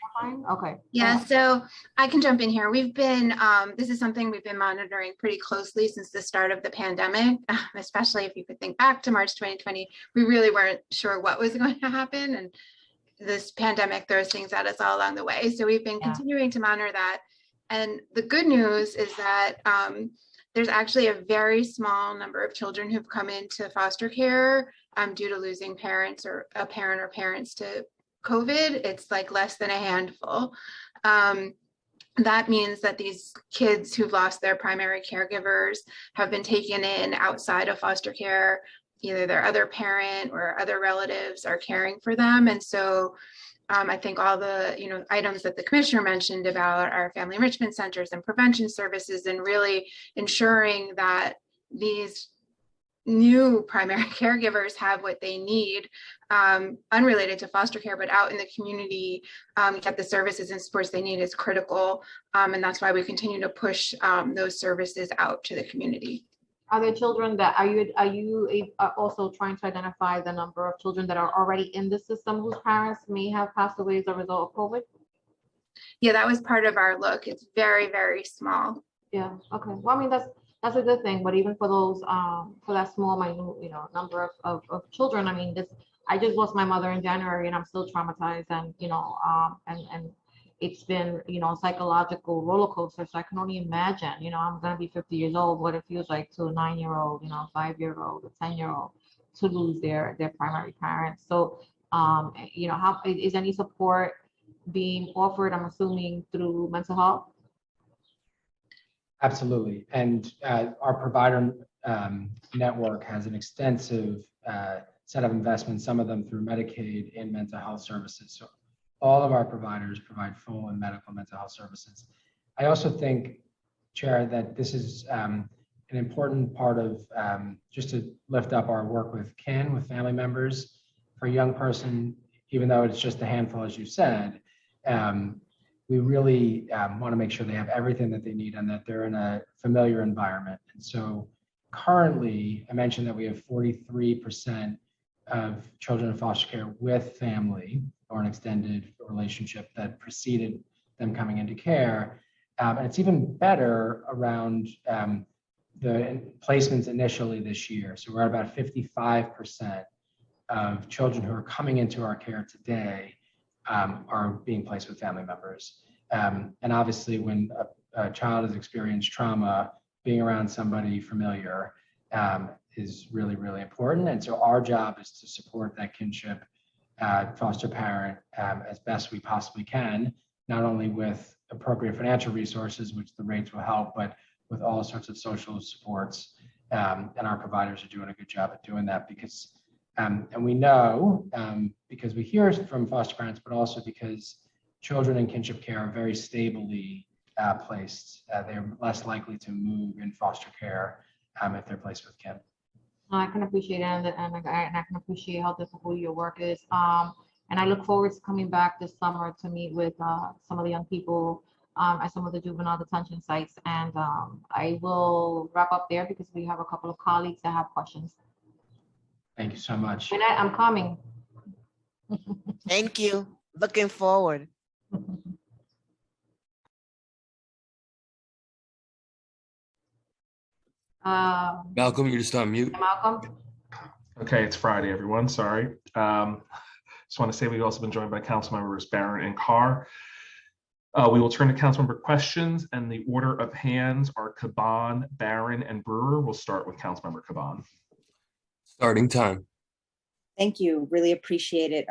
Speaker 8: Okay.
Speaker 21: Yeah, so I can jump in here. We've been, this is something we've been monitoring pretty closely since the start of the pandemic, especially if you could think back to March 2020. We really weren't sure what was going to happen, and this pandemic throws things at us all along the way. So we've been continuing to monitor that. And the good news is that there's actually a very small number of children who've come into foster care due to losing parents or a parent or parents to COVID. It's like less than a handful. That means that these kids who've lost their primary caregivers have been taken in outside of foster care. Either their other parent or other relatives are caring for them. And so I think all the items that the commissioner mentioned about our family enrichment centers and prevention services, and really ensuring that these new primary caregivers have what they need, unrelated to foster care, but out in the community, get the services and supports they need is critical. And that's why we continue to push those services out to the community.
Speaker 8: Are there children that, are you also trying to identify the number of children that are already in the system whose parents may have passed away as a result of COVID?
Speaker 21: Yeah, that was part of our look. It's very, very small.
Speaker 8: Yeah, okay. Well, I mean, that's a good thing, but even for those, for that small, minute, number of children, I mean, I just lost my mother in January and I'm still traumatized, and, and it's been, psychological roller coaster. So I can only imagine, I'm going to be 50 years old, what it feels like to a 9-year-old, 5-year-old, a 10-year-old to lose their primary parents. So, how is any support being offered, I'm assuming, through mental health?
Speaker 3: Absolutely. And our provider network has an extensive set of investments, some of them through Medicaid in mental health services. So all of our providers provide full and medical mental health services. I also think, Chair, that this is an important part of just to lift up our work with kin, with family members. For a young person, even though it's just a handful, as you said, we really want to make sure they have everything that they need and that they're in a familiar environment. And so currently, I mentioned that we have 43% of children in foster care with family or an extended relationship that preceded them coming into care. And it's even better around the placements initially this year. So we're at about 55% of children who are coming into our care today are being placed with family members. And obviously when a child has experienced trauma, being around somebody familiar is really, really important. And so our job is to support that kinship foster parent as best we possibly can, not only with appropriate financial resources, which the rates will help, but with all sorts of social supports. And our providers are doing a good job at doing that because, and we know, because we hear from foster parents, but also because children in kinship care are very stably placed. They're less likely to move in foster care if they're placed with kin.
Speaker 8: I can appreciate it, and I can appreciate how difficult your work is. And I look forward to coming back this summer to meet with some of the young people at some of the juvenile detention sites. And I will wrap up there because we have a couple of colleagues that have questions.
Speaker 3: Thank you so much.
Speaker 8: And I'm coming.
Speaker 7: Thank you. Looking forward.
Speaker 13: Malcolm, you're just on mute.
Speaker 8: Malcolm.
Speaker 4: Okay, it's Friday, everyone. Sorry. Just want to say we've also been joined by council members Barron and Carr. We will turn to council member questions, and the order of hands are Caban, Barron, and Brewer. We'll start with council member Caban.
Speaker 13: Starting time.
Speaker 20: Thank you. Really appreciate it.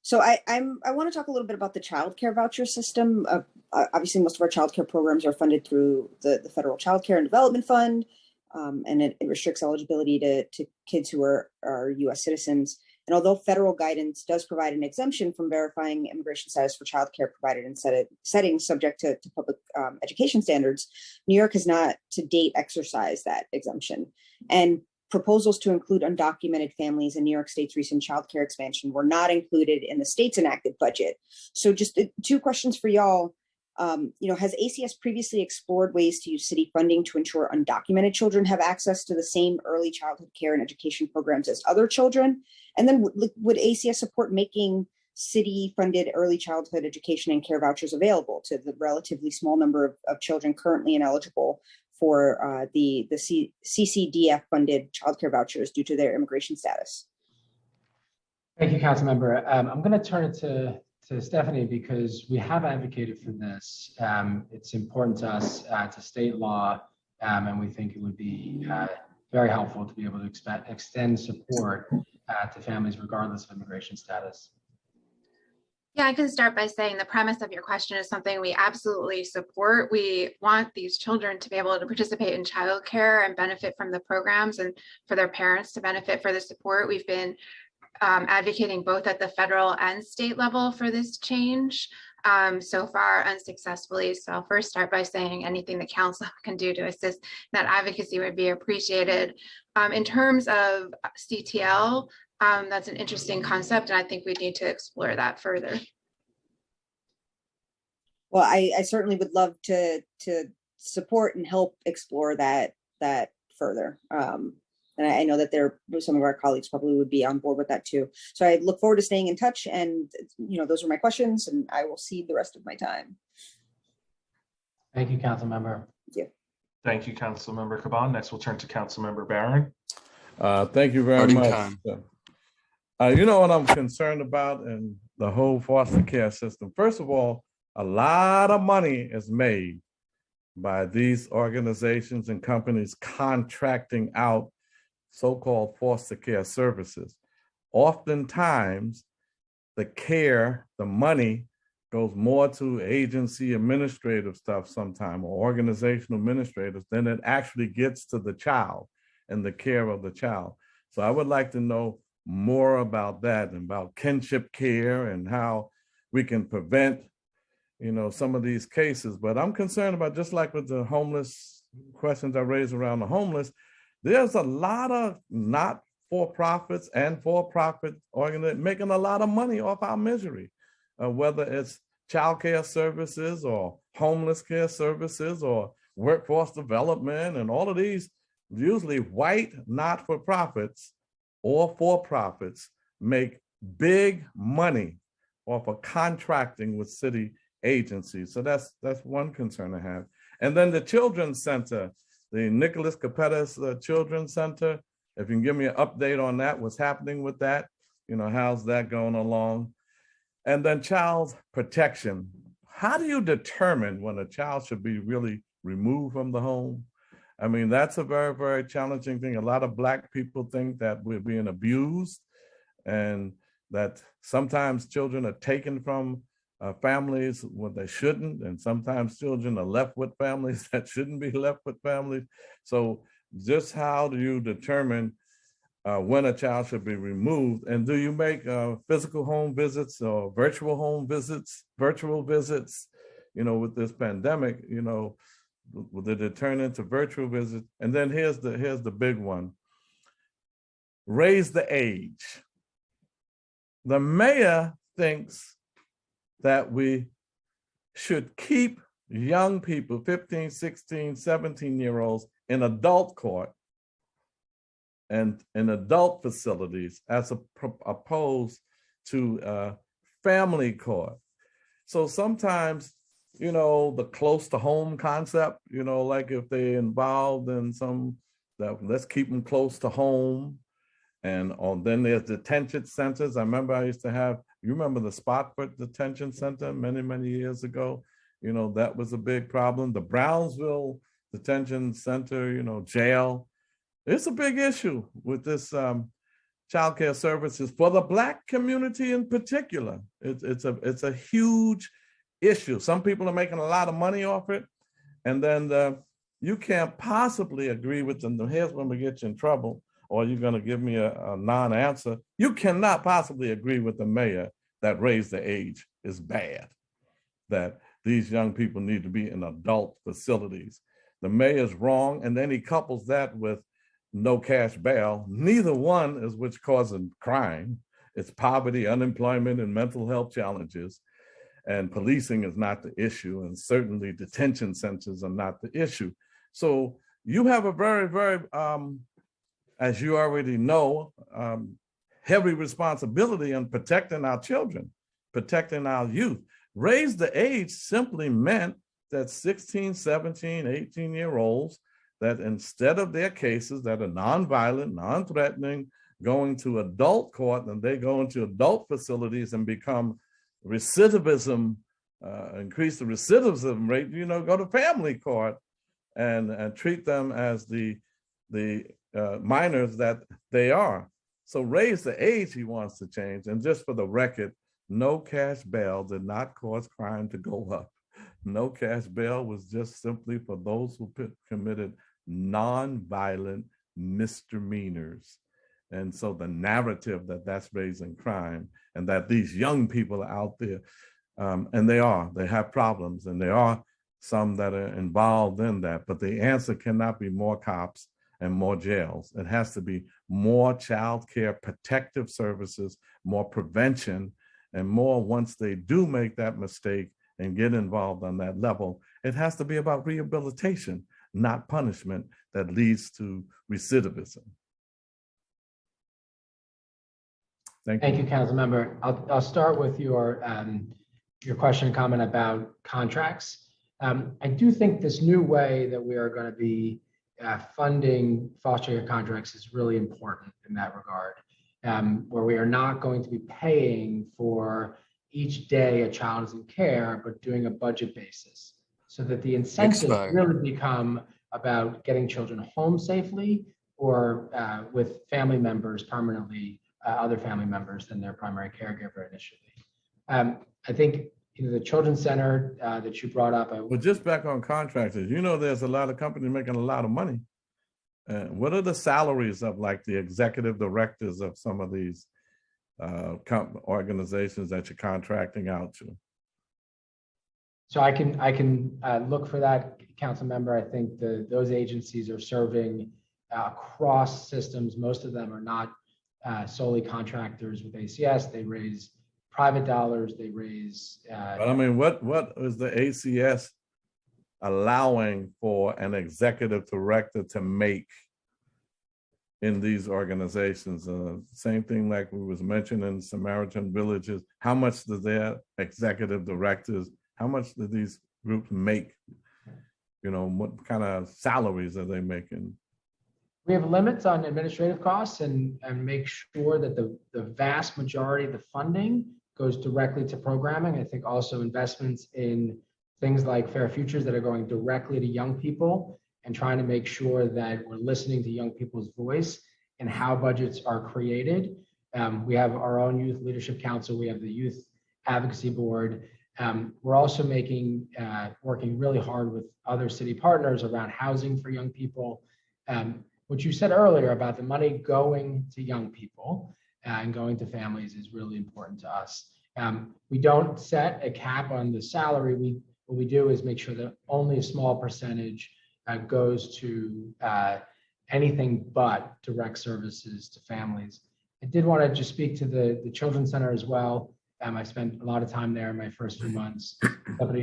Speaker 20: So I want to talk a little bit about the child care voucher system. Obviously, most of our child care programs are funded through the Federal Child Care and Development Fund, and it restricts eligibility to kids who are U.S. citizens. And although federal guidance does provide an exemption from verifying immigration status for child care provided in settings subject to public education standards, New York has not to date exercised that exemption. And proposals to include undocumented families in New York State's recent child care expansion were not included in the state's enacted budget. So just two questions for y'all. Has ACS previously explored ways to use city funding to ensure undocumented children have access to the same early childhood care and education programs as other children? And then would ACS support making city-funded early childhood education and care vouchers available to the relatively small number of children currently ineligible for the CCDF-funded childcare vouchers due to their immigration status?
Speaker 3: Thank you, council member. I'm going to turn it to Stephanie because we have advocated for this. It's important to us, to state law, and we think it would be very helpful to be able to extend support to families regardless of immigration status.
Speaker 21: Yeah, I can start by saying the premise of your question is something we absolutely support. We want these children to be able to participate in childcare and benefit from the programs, and for their parents to benefit for the support. We've been advocating both at the federal and state level for this change, so far unsuccessfully. So I'll first start by saying anything the council can do to assist that advocacy would be appreciated. In terms of CTL, that's an interesting concept, and I think we need to explore that further.
Speaker 20: Well, I certainly would love to support and help explore that further. And I know that some of our colleagues probably would be on board with that too. So I look forward to staying in touch, and those are my questions, and I will cede the rest of my time.
Speaker 3: Thank you, council member.
Speaker 20: Thank you.
Speaker 4: Thank you, council member Caban. Next, we'll turn to council member Barron.
Speaker 14: Thank you very much.
Speaker 13: Time.
Speaker 14: You know what I'm concerned about in the whole foster care system? First of all, a lot of money is made by these organizations and companies contracting out so-called foster care services. Oftentimes, the money goes more to agency administrative stuff sometime, or organizational administrators, than it actually gets to the child and the care of the child. So I would like to know more about that and about kinship care and how we can prevent, some of these cases. But I'm concerned about, just like with the homeless questions I raised around the homeless, there's a lot of not-for-profits and for-profit organizations making a lot of money off our misery, whether it's child care services or homeless care services or workforce development, and all of these usually white not-for-profits or for-profits make big money off of contracting with city agencies. So that's one concern I have. And then the Children's Center, the Nicholas Capetas Children's Center, if you can give me an update on that, what's happening with that, how's that going along? And then child protection. How do you determine when a child should be really removed from the home? I mean, that's a very, very challenging thing. A lot of Black people think that we're being abused and that sometimes children are taken from families when they shouldn't, and sometimes children are left with families that shouldn't be left with families. So just how do you determine when a child should be removed? And do you make physical home visits or virtual home visits, virtual visits, with this pandemic, did it turn into virtual visits? And then here's the big one. Raise the age. The mayor thinks that we should keep young people, 15, 16, 17-year-olds in adult court and in adult facilities as opposed to family court. So sometimes, the close to home concept, like if they're involved in let's keep them close to home. And then there's detention centers. I remember I used to have, you remember the Spotswood Detention Center many, many years ago? That was a big problem. The Brownsville Detention Center, jail. It's a big issue with this child care services for the Black community in particular. It's a huge issue. Some people are making a lot of money off it. And then you can't possibly agree with them. Here's when we get you in trouble, or you're going to give me a non-answer. You cannot possibly agree with the mayor that raise the age is bad, that these young people need to be in adult facilities. The mayor's wrong, and then he couples that with no cash bail. Neither one is what's causing crime. It's poverty, unemployment, and mental health challenges. And policing is not the issue, and certainly detention centers are not the issue. So you have a very, very, as you already know, heavy responsibility in protecting our children, protecting our youth. Raise the age simply meant that 16, 17, 18-year-olds, that instead of their cases that are nonviolent, non-threatening, going to adult court, and they go into adult facilities and become recidivism, increase the recidivism rate, go to family court and treat them as the minors that they are. So raise the age he wants to change. And just for the record, no cash bail did not cause crime to go up. No cash bail was just simply for those who committed non-violent misdemeanors. And so the narrative that that's raising crime and that these young people are out there, and they have problems, and there are some that are involved in that, but the answer cannot be more cops and more jails. It has to be more child care protective services, more prevention, and more once they do make that mistake and get involved on that level, it has to be about rehabilitation, not punishment that leads to recidivism.
Speaker 3: Thank you, Council Member. I'll start with your question and comment about contracts. I do think this new way that we are going to be funding foster care contracts is really important in that regard, where we are not going to be paying for each day a child is in care, but doing a budget basis, so that the incentives really become about getting children home safely or with family members permanently, other family members than their primary caregiver initially. I think the Children's Center that you brought up.
Speaker 14: Well, just back on contractors, there's a lot of companies making a lot of money What are the salaries of like the executive directors of some of these organizations that you're contracting out to?
Speaker 3: So I can look for that, council member. I think those agencies are serving across systems. Most of them are not solely contractors with ACS. They raise private dollars. They raise.
Speaker 14: But I mean, what is the ACS allowing for an executive director to make in these organizations? Same thing like we was mentioning Samaritan Villages. How much do their executive directors, how much do these groups make? You know, what kind of salaries are they making?
Speaker 3: We have limits on administrative costs and make sure that the vast majority of the funding goes directly to programming. I think also investments in things like Fair Futures that are going directly to young people and trying to make sure that we're listening to young people's voice and how budgets are created. We have our own Youth Leadership Council. We have the Youth Advocacy Board. We're also working really hard with other city partners around housing for young people. What you said earlier about the money going to young people and going to families is really important to us. We don't set a cap on the salary. What we do is make sure that only a small percentage goes to anything but direct services to families. I did want to just speak to the Children's Center as well. I spent a lot of time there in my first few months.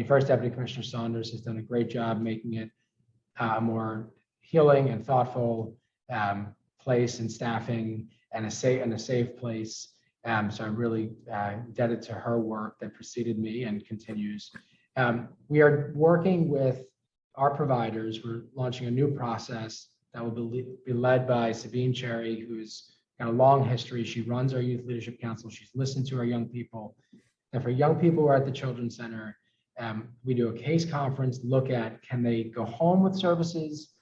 Speaker 3: First Deputy Commissioner Saunders has done a great job making it a more healing and thoughtful place and staffing and a safe place. So I'm really indebted to her work that preceded me and continues. We are working with our providers. We're launching a new process that will be led by Sabine Cherry, who's got a long history. She runs our Youth Leadership Council. She's listened to our young people. And for young people who are at the Children's Center, we do a case conference, look at, can they go home with services?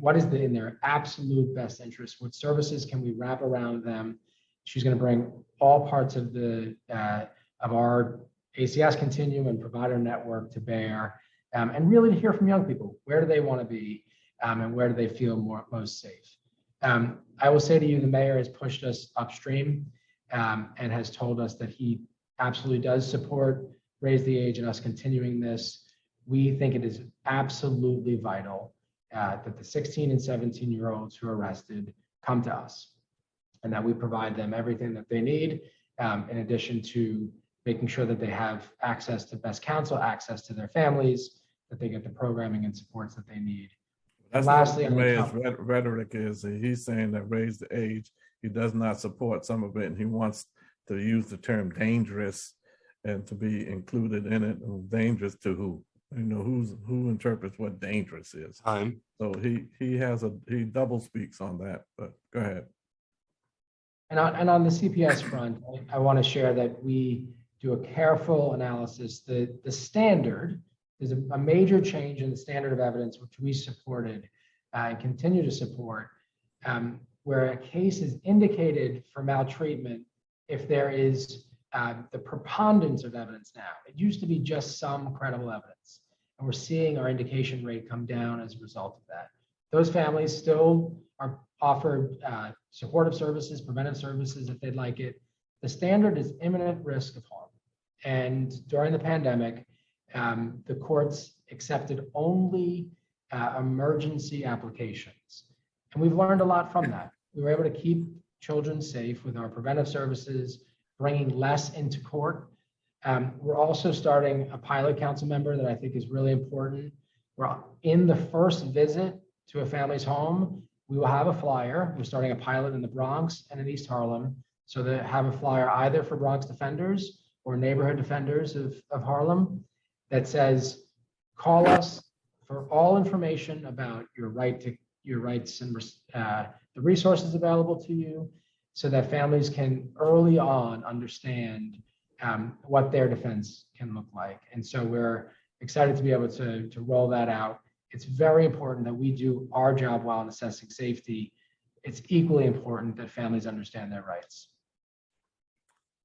Speaker 3: What is in their absolute best interest? What services can we wrap around them? She's going to bring all parts of our ACS continuum and provider network to bear, and really to hear from young people. Where do they want to be, and where do they feel most safe? I will say to you, the mayor has pushed us upstream and has told us that he absolutely does support Raise the Age and us continuing this. We think it is absolutely vital that the 16 and 17-year-olds who are arrested come to us and that we provide them everything that they need, in addition to making sure that they have access to best counsel, access to their families, that they get the programming and supports that they need.
Speaker 14: That's
Speaker 3: lastly,
Speaker 14: what the mayor's rhetoric is. He's saying that Raise the Age, he does not support some of it, and he wants to use the term dangerous and to be included in it. Dangerous to who? You know, who interprets what dangerous is.
Speaker 13: Time.
Speaker 14: So he double speaks on that, but go ahead.
Speaker 3: And on the CPS front, I want to share that we do a careful analysis. The standard is a major change in the standard of evidence, which we supported and continue to support, where a case is indicated for maltreatment if there is the preponderance of evidence now. It used to be just some credible evidence, and we're seeing our indication rate come down as a result of that. Those families still are offered supportive services, preventive services if they'd like it. The standard is imminent risk of harm. And during the pandemic, the courts accepted only emergency applications. And we've learned a lot from that. We were able to keep children safe with our preventive services, bringing less into court. We're also starting a pilot, council member, that I think is really important. We're in the first visit to a family's home, we will have a flyer. We're starting a pilot in the Bronx and in East Harlem. So they have a flyer either for Bronx defenders or neighborhood defenders of Harlem that says, call us for all information about your rights and the resources available to you, so that families can early on understand what their defense can look like. And so we're excited to be able to roll that out. It's very important that we do our job while assessing safety. It's equally important that families understand their rights.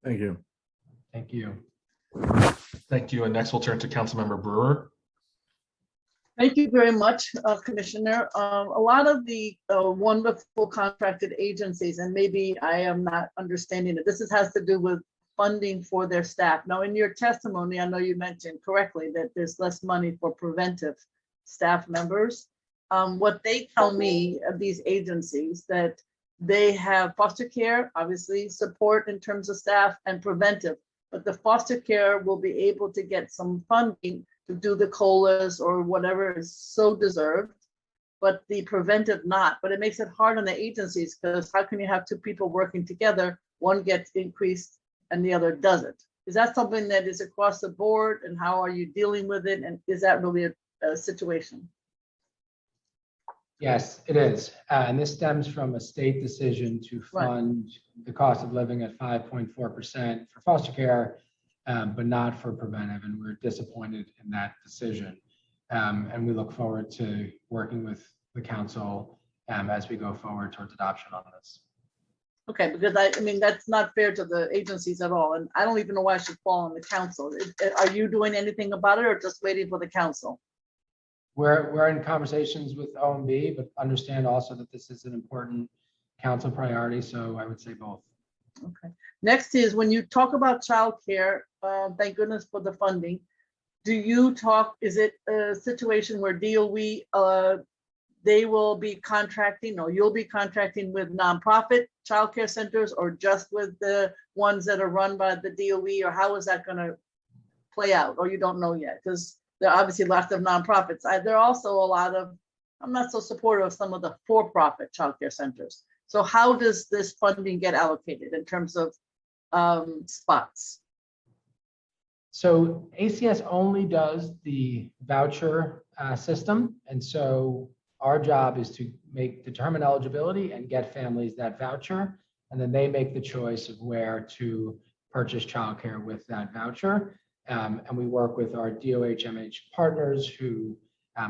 Speaker 14: Thank you.
Speaker 3: Thank you.
Speaker 4: Thank you. And next we'll turn to Councilmember Brewer.
Speaker 18: Thank you very much, Commissioner. A lot of the wonderful contracted agencies, and maybe I am not understanding it, has to do with funding for their staff. Now, in your testimony, I know you mentioned correctly that there's less money for preventive staff members. What they tell me of these agencies, that they have foster care, obviously support in terms of staff, and preventive, but the foster care will be able to get some funding to do the COLAs or whatever is so deserved, but the preventive not. But it makes it hard on the agencies, because how can you have two people working together, one gets increased and the other doesn't? Is that something that is across the board, and how are you dealing with it? And is that really a situation?
Speaker 3: Yes, it is. And this stems from a state decision to fund the cost of living at 5.4% for foster care, but not for preventive. And we're disappointed in that decision. And we look forward to working with the council as we go forward towards adoption on this.
Speaker 18: Okay, because I mean, that's not fair to the agencies at all. And I don't even know why it should fall on the council. Are you doing anything about it, or just waiting for the council?
Speaker 3: We're in conversations with OMB, but understand also that this is an important council priority. So I would say both.
Speaker 18: Okay. Next is, when you talk about childcare, thank goodness for the funding. Do you talk, is it a situation where DOE, they will be contracting, or you'll be contracting with nonprofit childcare centers, or just with the ones that are run by the DOE, or how is that going to play out? Or you don't know yet? Because there are obviously lots of nonprofits. There are also a lot of, I'm not so supportive of some of the for-profit childcare centers. So how does this funding get allocated in terms of spots?
Speaker 3: So ACS only does the voucher system. And so our job is to determine eligibility and get families that voucher. And then they make the choice of where to purchase childcare with that voucher. And we work with our DOH-MH partners who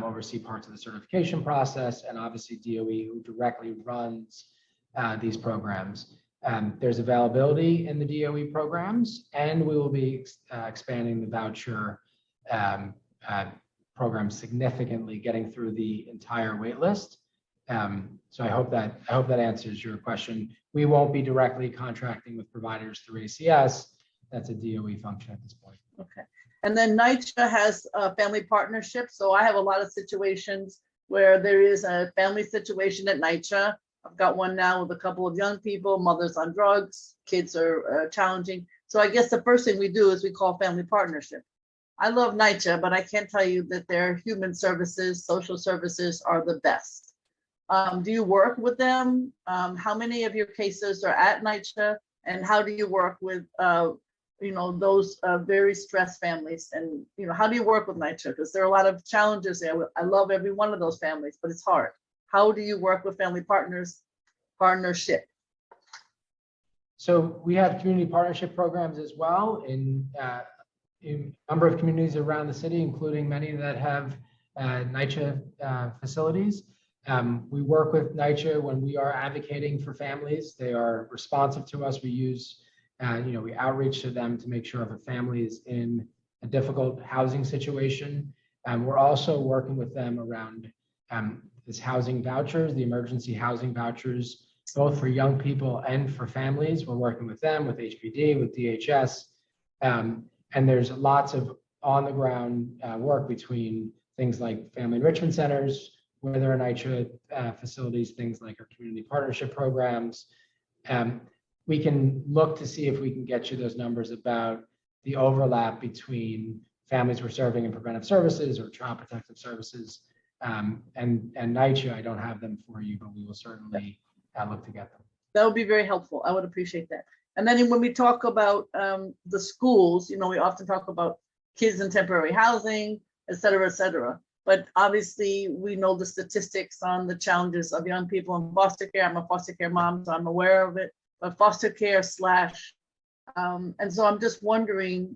Speaker 3: oversee parts of the certification process, and obviously DOE, who directly runs these programs. There's availability in the DOE programs, and we will be expanding the voucher program significantly, getting through the entire wait list. So I hope that answers your question. We won't be directly contracting with providers through ACS. That's a DOE function at this point.
Speaker 18: Okay. And then Nycc has a family partnership. So I have a lot of situations where there is a family situation at Nycc. I've got one now with a couple of young people, mothers on drugs, kids are challenging. So I guess the first thing we do is we call family partnership. I love Nycc, but I can't tell you that their human services, social services are the best. Do you work with them? How many of your cases are at Nycc? And how do you work with those very stressed families? And how do you work with Nycc? Because there are a lot of challenges there. I love every one of those families, but it's hard. How do you work with family partnership?
Speaker 3: So we have community partnership programs as well in a number of communities around the city, including many that have Nycc facilities. We work with Nycc when we are advocating for families. They are responsive to us. We use, we outreach to them to make sure if a family is in a difficult housing situation. We're also working with them around this housing vouchers, the emergency housing vouchers, both for young people and for families. We're working with them, with HPD, with DHS. And there's lots of on-the-ground work between things like family enrichment centers, where there are Nycc facilities, things like our community partnership programs. We can look to see if we can get you those numbers about the overlap between families we're serving in preventive services or child protective services. And Nycc, I don't have them for you, but we will certainly look to get them.
Speaker 18: That would be very helpful. I would appreciate that. And then when we talk about the schools, we often talk about kids in temporary housing, et cetera, et cetera. But obviously, we know the statistics on the challenges of young people in foster care. I'm a foster care mom, so I'm aware of it. But foster care and so I'm just wondering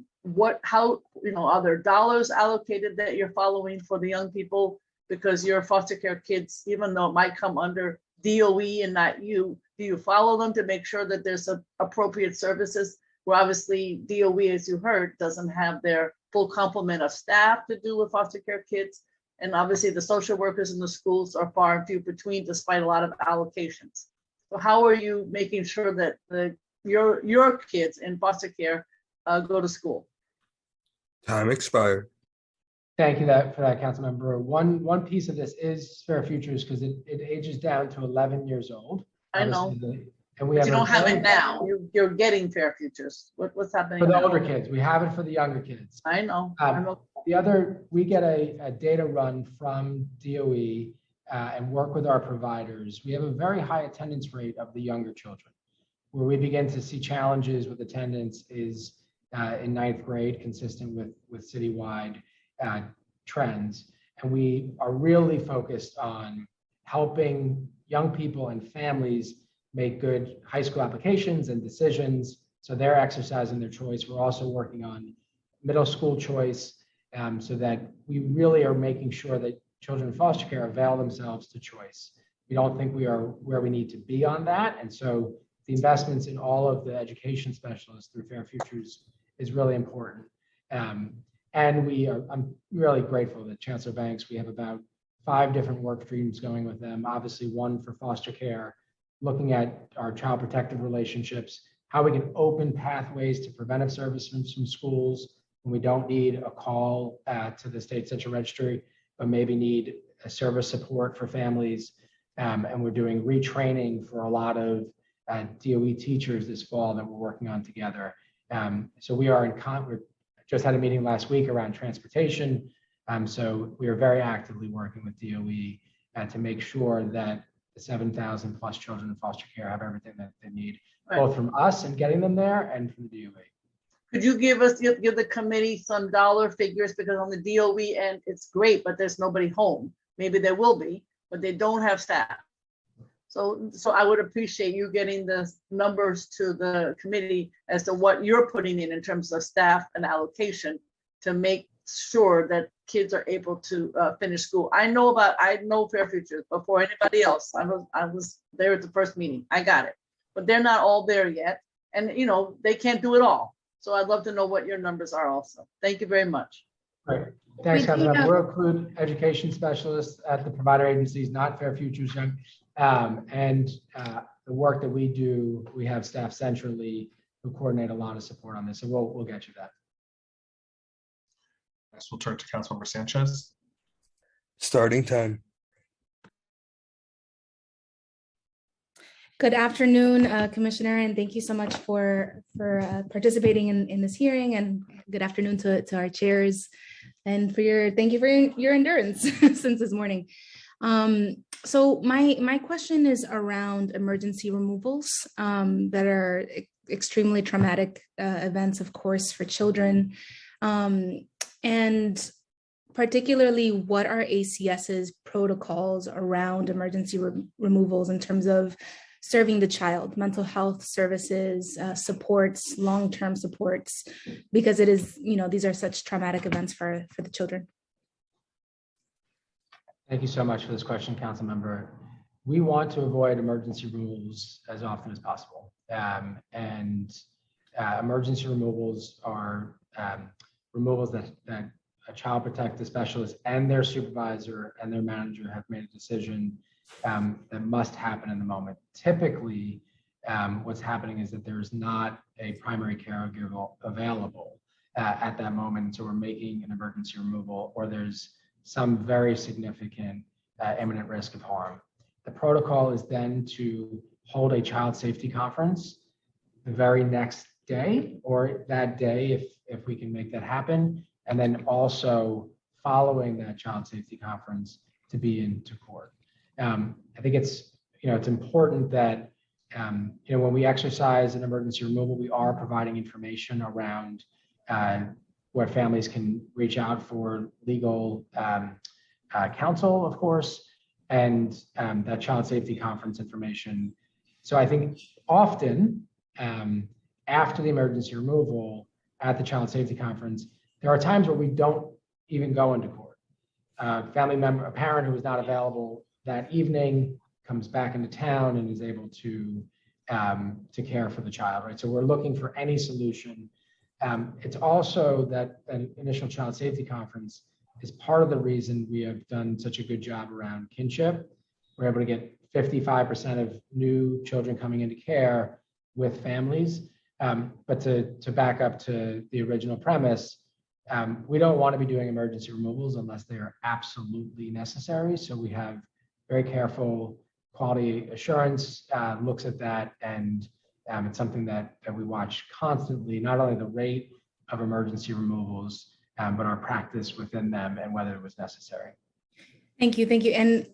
Speaker 18: how are there dollars allocated that you're following for the young people, because your foster care kids, even though it might come under DOE and not you, do you follow them to make sure that there's appropriate services? Where obviously DOE, as you heard, doesn't have their full complement of staff to do with foster care kids. And obviously the social workers in the schools are far and few between despite a lot of allocations. So how are you making sure that your kids in foster care go to school?
Speaker 5: Time expired.
Speaker 3: Thank you for that, council member. One piece of this is Fair Futures because it ages down to 11 years old.
Speaker 18: I know.
Speaker 3: And we
Speaker 18: But
Speaker 3: have
Speaker 18: you don't have it now. You're getting Fair Futures. What's happening
Speaker 3: for the
Speaker 18: now?
Speaker 3: older kids. We have it for the younger kids.
Speaker 18: I know.
Speaker 3: We get a data run from DOE and work with our providers. We have a very high attendance rate of the younger children. Where we begin to see challenges with attendance is in ninth grade, consistent with citywide trends. And we are really focused on helping young people and families make good high school applications and decisions. So they're exercising their choice. We're also working on middle school choice so that we really are making sure that children in foster care avail themselves to choice. We don't think we are where we need to be on that. And so the investments in all of the education specialists through Fair Futures is really important. And I'm really grateful that Chancellor Banks, we have about 5 different work streams going with them. Obviously one for foster care, looking at our child protective relationships, how we can open pathways to preventive services from schools when we don't need a call to the state central registry, but maybe need a service support for families. And we're doing retraining for a lot of DOE teachers this fall that we're working on together. So we are we just had a meeting last week around transportation. So we are very actively working with DOE to make sure that the 7,000 plus children in foster care have everything that they need, both from us and getting them there and from the DOE.
Speaker 18: Could you give the committee some dollar figures, because on the DOE end, it's great, but there's nobody home. Maybe there will be, but they don't have staff. So I would appreciate you getting the numbers to the committee as to what you're putting in terms of staff and allocation to make sure that kids are able to finish school. I know Fair Futures before anybody else. I was there at the first meeting. I got it, but they're not all there yet, and they can't do it all. So I'd love to know what your numbers are also. Thank you very much.
Speaker 3: Right. Thanks, Councilman. We'll include education specialists at the provider agencies, not Fair Futures, and the work that we do. We have staff centrally who coordinate a lot of support on this. So we'll get you that.
Speaker 4: Next, we'll turn to Councilmember Sanchez.
Speaker 13: Starting time.
Speaker 17: Good afternoon, Commissioner, and thank you so much for participating in this hearing, and good afternoon to our chairs, and thank you for your endurance since this morning. So my question is around emergency removals that are extremely traumatic events, of course, for children, and particularly what are ACS's protocols around emergency removals in terms of serving the child, mental health services, supports, long-term supports, because it is, these are such traumatic events for the children.
Speaker 3: Thank you so much for this question, Council Member. We want to avoid emergency removals as often as possible. Emergency removals are removals that a child protective specialist and their supervisor and their manager have made a decision that must happen in the moment. Typically, what's happening is that there's not a primary caregiver available at that moment. So we're making an emergency removal, or there's some very significant imminent risk of harm. The protocol is then to hold a child safety conference the very next day, or that day if we can make that happen. And then also following that child safety conference to be into court. I think it's important that when we exercise an emergency removal, we are providing information around where families can reach out for legal counsel, of course, and that child safety conference information. So I think often after the emergency removal at the child safety conference, there are times where we don't even go into court. Family member, a parent who is not available that evening comes back into town and is able to care for the child, right? So we're looking for any solution. It's also that an initial child safety conference is part of the reason we have done such a good job around kinship. We're able to get 55% of new children coming into care with families. But to back up to the original premise, we don't want to be doing emergency removals unless they are absolutely necessary. So we have very careful quality assurance looks at that, and it's something that we watch constantly, not only the rate of emergency removals, but our practice within them and whether it was necessary.
Speaker 17: Thank you. And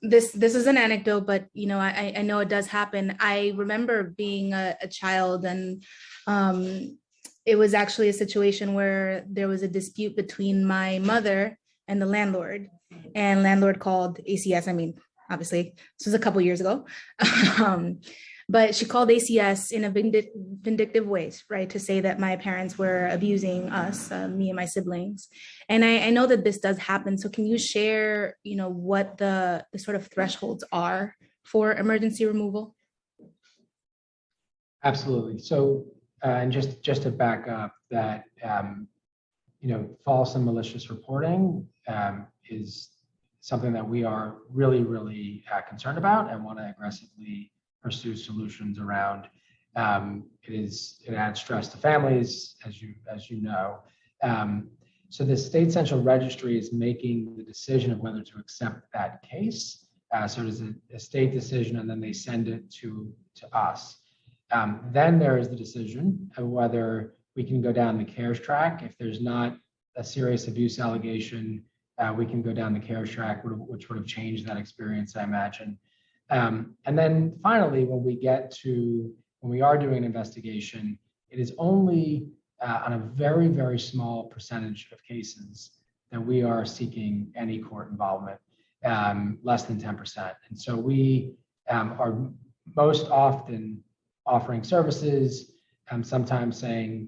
Speaker 17: this is an anecdote, but I know it does happen. I remember being a child, and it was actually a situation where there was a dispute between my mother and the landlord, and landlord called ACS. I mean, obviously, this was a couple years ago. But she called ACS in a vindictive way, right, to say that my parents were abusing us, me and my siblings. And I know that this does happen. So can you share, what the sort of thresholds are for emergency removal?
Speaker 3: Absolutely. So, and just to back up that, false and malicious reporting is something that we are really, really concerned about and want to aggressively pursue solutions around. It adds stress to families, as you know. So the State Central Registry is making the decision of whether to accept that case. So there's a state decision, and then they send it to us. Then there is the decision of whether we can go down the CARES track. If there's not a serious abuse allegation, we can go down the CARES track, which would have changed that experience, I imagine. And then finally, when we are doing an investigation, it is only on a very, very small percentage of cases that we are seeking any court involvement, less than 10%. And so we are most often offering services, sometimes saying,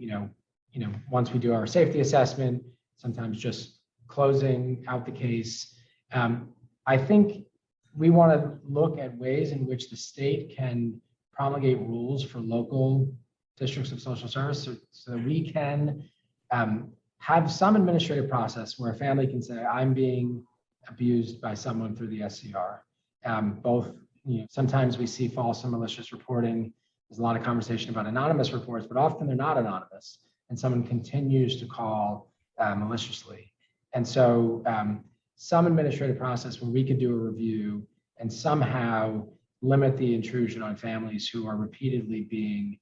Speaker 3: once we do our safety assessment, sometimes just closing out the case. I think we want to look at ways in which the state can promulgate rules for local districts of social service so that we can have some administrative process where a family can say, I'm being abused by someone through the SCR. Sometimes we see false and malicious reporting. There's a lot of conversation about anonymous reports, but often they're not anonymous, and someone continues to call maliciously. And so some administrative process where we could do a review and somehow limit the intrusion on families who are repeatedly being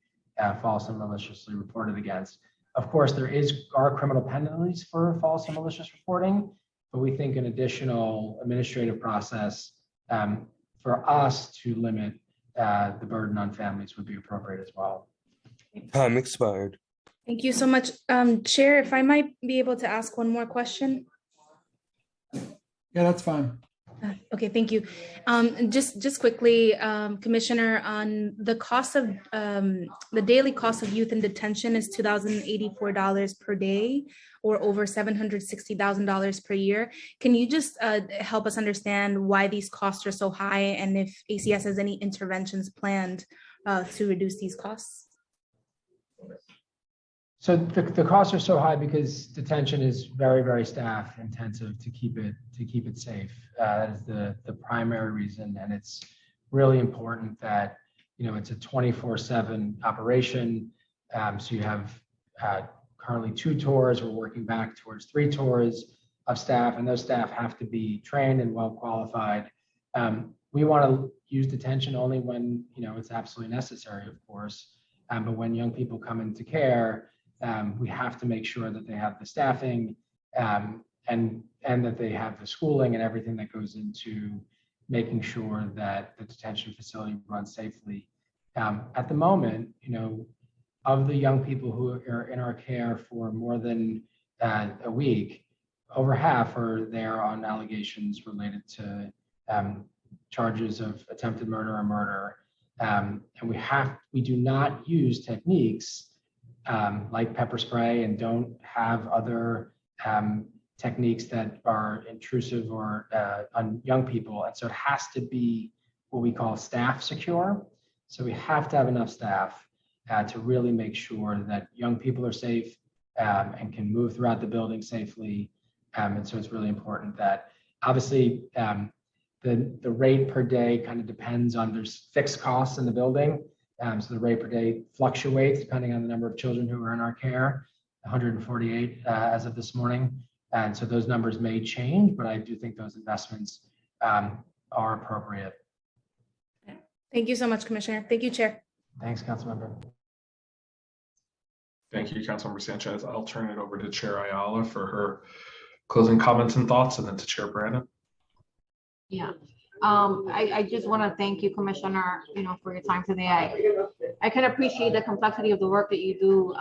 Speaker 3: false and maliciously reported against. Of course, there are criminal penalties for false and malicious reporting, but we think an additional administrative process for us to limit the burden on families would be appropriate as well.
Speaker 13: Time expired.
Speaker 17: Thank you so much. Chair, if I might be able to ask one more question.
Speaker 2: Yeah, that's fine.
Speaker 17: Okay, thank you. Just quickly, Commissioner, on the cost of the daily cost of youth in detention is $2,084 per day, or over $760,000 per year. Can you just help us understand why these costs are so high, and if ACS has any interventions planned to reduce these costs?
Speaker 3: So the costs are so high because detention is very, very staff intensive to keep it safe. That is the primary reason, and it's really important that it's a 24/7 operation. So you have currently 2 tours. We're working back towards 3 tours of staff, and those staff have to be trained and well qualified. We want to use detention only when it's absolutely necessary, of course. But when young people come into care, we have to make sure that they have the staffing and that they have the schooling and everything that goes into making sure that the detention facility runs safely. At the moment, of the young people who are in our care for more than a week, over half are there on allegations related to charges of attempted murder or murder. And we do not use techniques like pepper spray, and don't have other techniques that are intrusive or on young people. And so it has to be what we call staff secure. So we have to have enough staff to really make sure that young people are safe and can move throughout the building safely. And so it's really important that obviously the rate per day kind of depends on, there's fixed costs in the building. So the rate per day fluctuates depending on the number of children who are in our care, 148 as of this morning. And so those numbers may change, but I do think those investments are appropriate.
Speaker 17: Thank you so much, Commissioner. Thank you, Chair.
Speaker 3: Thanks, Councilmember.
Speaker 4: Thank you, Councilmember Sanchez. I'll turn it over to Chair Ayala for her closing comments and thoughts, and then to Chair Brandon.
Speaker 8: Yeah, I just want to thank you, Commissioner, for your time today. I can appreciate the complexity of the work that you do,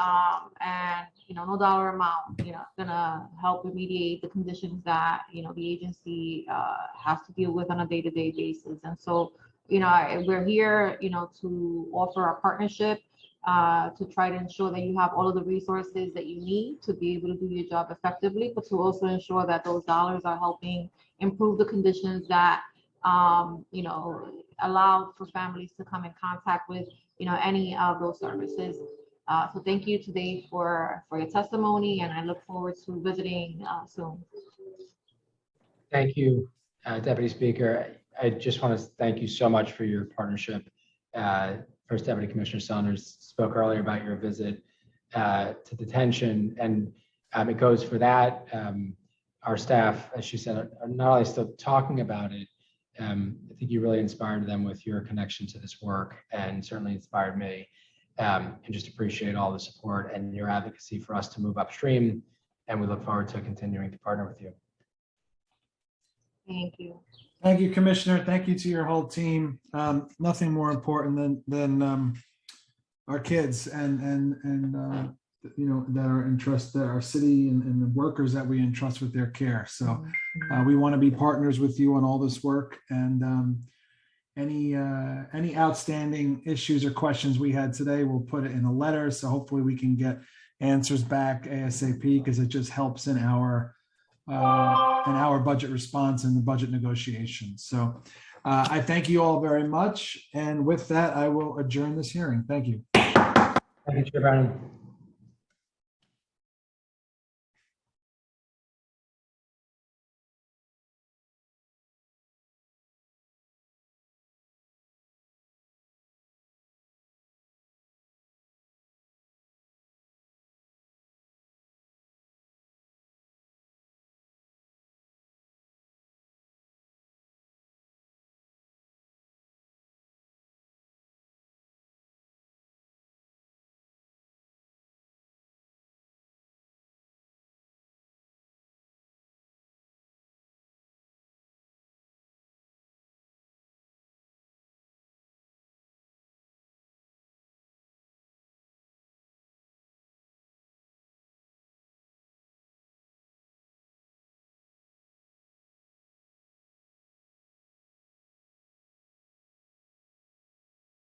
Speaker 8: and no dollar amount, gonna help remediate the conditions that the agency has to deal with on a day-to-day basis. And so, we're here, to offer our partnership, to try to ensure that you have all of the resources that you need to be able to do your job effectively, but to also ensure that those dollars are helping improve the conditions that allow for families to come in contact with any of those services. So thank you today for your testimony, and I look forward to visiting soon.
Speaker 3: Thank you, Deputy Speaker. I just want to thank you so much for your partnership. First Deputy Commissioner Saunders spoke earlier about your visit to detention, and it goes for that. Our staff, as she said, are not only still talking about it, I think you really inspired them with your connection to this work, and certainly inspired me. And just appreciate all the support and your advocacy for us to move upstream, and we look forward to continuing to partner with you.
Speaker 8: Thank you.
Speaker 2: Thank you, Commissioner. Thank you to your whole team. Nothing more important than our kids and that are entrusted, our city and the workers that we entrust with their care. So we want to be partners with you on all this work, and any outstanding issues or questions we had today, we'll put it in a letter. So hopefully we can get answers back ASAP, because it just helps in our budget response and the budget negotiations. So I thank you all very much. And with that, I will adjourn this hearing. Thank you.
Speaker 3: Thank you, Chair Brown.